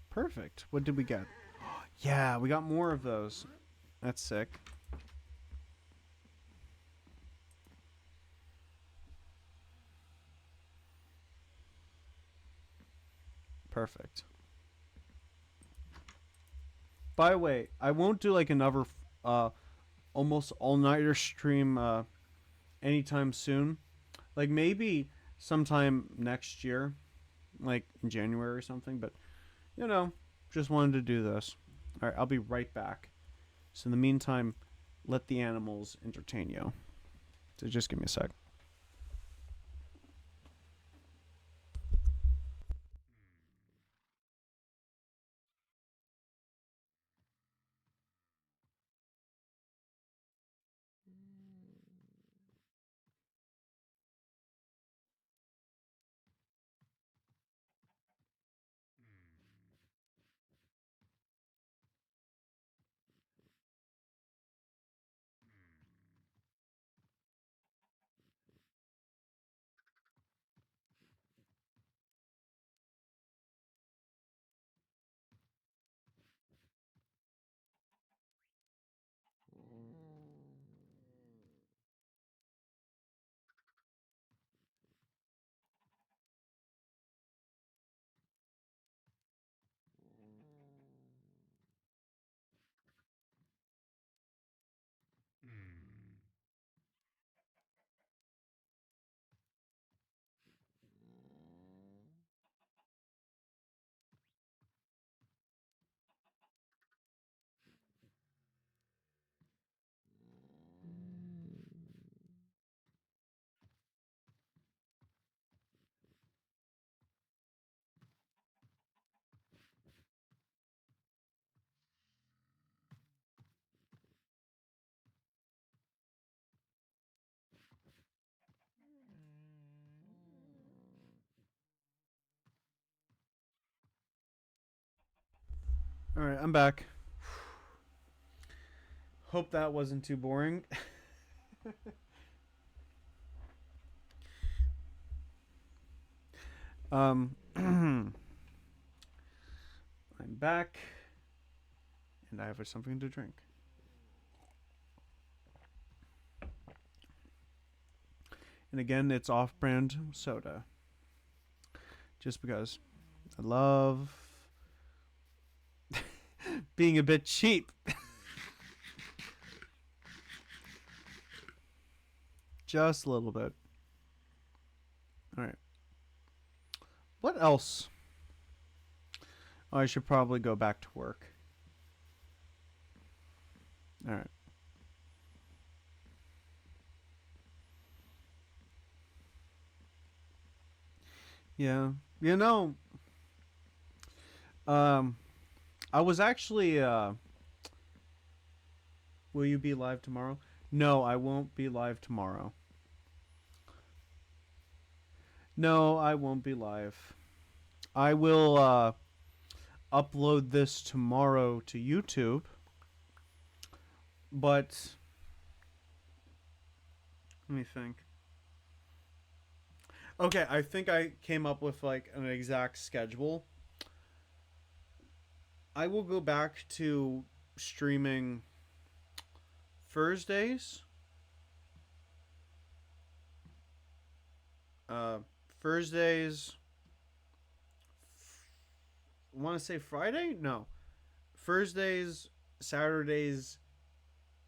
perfect what did we get yeah we got more of those that's sick perfect by the way I won't do like another almost all-nighter stream anytime soon like maybe sometime next year like in January or something but just wanted to do this all right I'll be right back so in the meantime let the animals entertain you So just give me a sec. All right, I'm back. Hope that wasn't too boring. I'm back, and I have something to drink. And again, it's off-brand soda. Just because I love being a bit cheap. Just a little bit. All right. What else? Oh, I should probably go back to work. All right. Yeah. You know, um, I was actually. Will you be live tomorrow? No, I won't be live tomorrow. No, I won't be live. I will upload this tomorrow to YouTube, but let me think. Okay, I think I came up with like an exact schedule. I will go back to streaming Thursdays. Uh, Thursdays. Want to say Friday? No. Thursdays, Saturdays,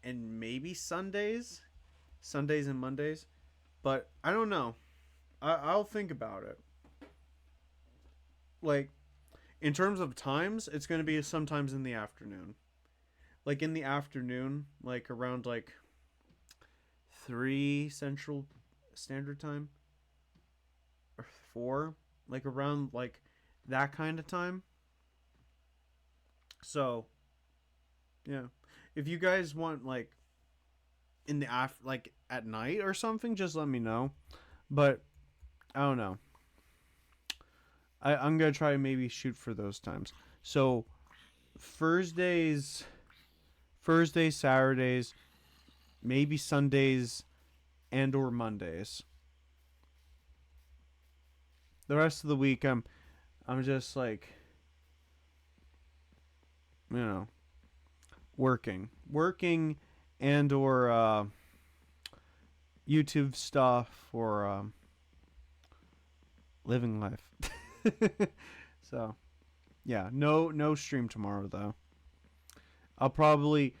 and maybe Sundays. Sundays and Mondays. But I don't know. I'll think about it. Like, in terms of times, it's going to be sometimes in the afternoon. Like, in the afternoon, like around like 3 Central Standard Time. Or 4. Like, around like that kind of time. So, yeah. If you guys want, like, in the like at night or something, just let me know. But I don't know. I'm gonna try to maybe shoot for those times. So Thursdays, Saturdays, maybe Sundays, and or Mondays. The rest of the week, I'm just like, working, and or YouTube stuff or living life. So yeah, no stream tomorrow though. I'll probably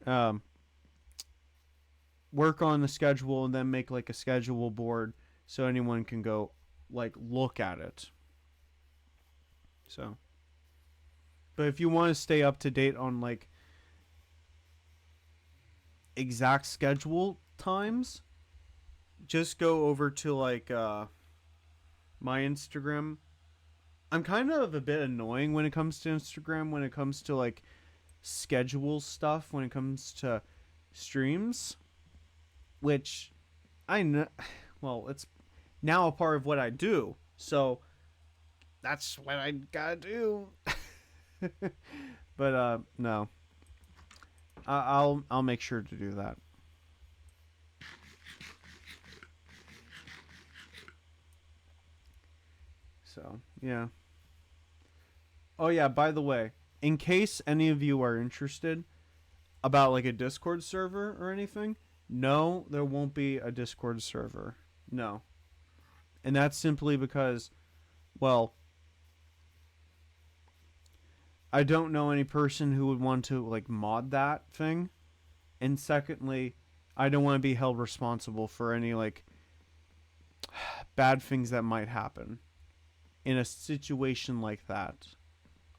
um, work on the schedule and then make like a schedule board so anyone can go like look at it. So, but if you want to stay up to date on like exact schedule times, just go over to like my Instagram. I'm kind of a bit annoying when it comes to Instagram, when it comes to like schedule stuff, when it comes to streams, which I know, well, it's now a part of what I do. So that's what I gotta do. But no, I'll make sure to do that. So yeah. Oh yeah. By the way, in case any of you are interested about like a Discord server or anything, no, there won't be a Discord server. No, and that's simply because, well, I don't know any person who would want to like mod that thing, and secondly, I don't want to be held responsible for any like bad things that might happen in a situation like that,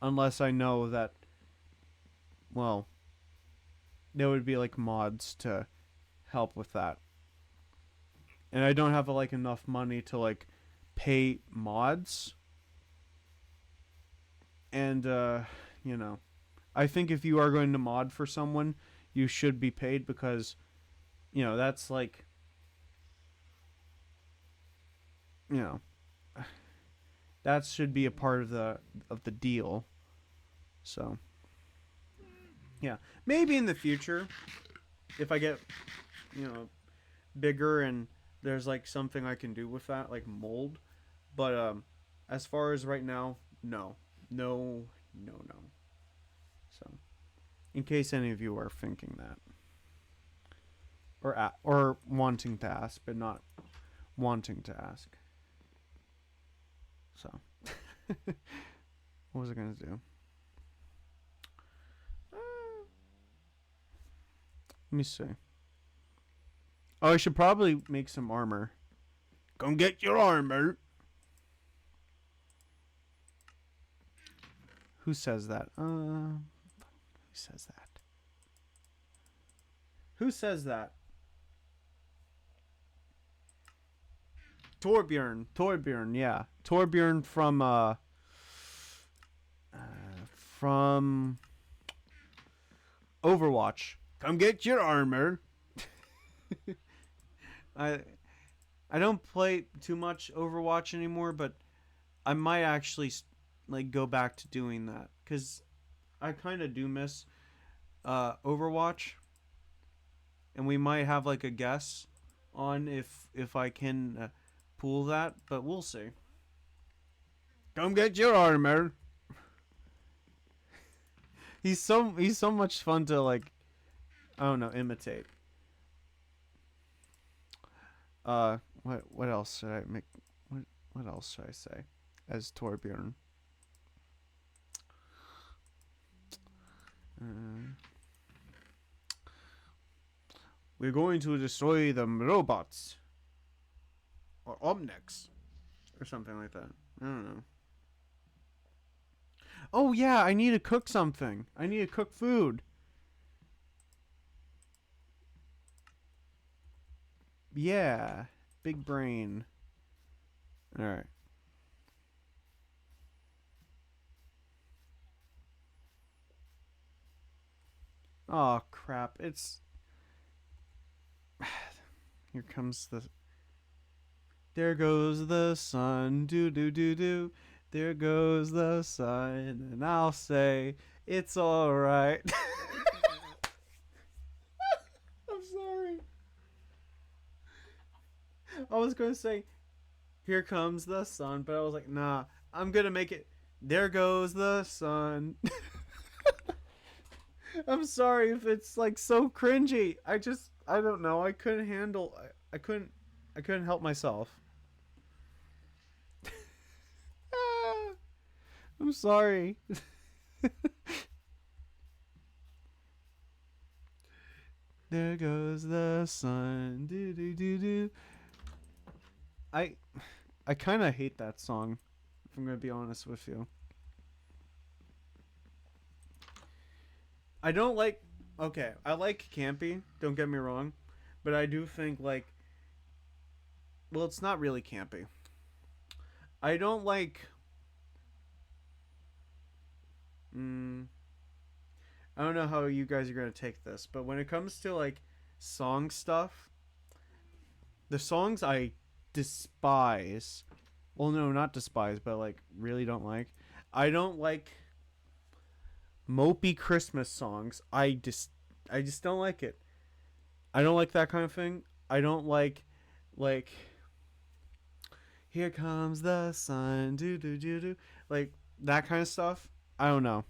unless I know that, well, there would be like mods to help with that, and I don't have like enough money to like pay mods, and you know, I think if you are going to mod for someone, you should be paid because that's like you know that should be a part of the deal. So yeah, maybe in the future if I get you know bigger and there's like something I can do with that, like mold. But as far as right now, no, no, no, no. So in case any of you are thinking that or wanting to ask but not wanting to ask, so what was I gonna do? Let me see. Oh, I should probably make some armor. Come get your armor. Who says that? Who says that? Who says that? Torbjorn. Torbjorn, yeah. Torbjorn from Overwatch. Come get your armor. I I don't play too much Overwatch anymore, but I might actually like go back to doing that cuz I kind of do miss Overwatch, and we might have like a guess on if I can pull that, but we'll see. Come get your armor. He's so much fun to like I don't know imitate. What else should I make? What else should I say as Torbjorn? Uh, we're going to destroy the robots or Omnics or something like that. I don't know. Oh yeah, I need to cook something. I need to cook food. Yeah, big brain. All right. Oh crap! It's here comes the. There goes the sun. Do do do do. There goes the sun, and I'll say it's all right. I'm sorry. I was going to say here comes the sun, but I was like, nah. I'm gonna make it. There goes the sun. I'm sorry if it's like so cringy. I don't know. I couldn't handle. I couldn't help myself. Ah, I'm sorry. There goes the sun. Do do do do. I I kind of hate that song. If I'm gonna be honest with you, I don't like. Okay, I like campy. Don't get me wrong, but I do think like well, it's not really campy. I don't like. Mm, I don't know how you guys are gonna take this, but when it comes to like song stuff, the songs I despise. Well, no, not despise, but like really don't like. I don't like mopey Christmas songs. I just don't like it. I don't like that kind of thing. I don't like here comes the sun, do do do do, like that kind of stuff. I don't know.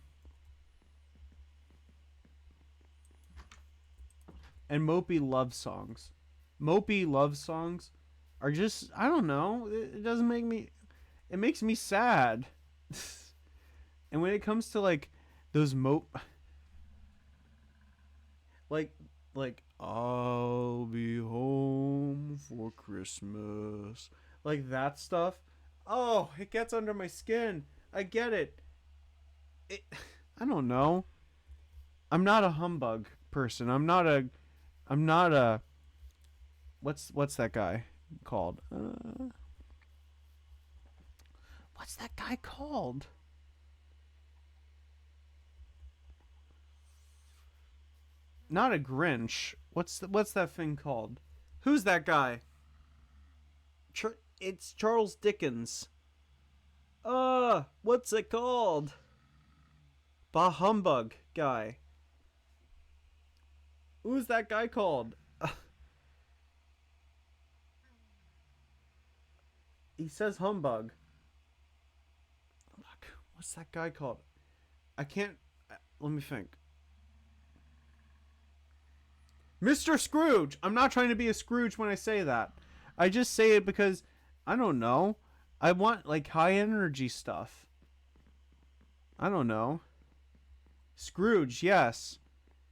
And mopey love songs. Mopey love songs are just I don't know. It doesn't make me. It makes me sad. And when it comes to like those like I'll be home for Christmas, like that stuff. Oh, it gets under my skin. I get it. It. I don't know. I'm not a humbug person. I'm not a. I'm not a. What's that guy called? What's that guy called? Not a Grinch. What's that thing called? Who's that guy? It's Charles Dickens. What's it called? Bah humbug guy. Who's that guy called? He says humbug. Fuck. What's that guy called? I can't. Let me think. Mr. Scrooge. I'm not trying to be a Scrooge when I say that. I just say it because I don't know. I want like high energy stuff. I don't know. Scrooge, yes.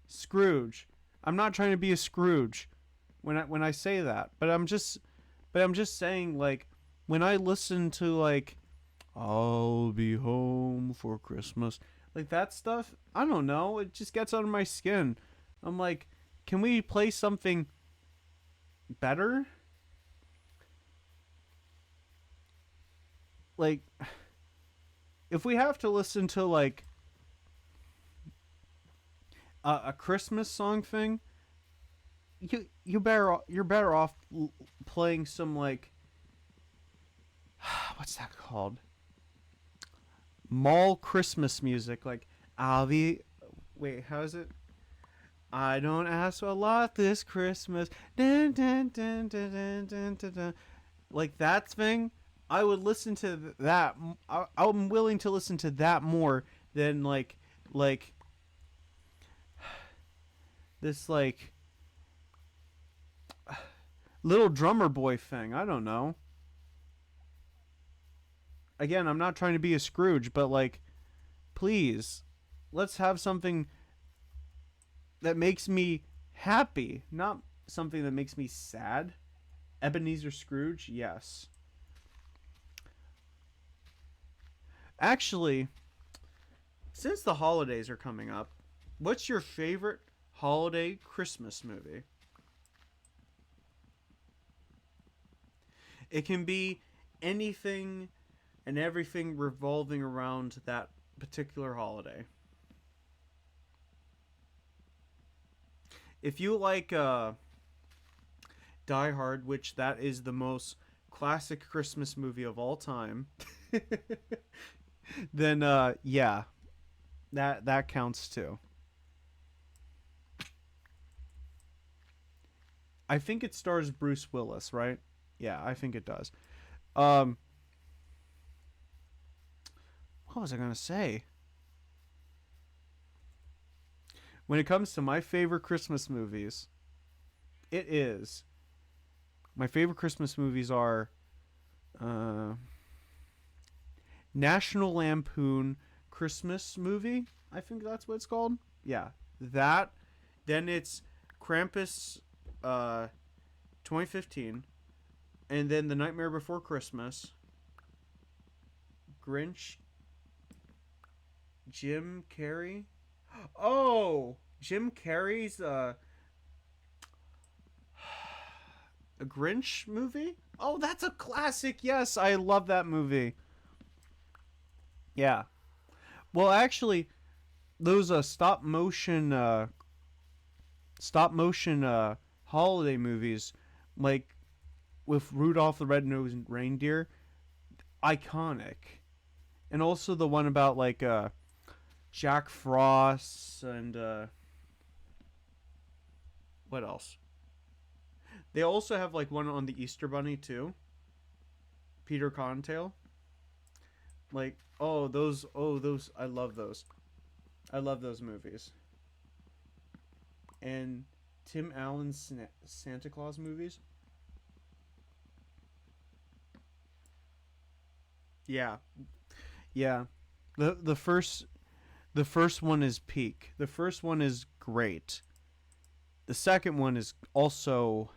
Scrooge. I'm not trying to be a Scrooge when I say that, but I'm just saying like when I listen to like I'll be home for Christmas, like that stuff, I don't know, it just gets under my skin. I'm like, can we play something better? Like if we have to listen to like a Christmas song thing, you're better off playing some like what's that called? Mall Christmas music. Like I'll be wait, how is it? I don't ask a lot this Christmas. Dun, dun, dun, dun, dun, dun, dun, dun. Like that thing, I would listen to that. I'm willing to listen to that more than like this like little drummer boy thing. I don't know. Again, I'm not trying to be a Scrooge, but like, please, let's have something that makes me happy, not something that makes me sad. Ebenezer Scrooge, yes. Actually, since the holidays are coming up, what's your favorite holiday Christmas movie? It can be anything and everything revolving around that particular holiday. If you like Die Hard, which that is the most classic Christmas movie of all time, then yeah, that counts too. I think it stars Bruce Willis, right? Yeah, I think it does. Um, what was I gonna say? When it comes to my favorite Christmas movies, it is my favorite Christmas movies are uh, National Lampoon Christmas Movie. I think that's what it's called. Yeah, that. Then it's Krampus, uh, 2015, and then The Nightmare Before Christmas, Grinch, Jim Carrey. Oh, Jim Carrey's A Grinch movie? Oh, that's a classic. Yes, I love that movie. Yeah. Well, actually, those stop motion holiday movies, like with Rudolph the Red-Nosed Reindeer, iconic. And also the one about like Jack Frost and what else? They also have like one on the Easter Bunny too. Peter Cottontail. Like those I love those. I love those movies. And Tim Allen's Santa Claus movies. Yeah. Yeah. The first one is peak. The first one is great. The second one is also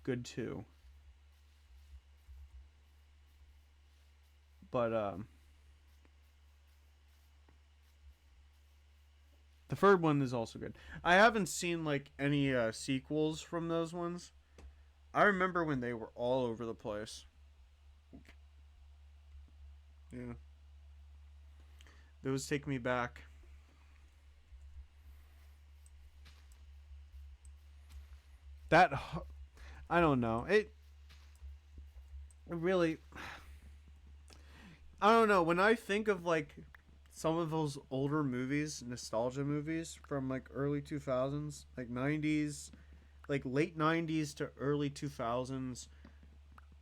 good too. But the third one is also good. I haven't seen like any sequels from those ones. I remember when they were all over the place. Yeah. Those take me back. That I don't know. It really I don't know. When I think of like some of those older movies, nostalgia movies from like early 2000s, like 90s, like late 90s to early 2000s,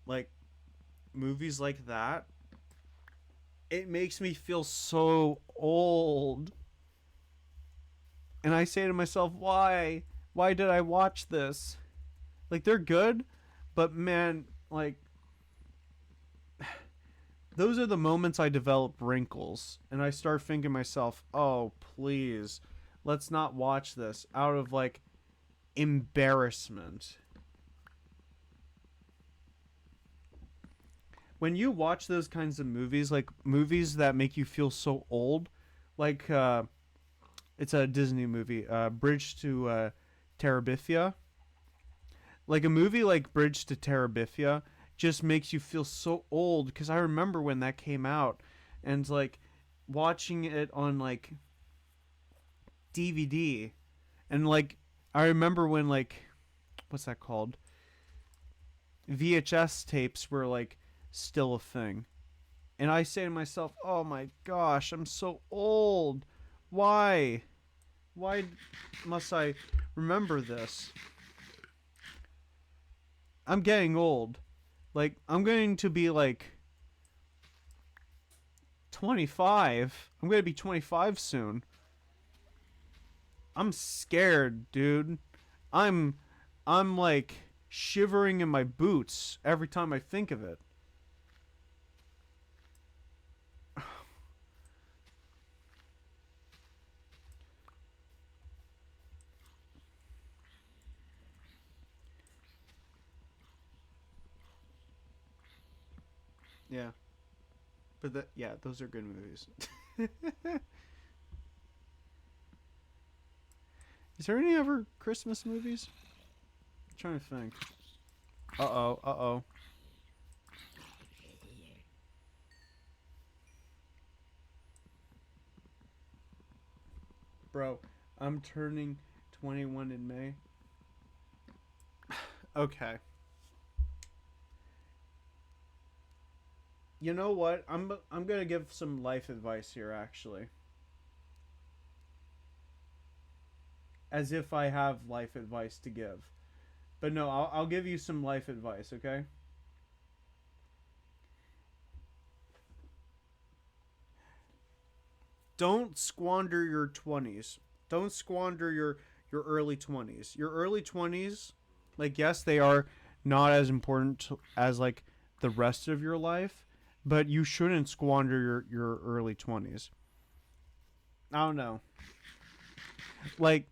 like movies like that, it makes me feel so old. And I say to myself, why? Why did I watch this? Like they're good, but man, like those are the moments I develop wrinkles and I start thinking to myself, "Oh, please, let's not watch this out of like embarrassment." When you watch those kinds of movies, like movies that make you feel so old, like it's a Disney movie, Bridge to Terabithia. Like a movie like Bridge to Terabithia just makes you feel so old because I remember when that came out and like watching it on like DVD and like I remember when like what's that called? VHS tapes were like still a thing. And I say to myself, "Oh my gosh, I'm so old. Why? Why must I remember this? I'm getting old. Like I'm going to be like 25. I'm going to be 25 soon. I'm scared, dude. I'm I'm like shivering in my boots every time I think of it." Yeah. But yeah, those are good movies. Is there any other Christmas movies? I'm trying to think. Uh-oh, uh-oh. Bro, I'm turning 21 in May. Okay. You know what? I'm going to give some life advice here actually. As if I have life advice to give. But no, I'll give you some life advice, okay? Don't squander your 20s. Don't squander your early 20s. Your early 20s, like yes, they are not as important as like the rest of your life, but you shouldn't squander your early 20s. I don't know. Like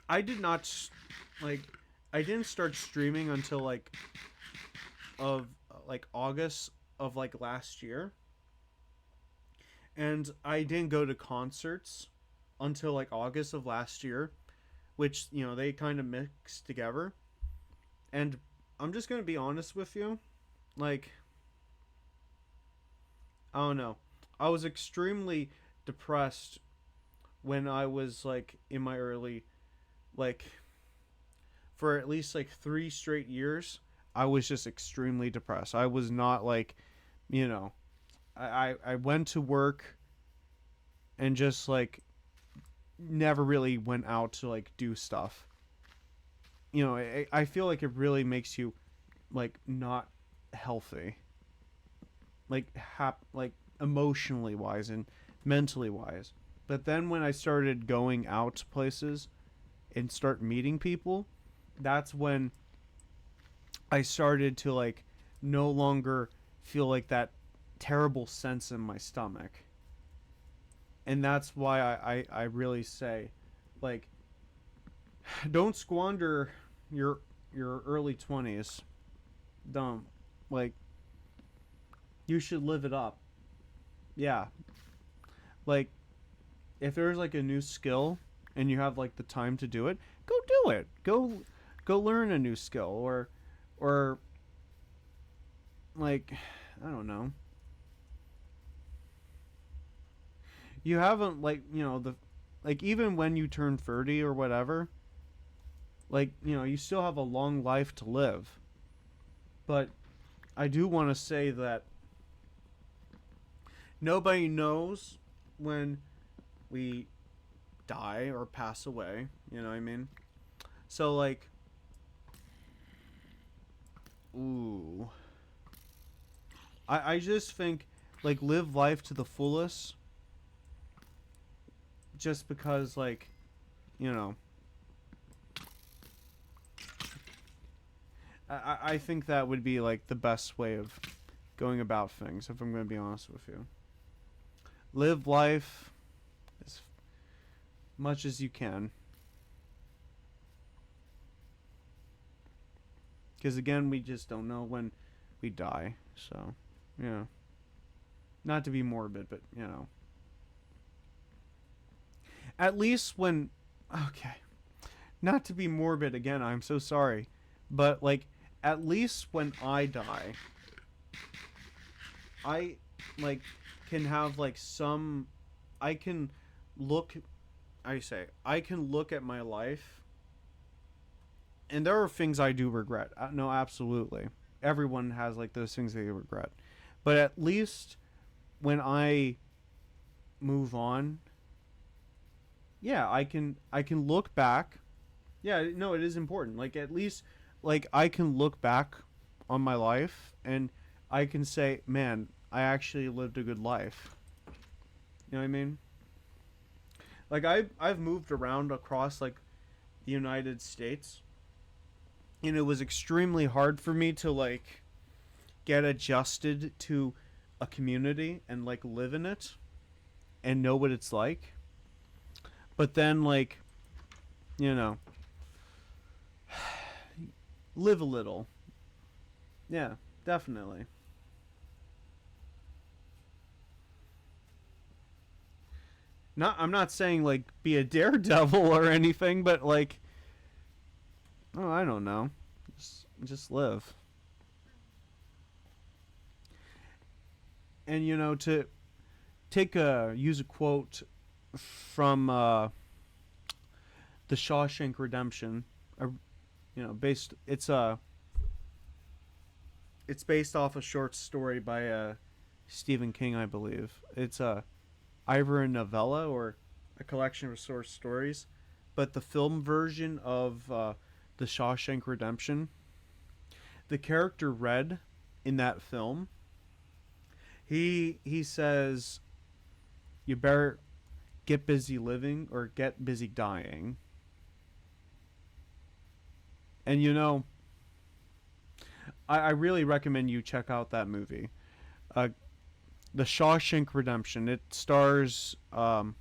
I did not like I didn't start streaming until like of like August of like last year, and I didn't go to concerts until like August of last year, which they kind of mixed together. And I'm just gonna be honest with you. Like, I don't know. I was extremely depressed when I was like in my early, like, for at least like 3 straight years. I was just extremely depressed. I was not like, you know, I went to work and just like never really went out to like do stuff. I feel like it really makes you like not healthy, like emotionally wise and mentally wise. But then when I started going out to places and start meeting people, that's when I started to like no longer feel like that terrible sense in my stomach. And that's why I really say, like, don't squander your your early 20s. Don't. Like, you should live it up. Yeah. Like, if there's like a new skill and you have like the time to do it, go do it. Go learn a new skill, or like, I don't know. You haven't, like, the like, even when you turn 30 or whatever, like, you still have a long life to live. But I do want to say that nobody knows when we die or pass away, you know what I mean? So like, ooh. I just think, like, live life to the fullest, just because, like, you know, I think that would be like the best way of going about things, if I'm going to be honest with you. Live life as much as you can. Because again, we just don't know when we die. So, yeah. Not to be morbid, but, At least when. Okay. Not to be morbid again, I'm so sorry. But, like, at least when I die, I, like, can have, like, some. I can look. I can look at my life. And there are things I do regret. No, absolutely. Everyone has, like, those things they regret. But at least when I move on, yeah, I can look back. Yeah, no, it is important. Like, at least, like, I can look back on my life and I can say, man, I actually lived a good life. You know what I mean? Like, I've moved around across, like, the United States, and it was extremely hard for me to, like, get adjusted to a community and, like, live in it and know what it's like. But then, like, you know, live a little. Yeah, definitely. I'm not saying, like, be a daredevil or anything, but, like, oh, I don't know. Just live. And, to use a quote from the Shawshank Redemption, uh, based it's based off a short story by Stephen King, I believe. It's either a novella or a collection of short stories, but the film version of the Shawshank Redemption, the character Red in that film, he says, you better get busy living or get busy dying. And, I really recommend you check out that movie. Uh, the Shawshank Redemption. It stars. I'm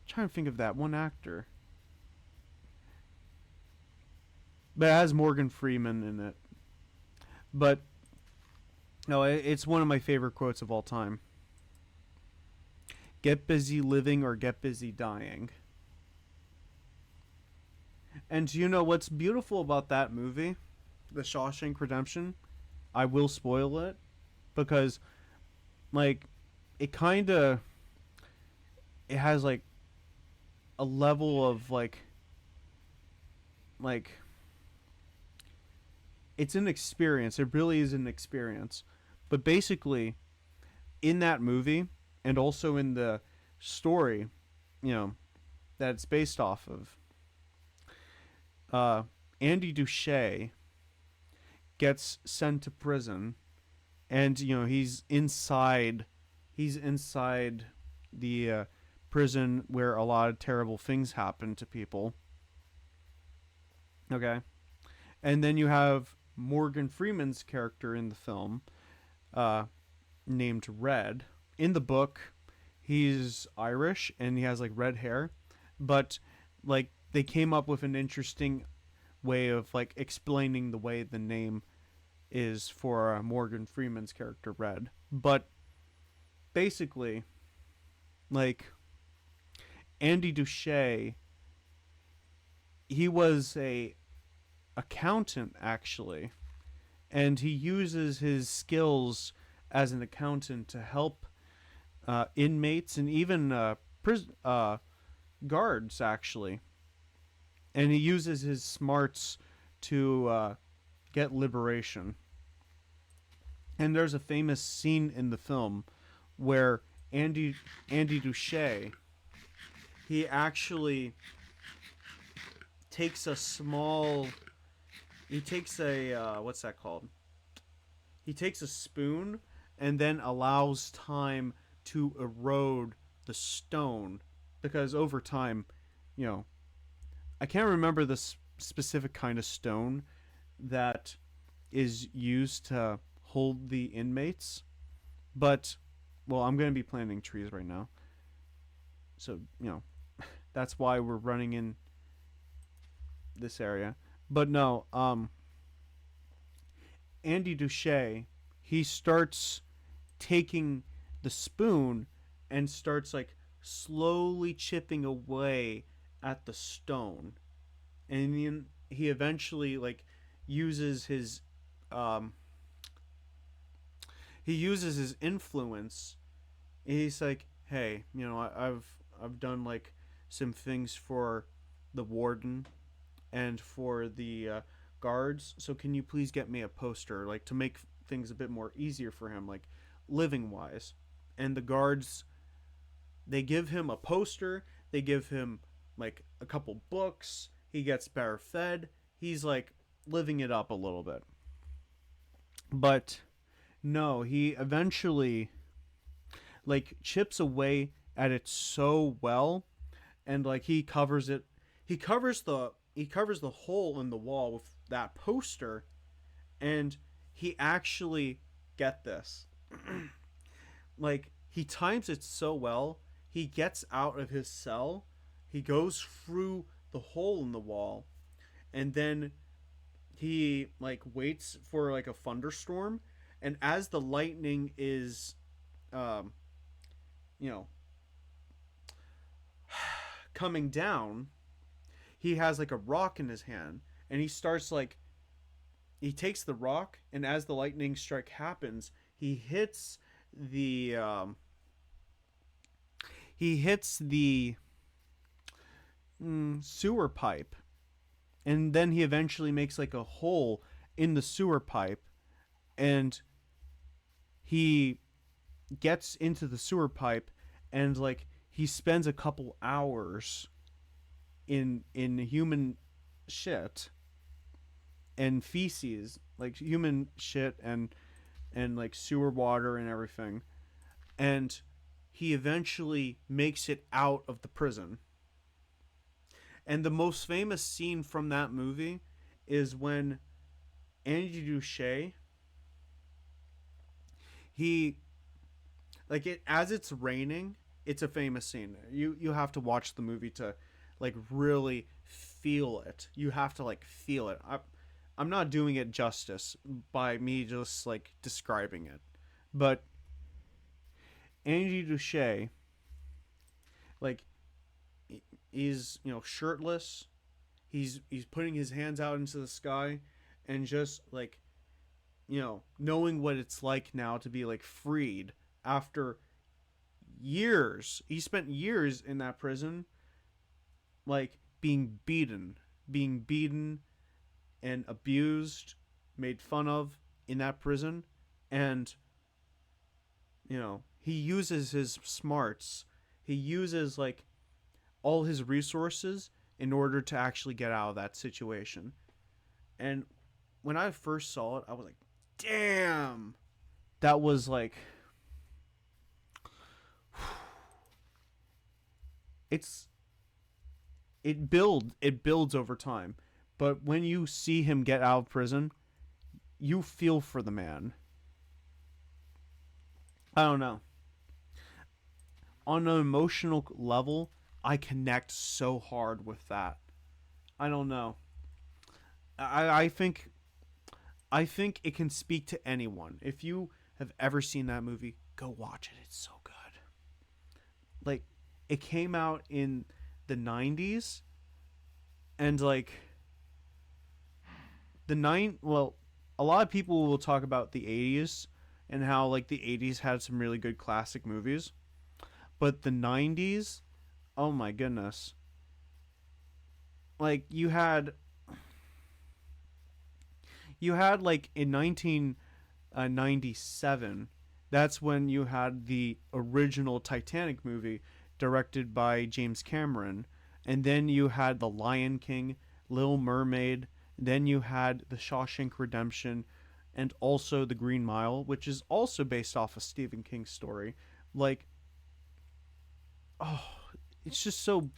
trying to think of that one actor, but it has Morgan Freeman in it. But no, it's one of my favorite quotes of all time. Get busy living or get busy dying. And you know what's beautiful about that movie, The Shawshank Redemption? I will spoil it because like it kind of it has like a level of like it's an experience. It really is an experience. But basically, in that movie and also in the story, you know, that it's based off of, uh, Andy Duche gets sent to prison, and you know he's inside the prison where a lot of terrible things happen to people. Okay, and then you have Morgan Freeman's character in the film, uh, named Red. In the book, he's Irish and he has like red hair, but like they came up with an interesting way of like explaining the way the name is for Morgan Freeman's character Red. But basically, like Andy Duche, he was a accountant actually, and he uses his skills as an accountant to help inmates and even guards actually, and he uses his smarts to get liberation. And there's a famous scene in the film where Andy Duche, he actually takes a small he takes a what's that called? He takes a spoon and then allows time to erode the stone because over time, you know, I can't remember the specific kind of stone that is used to hold the inmates, but well, I'm going to be planting trees right now. So, you know, that's why we're running in this area. But no, Andy Duche, he starts taking the spoon and starts like slowly chipping away at the stone. And then he eventually like uses his um he uses his influence. He's like, "Hey, you know, I've done like some things for the warden and for the guards. So can you please get me a poster, like to make things a bit more easier for him, like living wise?" And the guards, they give him a poster. They give him like a couple books. He gets better fed. He's like living it up a little bit. But no, he eventually like chips away at it so well, and like he covers it. He covers the hole in the wall with that poster, and he actually, get this, like he times it so well. He gets out of his cell, he goes through the hole in the wall, and then he like waits for like a thunderstorm, and as the lightning is um you know coming down, he has like a rock in his hand, and he starts like he takes the rock, and as the lightning strike happens, the um he hits the sewer pipe, and then he eventually makes like a hole in the sewer pipe, and he gets into the sewer pipe, and like he spends a couple hours in human shit and feces, like human shit and like sewer water and everything, and he eventually makes it out of the prison. And the most famous scene from that movie is when Andy Duche, he like it as it's raining. It's a famous scene. You have to watch the movie to like really feel it. You have to like feel it. I'm not doing it justice by me just like describing it, but Andy Duche, like, he's, you know, shirtless. he's putting his hands out into the sky, and just like, knowing what it's like now to be like freed after years. He spent years in that prison, like being beaten and abused, made fun of in that prison. And he uses his smarts, he uses like all his resources in order to actually get out of that situation. And when I first saw it, I was like, damn, that was like, it's it builds over time. But when you see him get out of prison, you feel for the man. I don't know. On an emotional level, I connect so hard with that. I don't know. I think it can speak to anyone. If you have ever seen that movie, go watch it. It's so good. Like, it came out in the 90s, and like well, a lot of people will talk about the 80s and how like the 80s had some really good classic movies, but the 90s, oh my goodness. Like, you had like in 1997, that's when you had the original Titanic movie directed by James Cameron, and then you had The Lion King, Little Mermaid, then you had The Shawshank Redemption, and also The Green Mile, which is also based off a Stephen King story. Like, oh, it's just so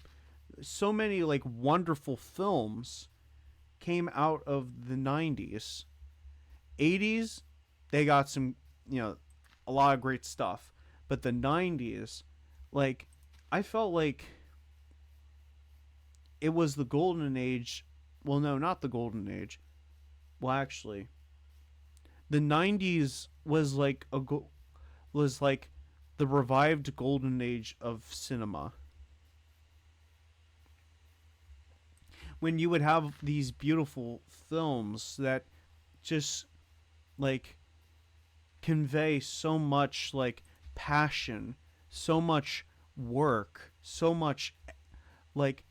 many like wonderful films came out of the 90s. 80s, they got some, a lot of great stuff. But the 90s, like, I felt like it was the golden age. Well, no, not the golden age. Well, actually, the 90s was like the revived golden age of cinema. When you would have these beautiful films that just like convey so much like passion, so much work, so much like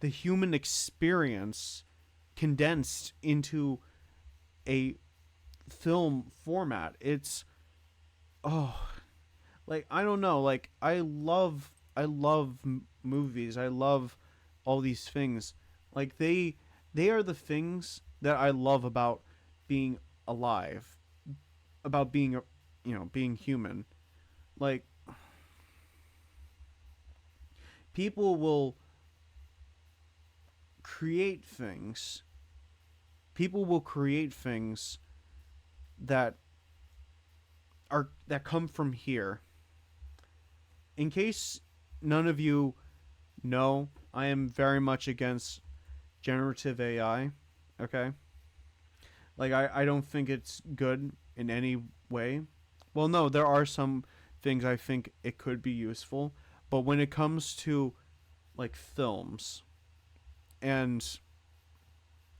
the human experience condensed into a film format. It's, oh, like, I don't know, like I love movies. I love all these things. Like, they are the things that I love about being alive, about being being human. Like, people will create things. People will create things that that come from here. In case none of you know, I am very much against generative AI. Okay? Like, I don't think it's good in any way. Well, no, there are some things I think it could be useful, but when it comes to like films and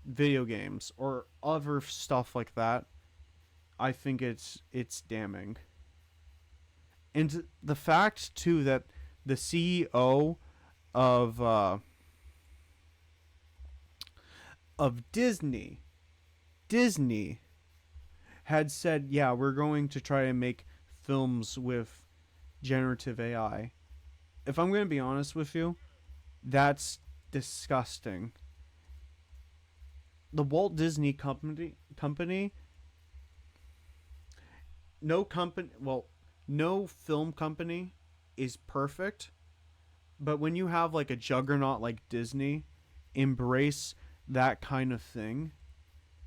video games or other stuff like that, I think it's damning. And the fact too that the CEO of Disney had said, "Yeah, we're going to try to make films with generative AI." If I'm going to be honest with you, that's disgusting. The Walt Disney company, no company, well, no film company is perfect, but when you have like a juggernaut like Disney embrace that kind of thing,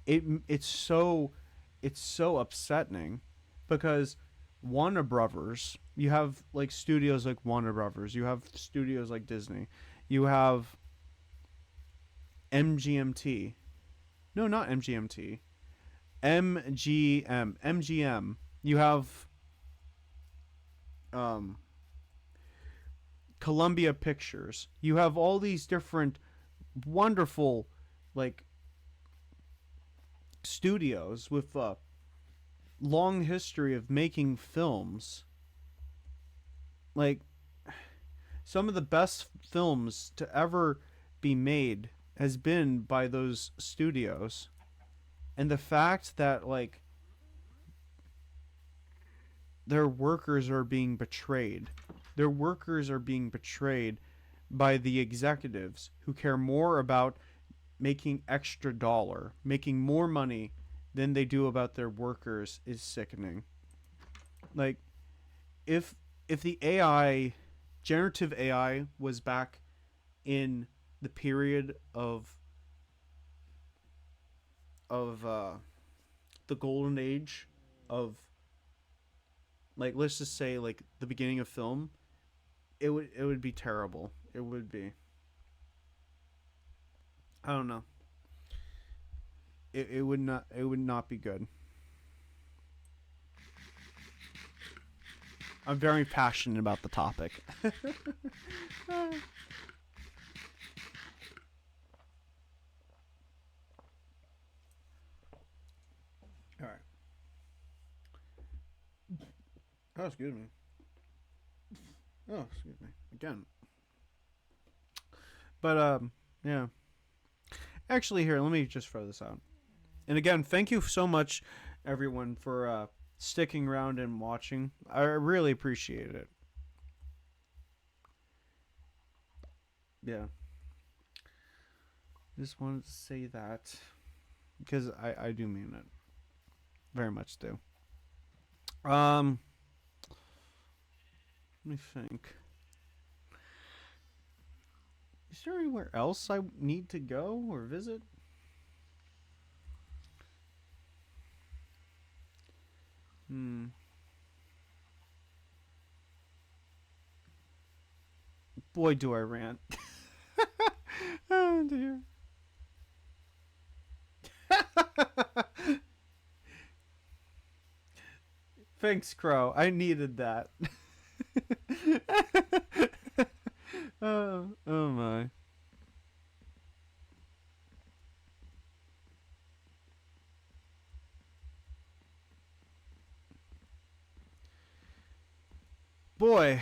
it's so upsetting, because Warner Brothers, you have like studios like Warner Brothers, you have studios like Disney, you have MGMT. No, not MGMT. MGM. You have um Columbia Pictures. You have all these different wonderful like studios with a long history of making films. Like some of the best films to ever be made has been by those studios. And the fact that like their workers are being betrayed. Their workers are being betrayed by the executives who care more about making extra dollar, making more money than they do about their workers is sickening. Like if the AI generative AI was back in the period of the golden age of, like, let's just say like the beginning of film, it would be terrible. It would be. I don't know. It would not be good. I'm very passionate about the topic. All right. Oh, excuse me. Oh, excuse me. Again. But yeah. Actually, here, let me just throw this out. And again, thank you so much, everyone, for sticking around and watching. I really appreciate it. Yeah. Just wanted to say that because I do mean it. Very much do. Um, let me think. Is there anywhere else I need to go or visit? Hmm. Boy, do I rant. Oh dear. Thanks, Crow. I needed that. Oh my. Boy,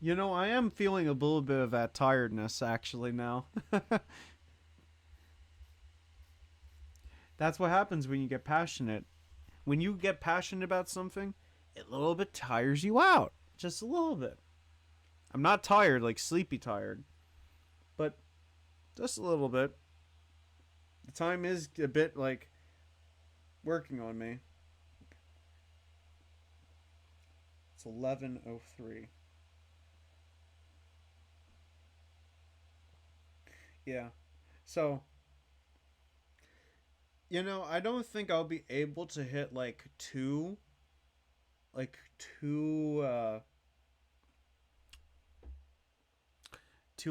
I am feeling a little bit of that tiredness actually now. That's what happens when you get passionate. When you get passionate about something, it a little bit tires you out. Just a little bit. I'm not tired, like sleepy tired, but just a little bit. The time is a bit like working on me. It's 11:03. Yeah. So, I don't think I'll be able to hit like 2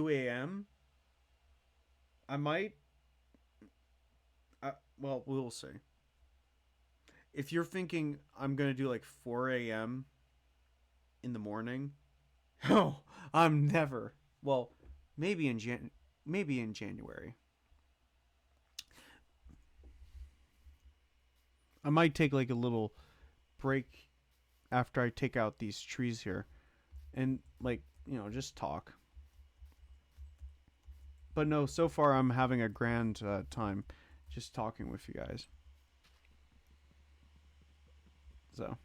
a.m. I might. Well, we'll see. If you're thinking I'm gonna do like 4 a.m. in the morning, oh, I'm never. Well, maybe maybe in January. I might take like a little break after I take out these trees here and like, just talk. But no, so far I'm having a grand time just talking with you guys. So,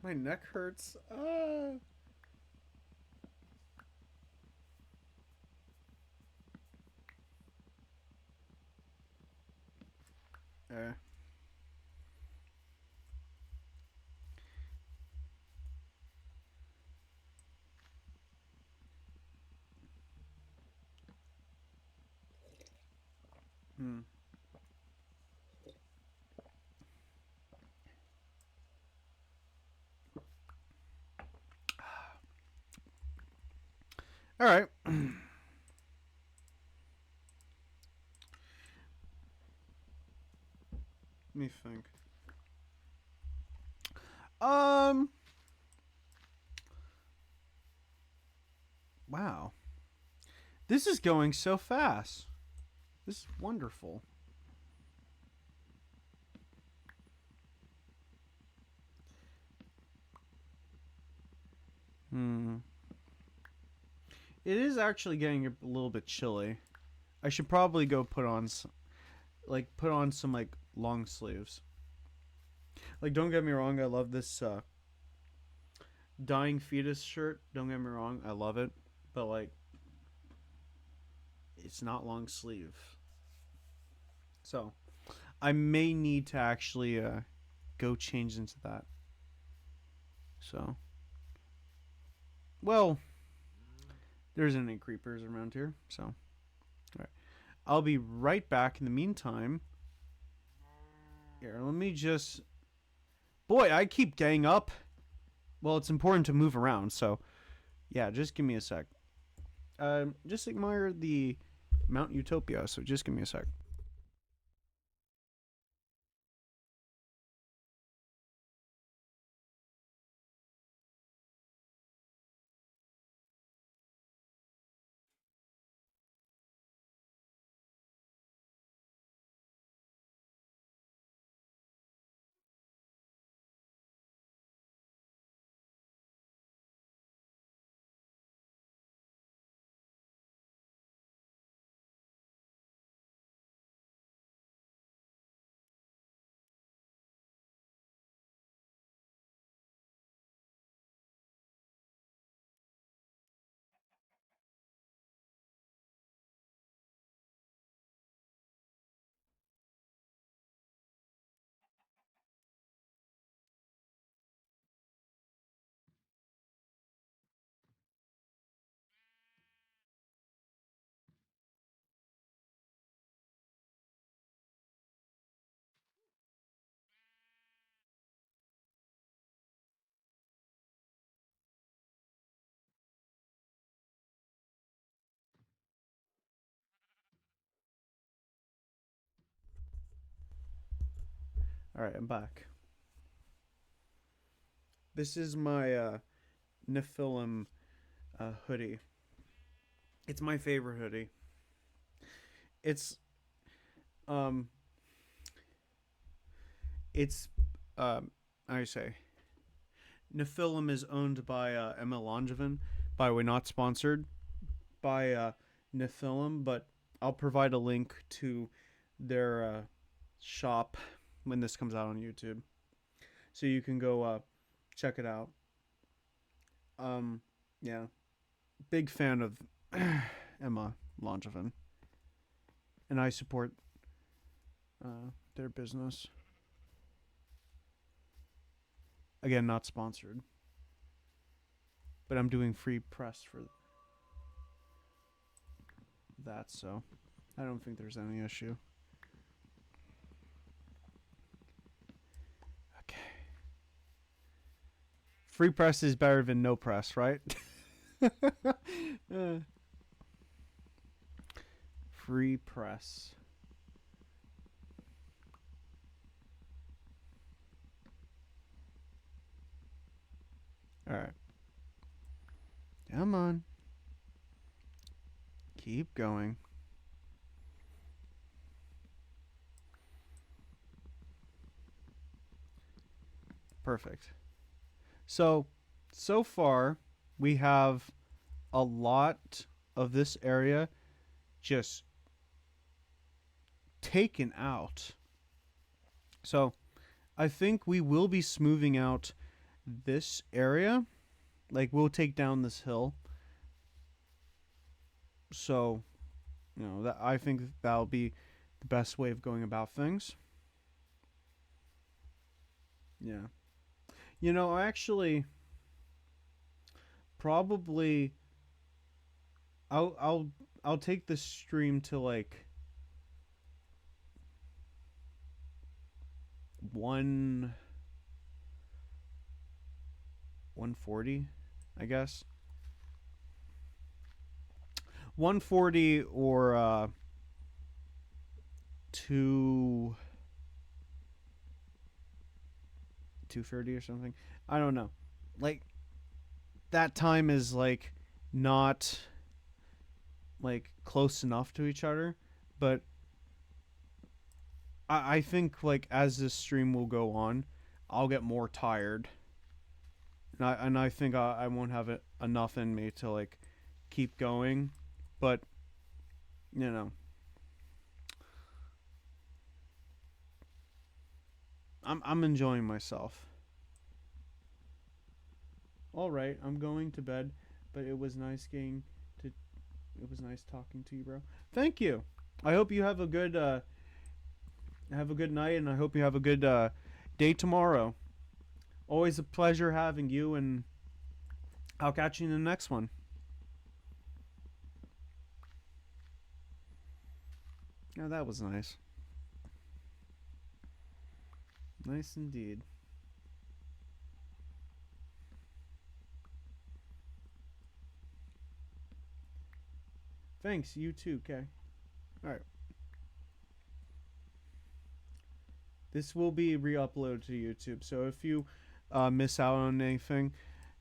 my neck hurts. Uh, hmm. All right. Let me think. Um, Wow. This is going so fast. This is wonderful. Hmm. It is actually getting a little bit chilly. I should probably go put on some like long sleeves. Like, don't get me wrong, I love this dying fetus shirt. Don't get me wrong, I love it, but like, it's not long sleeve, so I may need to actually go change into that. So, well, there isn't any creepers around here, so all right. I'll be right back. In the meantime, here, let me just. Boy, I keep getting up. Well, it's important to move around, so yeah, just give me a sec. Just admire the Mount Utopia, so just give me a sec. All right, I'm back. This is my Nephilem hoodie. It's my favorite hoodie. It's um, it's I say Nephilem is owned by Emma Langevin. By the way, not sponsored by Nephilem, but I'll provide a link to their shop when this comes out on YouTube, so you can go check it out. Yeah, big fan of Emma Langevin, and I support their business. Again, not sponsored, but I'm doing free press for that, so I don't think there's any issue. Okay. Free press is better than no press, right? Uh, free press. All right. Come on. Keep going. Perfect. So far, we have a lot of this area just taken out. So I think we will be smoothing out this area. Like, we'll take down this hill. So, that I think that'll be the best way of going about things. Yeah. Actually, probably I'll I'll I'll take this stream to like 140, I guess. 140 or 2 230 or something. I don't know. Like, that time is like not like close enough to each other, but I think like as this stream will go on, I'll get more tired, and I think I won't have it enough in me to like keep going, but you know, I'm enjoying myself. All right, I'm going to bed, but it was nice getting to. It was nice talking to you, bro. Thank you. I hope you have a good night, and I hope you have a good day tomorrow. Always a pleasure having you, and I'll catch you in the next one. Yeah, that was nice. Nice indeed. Thanks, you too, okay? Alright. This will be re uploaded to YouTube, so if you miss out on anything,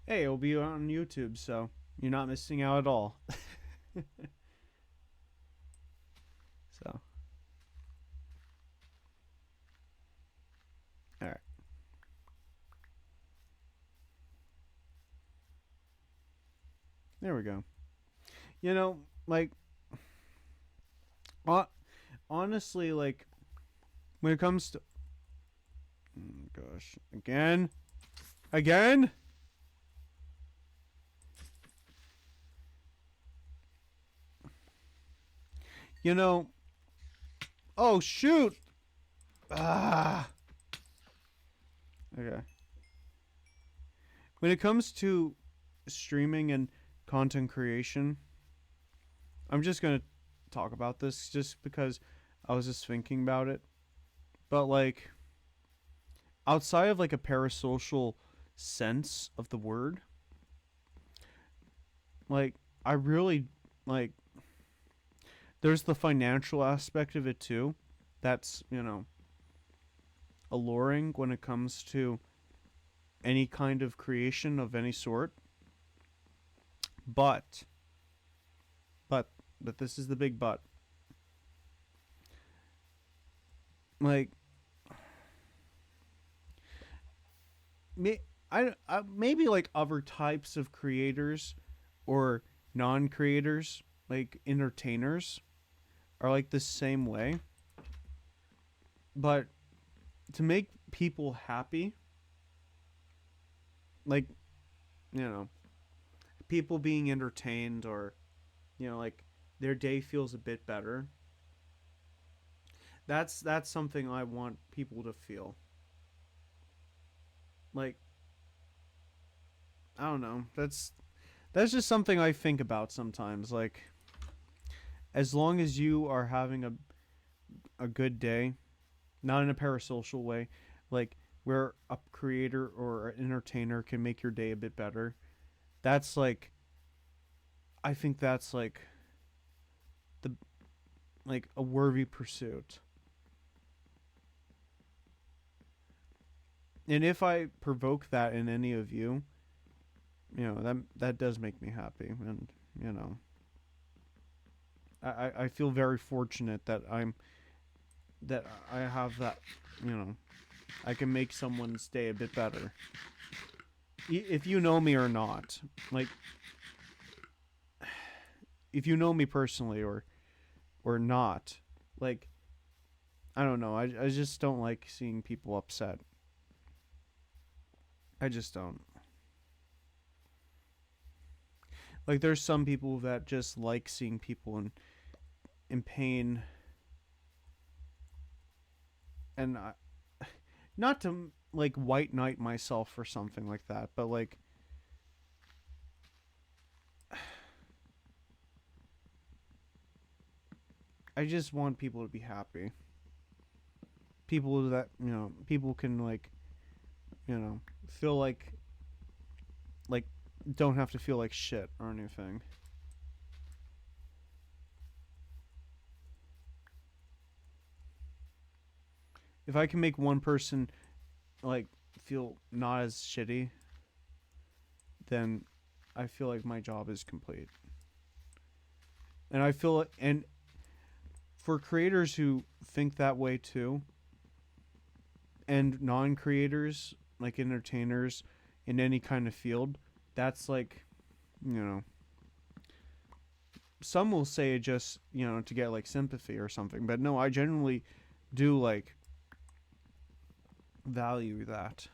hey, it'll be on YouTube, so you're not missing out at all. So, alright. There we go. You know, like, honestly, like, when it comes to. Oh, gosh. Again? Again? You know. Oh, shoot! Ah! Okay. When it comes to streaming and content creation, I'm just gonna talk about this just because I was just thinking about it. But like outside of like a parasocial sense of the word, like I really like there's the financial aspect of it too. That's, alluring when it comes to any kind of creation of any sort. But but but this is the big but. Like may, maybe like other types of creators or non-creators, like entertainers, are like the same way. But to make people happy, like, you know, people being entertained or, like their day feels a bit better. That's something I want people to feel. Like, I don't know. That's just something I think about sometimes. Like, as long as you are having a good day, not in a parasocial way, like where a creator or an entertainer can make your day a bit better. That's like, I think that's the like a worthy pursuit. And if I provoke that in any of you, that does make me happy, and you know, I feel very fortunate that I have that, I can make someone's day a bit better. If you know me or not, like, if you know me personally or not, like, I don't know. I just don't like seeing people upset. I just don't. Like, there's some people that just like seeing people in pain, and not to like white knight myself or something like that, but like I just want people to be happy. People that, people can like, feel like don't have to feel like shit or anything. If I can make one person like feel not as shitty, then I feel like my job is complete. And I feel, and for creators who think that way too, and non-creators, like entertainers in any kind of field, that's like, you know, some will say just, you know, to get like sympathy or something, but no, I genuinely do like value that.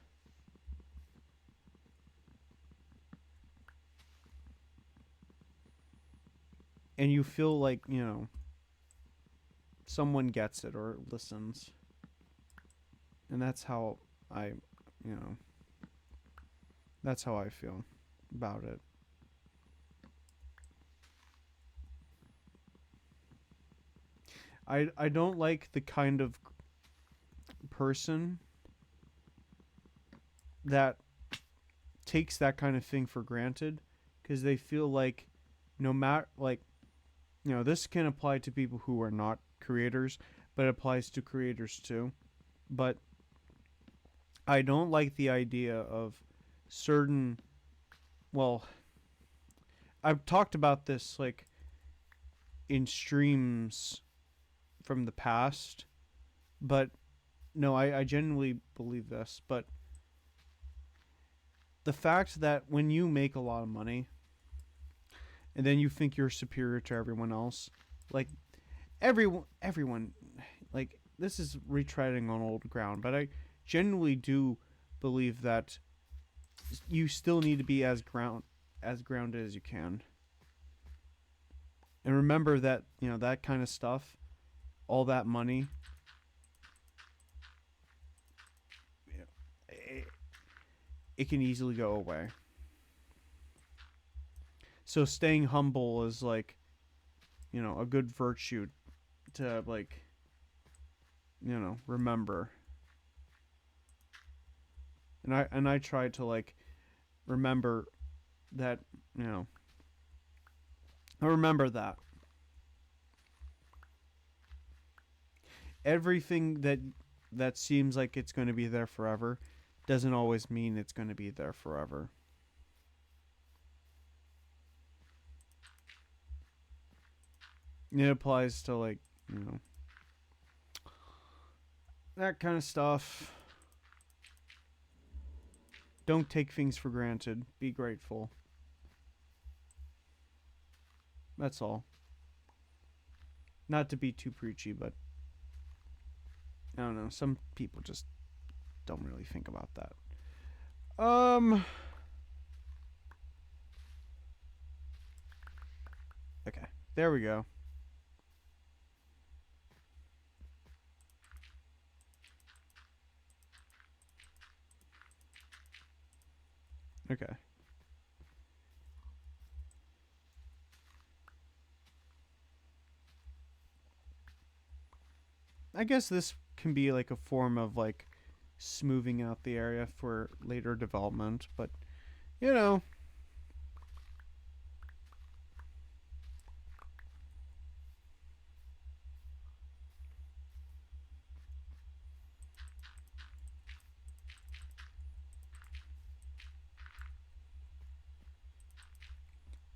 And you feel like, you know, someone gets it or listens. And that's how I, you know, that's how I feel about it. I don't like the kind of person that takes that kind of thing for granted, because they feel like no matter, like, you know, this can apply to people who are not creators, but it applies to creators too. But I don't like the idea of certain, well, I've talked about this like in streams from the past, but no, I genuinely believe this. But the fact that when you make a lot of money and then you think you're superior to everyone else, like everyone, like this is retreading on old ground, but I genuinely do believe that you still need to be as grounded as you can. And remember that, you know, that kind of stuff, all that money, it, it can easily go away. So staying humble is like, you know, a good virtue to like, you know, remember. And I try to like remember that, you know, I remember that everything that seems like it's going to be there forever doesn't always mean it's going to be there forever. It applies to like, you know, that kind of stuff. Don't take things for granted. Be grateful. That's all. Not to be too preachy, but I don't know. Some people just don't really think about that. Okay. There we go. Okay. I guess this can be like a form of like smoothing out the area for later development, but you know.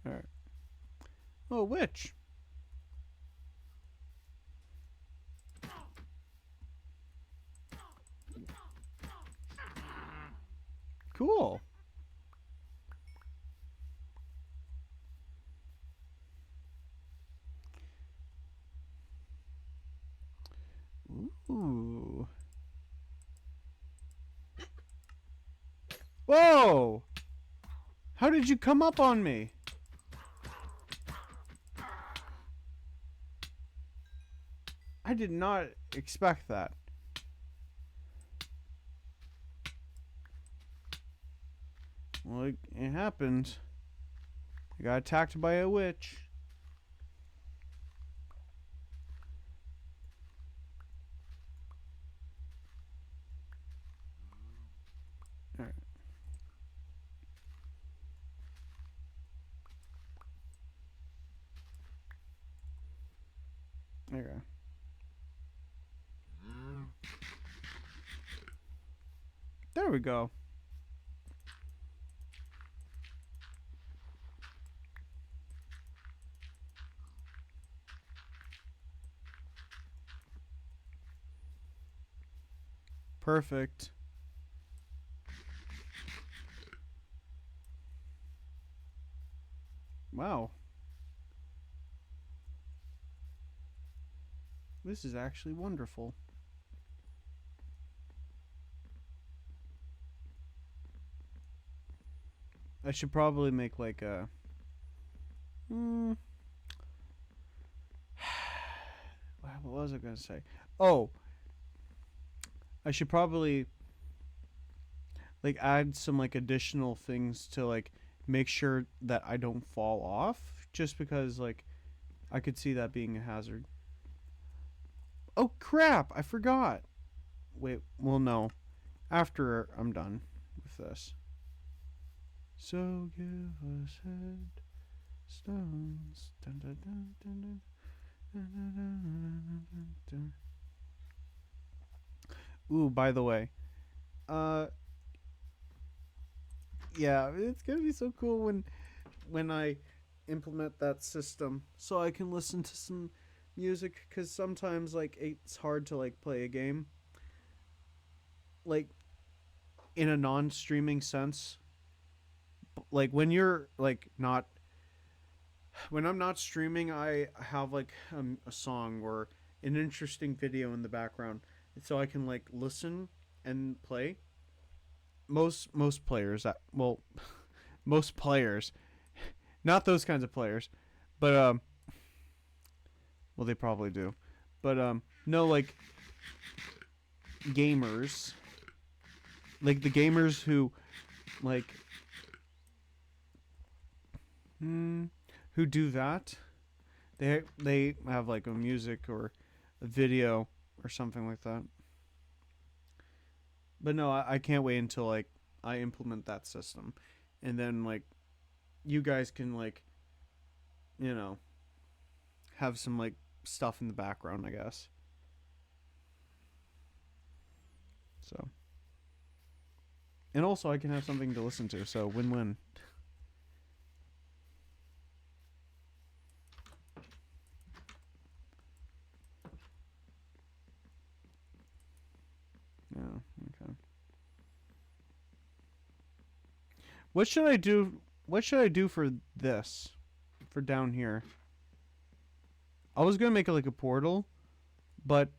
All right. Oh, witch. Cool. Ooh. Whoa! How did you come up on me? I did not expect that. Well, it happened. I got attacked by a witch. All right. There you go. There we go. Perfect. Wow. This is actually wonderful. I should probably make like a. Hmm. What was I gonna say? Oh, I should probably like add some like additional things to like make sure that I don't fall off, just because like I could see that being a hazard. Oh crap! I forgot. Wait. Well, no. After I'm done with this. So give us headstones. Dun, dun, dun, dun, dun, dun, dun, dun, dun. Ooh, by the way, uh, yeah, it's gonna be so cool when I implement that system, so I can listen to some music. Because sometimes like it's hard to like play a game like in a non-streaming sense. Like when you're like not when I'm not streaming, I have like a song or an interesting video in the background, so I can like listen and play. Most players that well, most players, not those kinds of players, but well they probably do, but no like gamers, like the gamers who like who do that. They have like a music or a video or something like that. But no, I can't wait until like I implement that system, and then like you guys can like you know have some like stuff in the background, I guess. So and also I can have something to listen to. So win-win. Yeah. Okay. What should I do? What should I do for this? For down here? I was gonna make it like a portal, but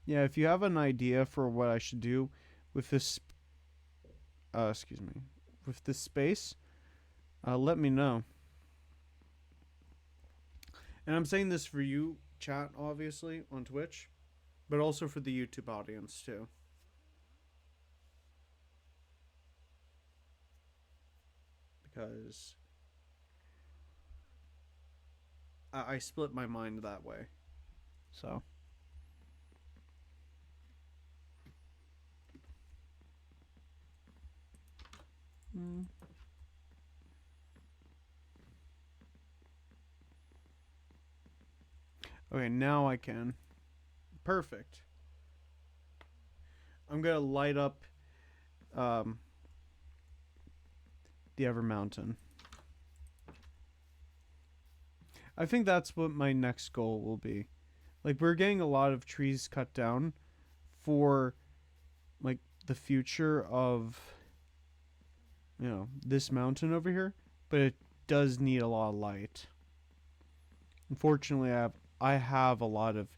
yeah, if you have an idea for what I should do with this, excuse me, with this space, let me know. And I'm saying this for you, chat, obviously on Twitch, but also for the YouTube audience too, because I split my mind that way. So. Mm. Okay, now I can. Perfect. I'm gonna light up um, the Ever Mountain. I think that's what my next goal will be. Like we're getting a lot of trees cut down for like the future of this mountain over here, but it does need a lot of light. Unfortunately, I have a lot of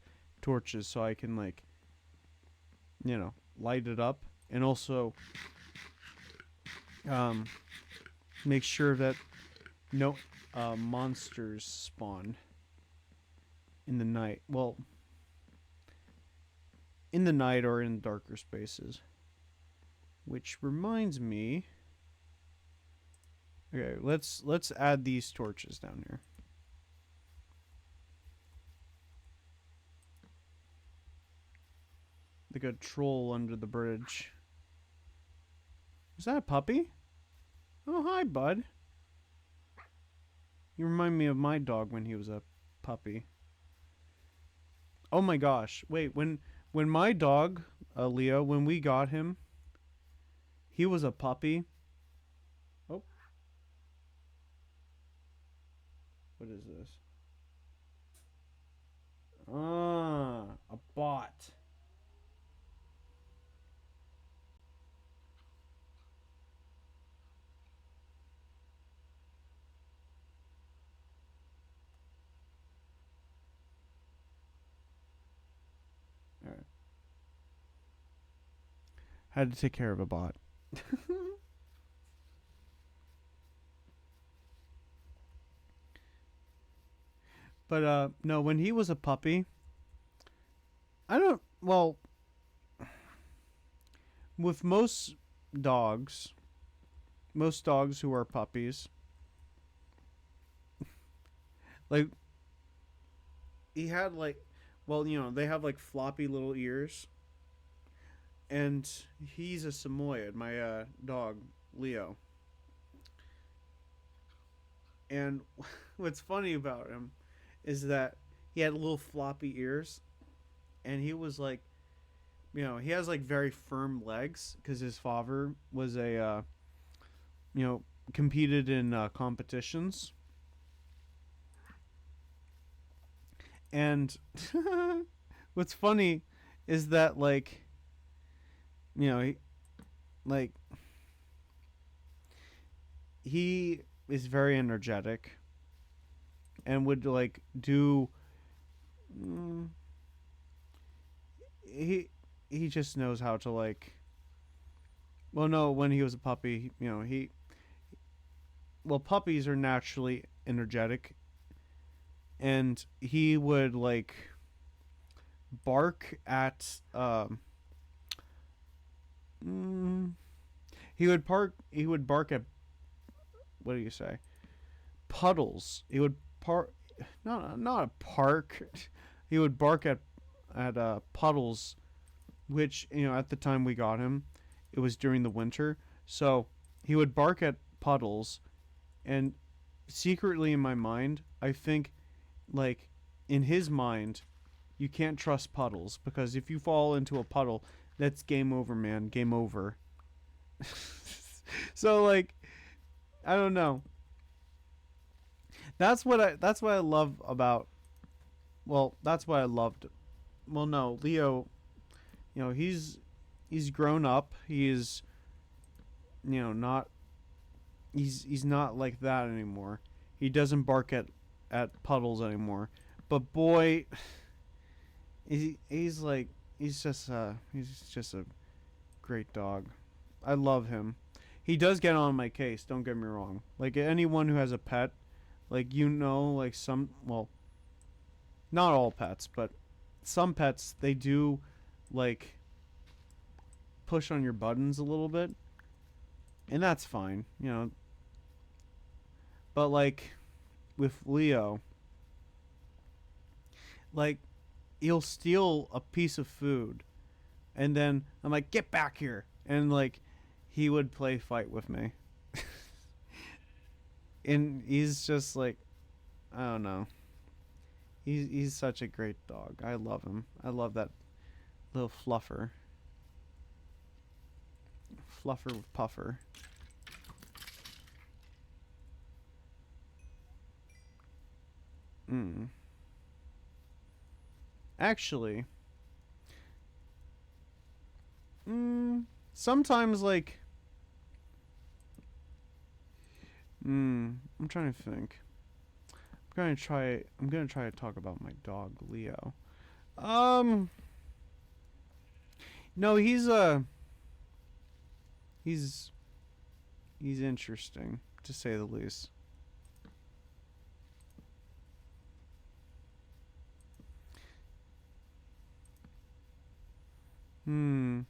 torches, so I can like light it up, and also um, make sure that no monsters spawn in the night. Well, in the night or in darker spaces. Which reminds me. Okay, let's add these torches down here. Like a troll under the bridge. Is that a puppy? Oh, hi, bud. You remind me of my dog when he was a puppy. Oh my gosh. Wait, when my dog, Leo, when we got him, he was a puppy. Oh. What is this? Ah, a bot. Had to take care of a bot. But no, when he was a puppy, I don't. Well, with dogs, most dogs who are puppies, like he had like, well, they have like floppy little ears, and he's a Samoyed. My dog Leo, and what's funny about him is that he had little floppy ears, and he was like, he has like very firm legs because his father was a you know competed in competitions. And what's funny is that like he, like he is very energetic and would like do mm, he he just knows how to like, well, no, when he was a puppy, he, well, puppies are naturally energetic, and he would like bark at mm, he would bark at, what do you say, puddles. He would park, not a park. He would bark at puddles, which at the time we got him, it was during the winter, so he would bark at puddles, and secretly in my mind, I think, like, in his mind, you can't trust puddles because if you fall into a puddle, that's game over, man. Game over. So like, I don't know. That's what I love about, well, that's what I loved. Well, no, Leo, he's grown up. He is, not, he's not like that anymore. He doesn't bark at puddles anymore. But boy, he's like, he's just a great dog. I love him. He does get on my case, don't get me wrong. Like anyone who has a pet, like, like some, well, not all pets, but some pets, they do like push on your buttons a little bit, and that's fine. But like with Leo, like, he'll steal a piece of food, and then I'm like, get back here, and like he would play fight with me. And he's just like, I don't know. He's such a great dog. I love him. I love that little fluffer with puffer. Mm. Actually, sometimes like, I'm trying to think. I'm gonna try to talk about my dog Leo. Um, no, he's he's interesting to say the least. Hmm.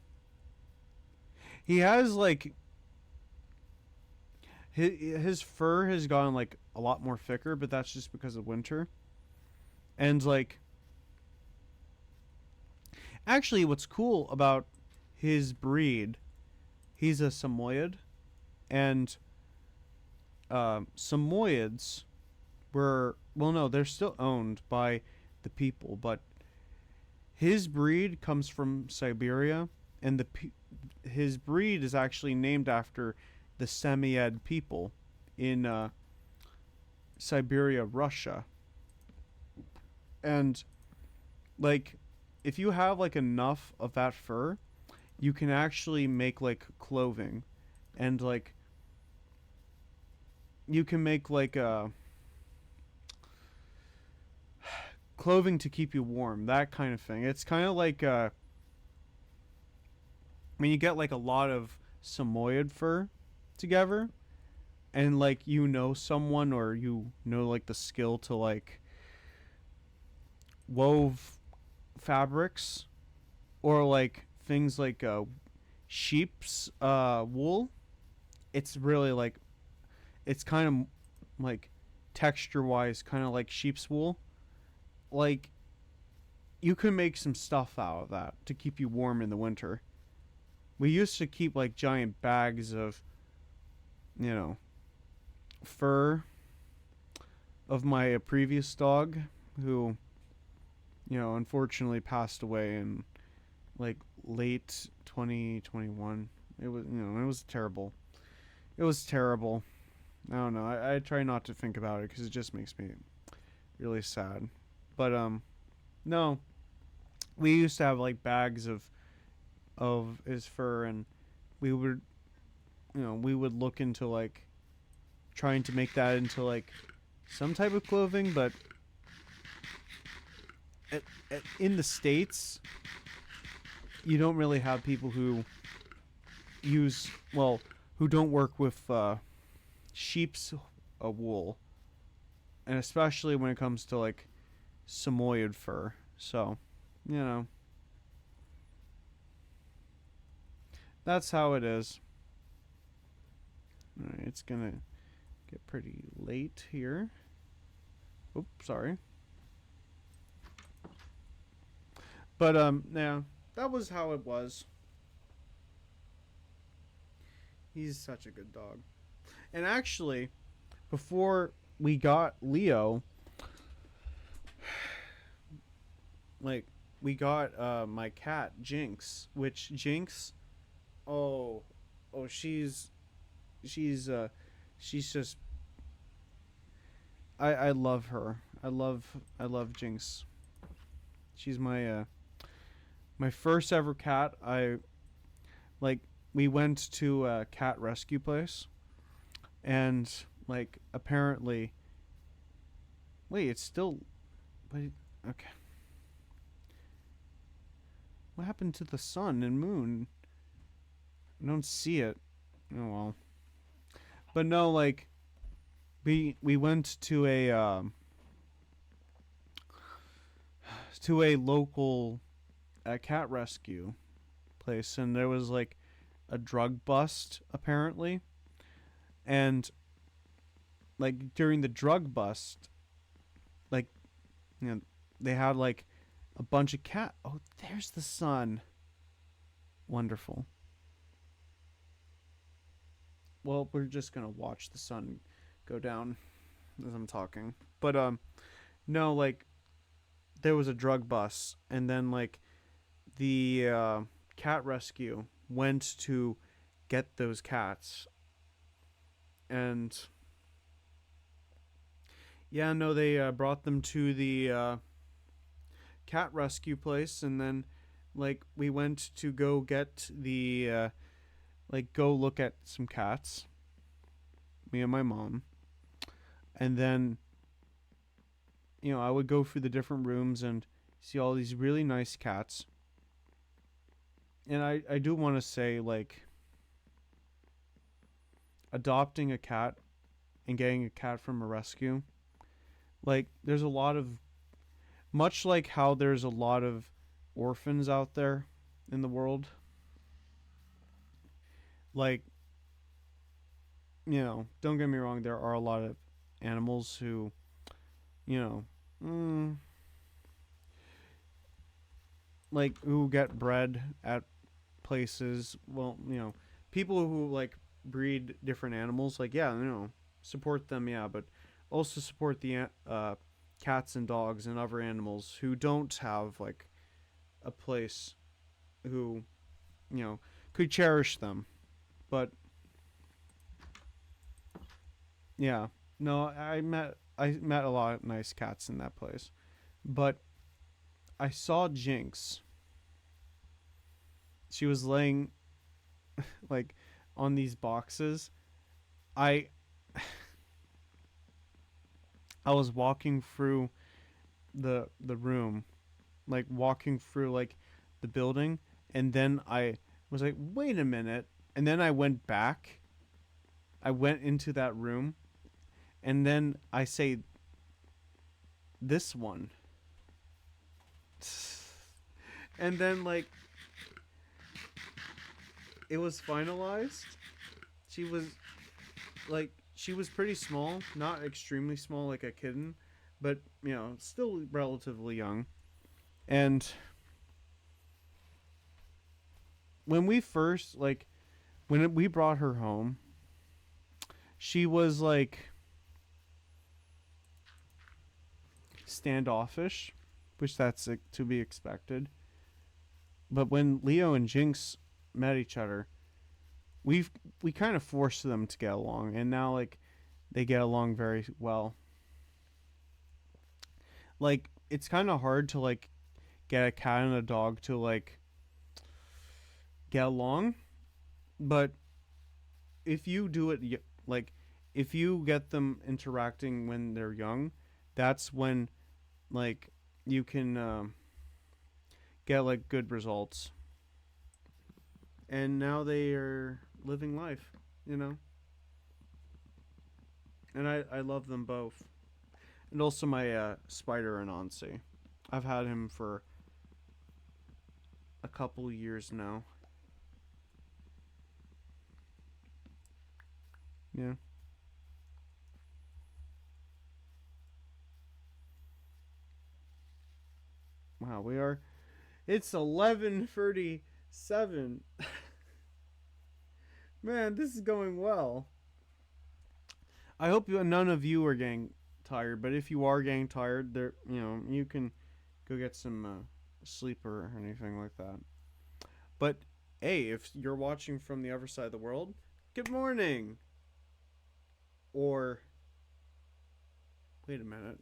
He has like his fur has gotten like a lot more thicker, but that's just because of winter. And like, actually, what's cool about his breed, he's a Samoyed, and Samoyeds were, well, no, they're still owned by the people, but his breed comes from Siberia, and his breed is actually named after the Samoyed people in Siberia, Russia. And like, if you have like enough of that fur, you can actually make like clothing, and like you can make like clothing to keep you warm, that kind of thing. It's kind of like when you get like a lot of Samoyed fur together, and like you know someone or you know like the skill to like wove fabrics or like things like sheep's wool, it's really like it's kind of like texture wise kind of like sheep's wool. Like you can make some stuff out of that to keep you warm in the winter. We used to keep like giant bags of, you know, fur of my previous dog who, you know, unfortunately passed away in like late 2021. It was, you know, it was terrible. It was terrible. I don't know. I try not to think about it because it just makes me really sad. But no, we used to have like bags of his fur, and we would, you know, we would look into like trying to make that into like some type of clothing, but in the states, you don't really have people who use well who don't work with sheep's wool, and especially when it comes to like Samoyed fur. So, you know, that's how it is. All right, it's gonna get pretty late here. Oops, sorry. But yeah, that was how it was. He's such a good dog. And actually, before we got Leo, like we got my cat Jinx, which Jinx, oh, oh, she's she's just I love her. I love Jinx. She's my first ever cat. I like we went to a cat rescue place, and like apparently wait, it's still wait, okay. What happened to the sun and moon? I don't see it. Oh well. But no, like we went to a local cat rescue place, and there was like a drug bust apparently, and like during the drug bust, like you know, they had like a bunch of cat. Oh, there's the sun. Wonderful. Well, we're just gonna watch the sun go down as I'm talking. But no, like there was a drug bust, and then like the cat rescue went to get those cats, and yeah, no, they brought them to the cat rescue place, and then like we went to go get the like go look at some cats, me and my mom, and then you know I would go through the different rooms and see all these really nice cats, and I do want to say like adopting a cat and getting a cat from a rescue, like there's a lot of much like how there's a lot of orphans out there in the world, like you know, don't get me wrong, there are a lot of animals who, you know, like who get bred at places. Well, you know, people who like breed different animals, like yeah, you know, support them, yeah, but also support the cats and dogs and other animals who don't have like a place who, you know, could cherish them. But yeah, no, I met a lot of nice cats in that place, but I saw Jinx. She was laying like on these boxes. I I was walking through the room, like walking through like the building, and then was like, wait a minute. And then I went back. I went into that room. And then I say, this one. And then, like, it was finalized. She was, like, she was pretty small. Not extremely small like a kitten. But, still relatively young. And when we first, like, when we brought her home, she was, like, standoffish, which that's to be expected. But when Leo and Jinx met each other, we've we kind of forced them to get along, and now like they get along very well. Like it's kind of hard to like get a cat and a dog to like get along, but if you do it like if you get them interacting when they're young, that's when like you can get like good results. And now they are living life, you know. And I love them both. And also my spider Anansi. I've had him for a couple years now. Yeah. Wow, we are. It's 11:37. Man, this is going well. I hope none of you are getting tired, but if you are getting tired, there, you can go get some sleep or anything like that. But hey, if you're watching from the other side of the world, good morning. Or wait a minute.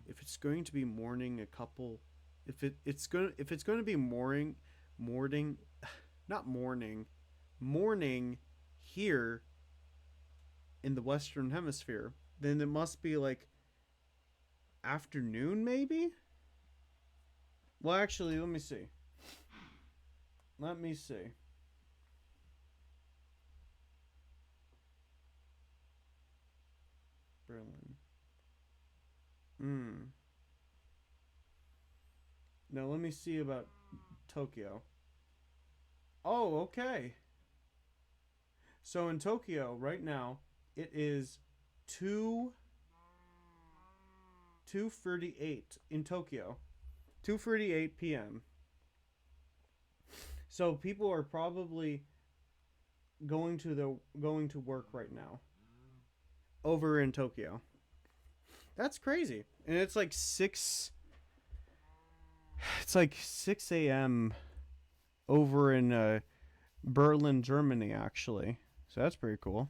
If it's going to be morning, a couple. If it's going to be morning, not morning here in the Western Hemisphere, then it must be like afternoon, maybe. Well, actually, let me see. Let me see. Berlin. Hmm. Now let me see about Tokyo. Oh, okay. So in Tokyo right now, it is 2:38 in Tokyo. 2:38 p.m. So people are probably going to work right now over in Tokyo. That's crazy. And it's like 6 it's like 6 a.m. over in Berlin, Germany actually. So that's pretty cool.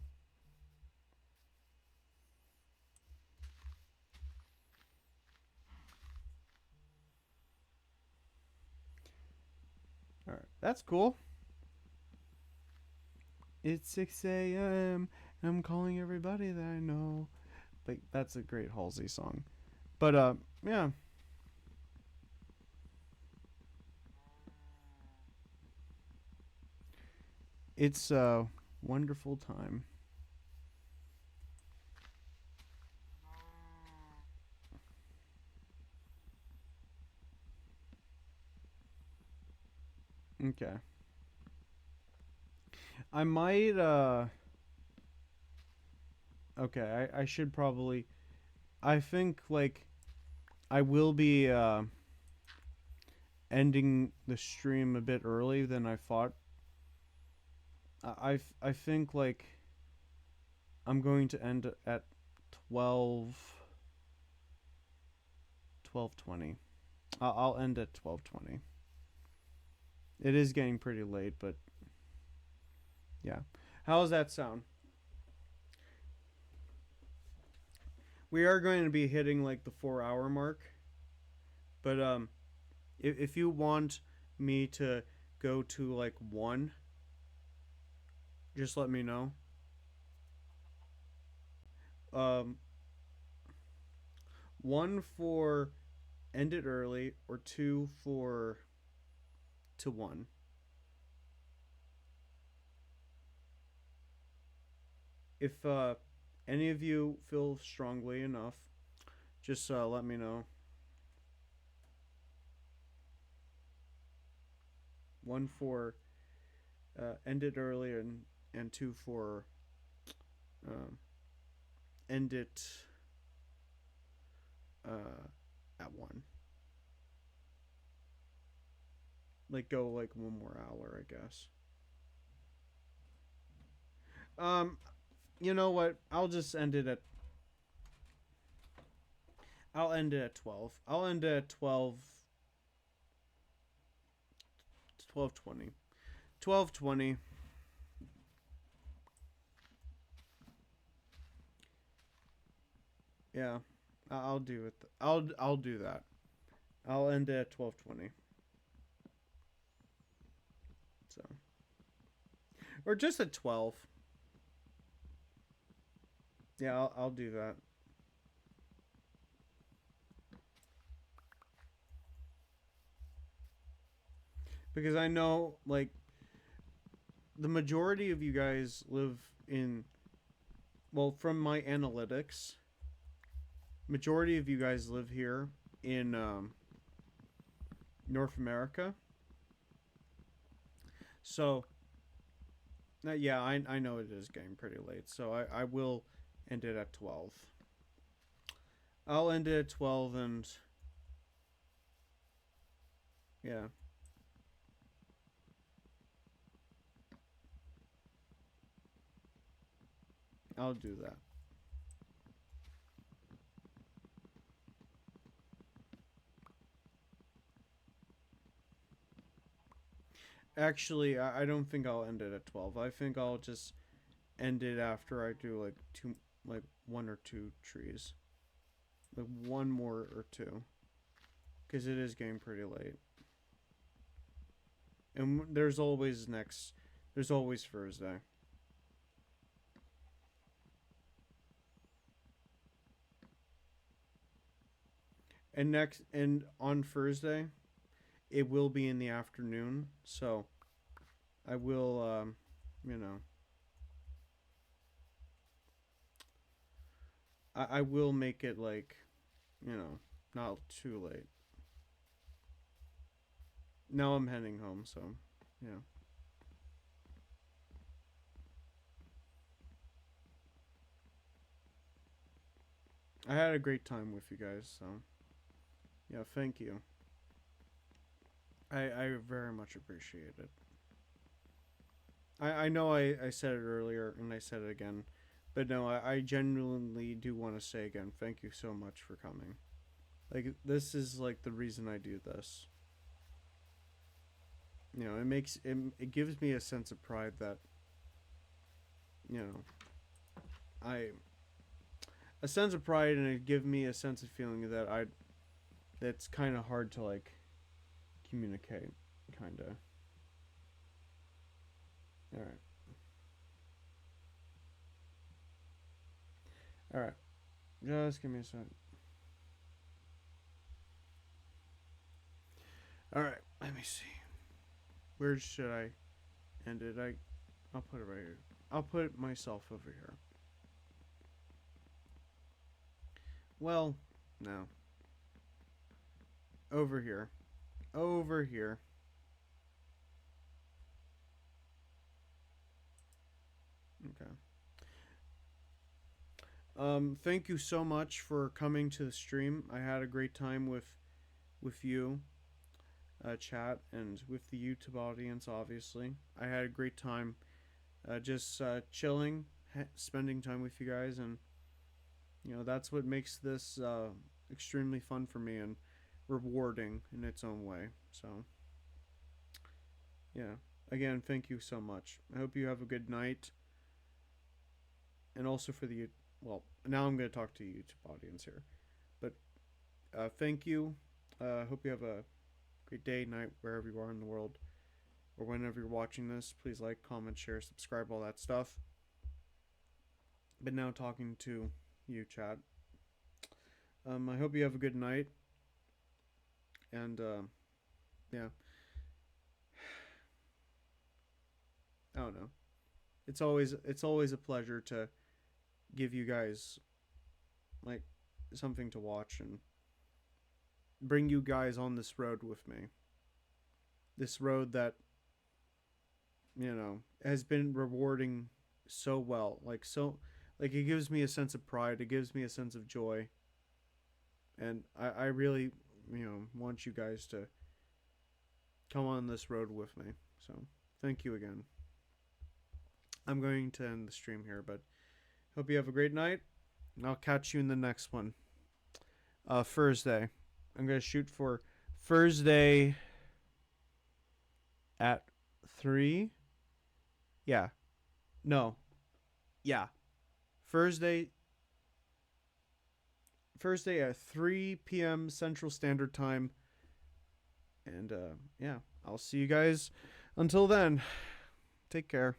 All right. That's cool. It's 6 a.m. I'm calling everybody that I know. Like that's a great Halsey song. But yeah, it's a wonderful time. Okay. I might okay, I should probably I think like I will be ending the stream a bit early than I thought. I think like I'm going to end at 12:20. I'll end at 12:20. It is getting pretty late, but yeah. How does that sound? We are going to be hitting like the 4 hour mark, but if you want me to go to like one, just let me know. Um, one for end it early, or two for to 1. If any of you feel strongly enough, just let me know. 1 for end it early, and 2 for um, end it at 1. Like go like 1 more hour, I guess. Um, you know what? I'll end it at 12. I'll end it at 12:20. 12:20. Yeah. I'll do it. I'll do that. I'll end it at 12:20. So, or just at 12. Yeah, I'll do that. Because I know like the majority of you guys live in, well, from my analytics, majority of you guys live here in North America. So, yeah, I know it is getting pretty late. So I will end it at 12. I'll end it at 12, and yeah. I'll do that. Actually, I don't think I'll end it at 12. I think I'll just end it after I do like like 1 or 2 trees. Like one more or two. Because it is getting pretty late. And there's always Thursday. And on Thursday, it will be in the afternoon. So I will, you know, I will make it like, not too late. Now I'm heading home, so yeah. I had a great time with you guys, so yeah, thank you. I very much appreciate it. I know I said it earlier and I said it again, but no, I genuinely do want to say again, thank you so much for coming. Like, this is like the reason I do this. It gives me a sense of pride that, you know, I a sense of pride, and it gives me a sense of feeling that that's kind of hard to like communicate, kind of. All right. All right. Just give me a second. All right. Let me see. Where should I end it? I'll put it right here. I'll put myself over here. Well, no. Over here. Over here. Okay. Thank you so much for coming to the stream. I had a great time with you, chat, and with the YouTube audience. Obviously, I had a great time, just chilling, spending time with you guys, and that's what makes this extremely fun for me and rewarding in its own way. So, yeah. Again, thank you so much. I hope you have a good night, and also for the, well, now I'm going to talk to the YouTube audience here, but thank you. Hope you have a great day, night, wherever you are in the world, or whenever you're watching this. Please like, comment, share, subscribe, all that stuff. But now talking to you, chat. I hope you have a good night, and yeah, I don't know. It's always a pleasure to give you guys like something to watch and bring you guys on this road with me. This road that, has been rewarding so well. Like it gives me a sense of pride, it gives me a sense of joy. And I really, want you guys to come on this road with me. So thank you again. I'm going to end the stream here, but hope you have a great night. And I'll catch you in the next one. Thursday. I'm going to shoot for Thursday at 3. Yeah. No. Yeah. Thursday at 3 p.m. Central Standard Time. And yeah, I'll see you guys until then. Take care.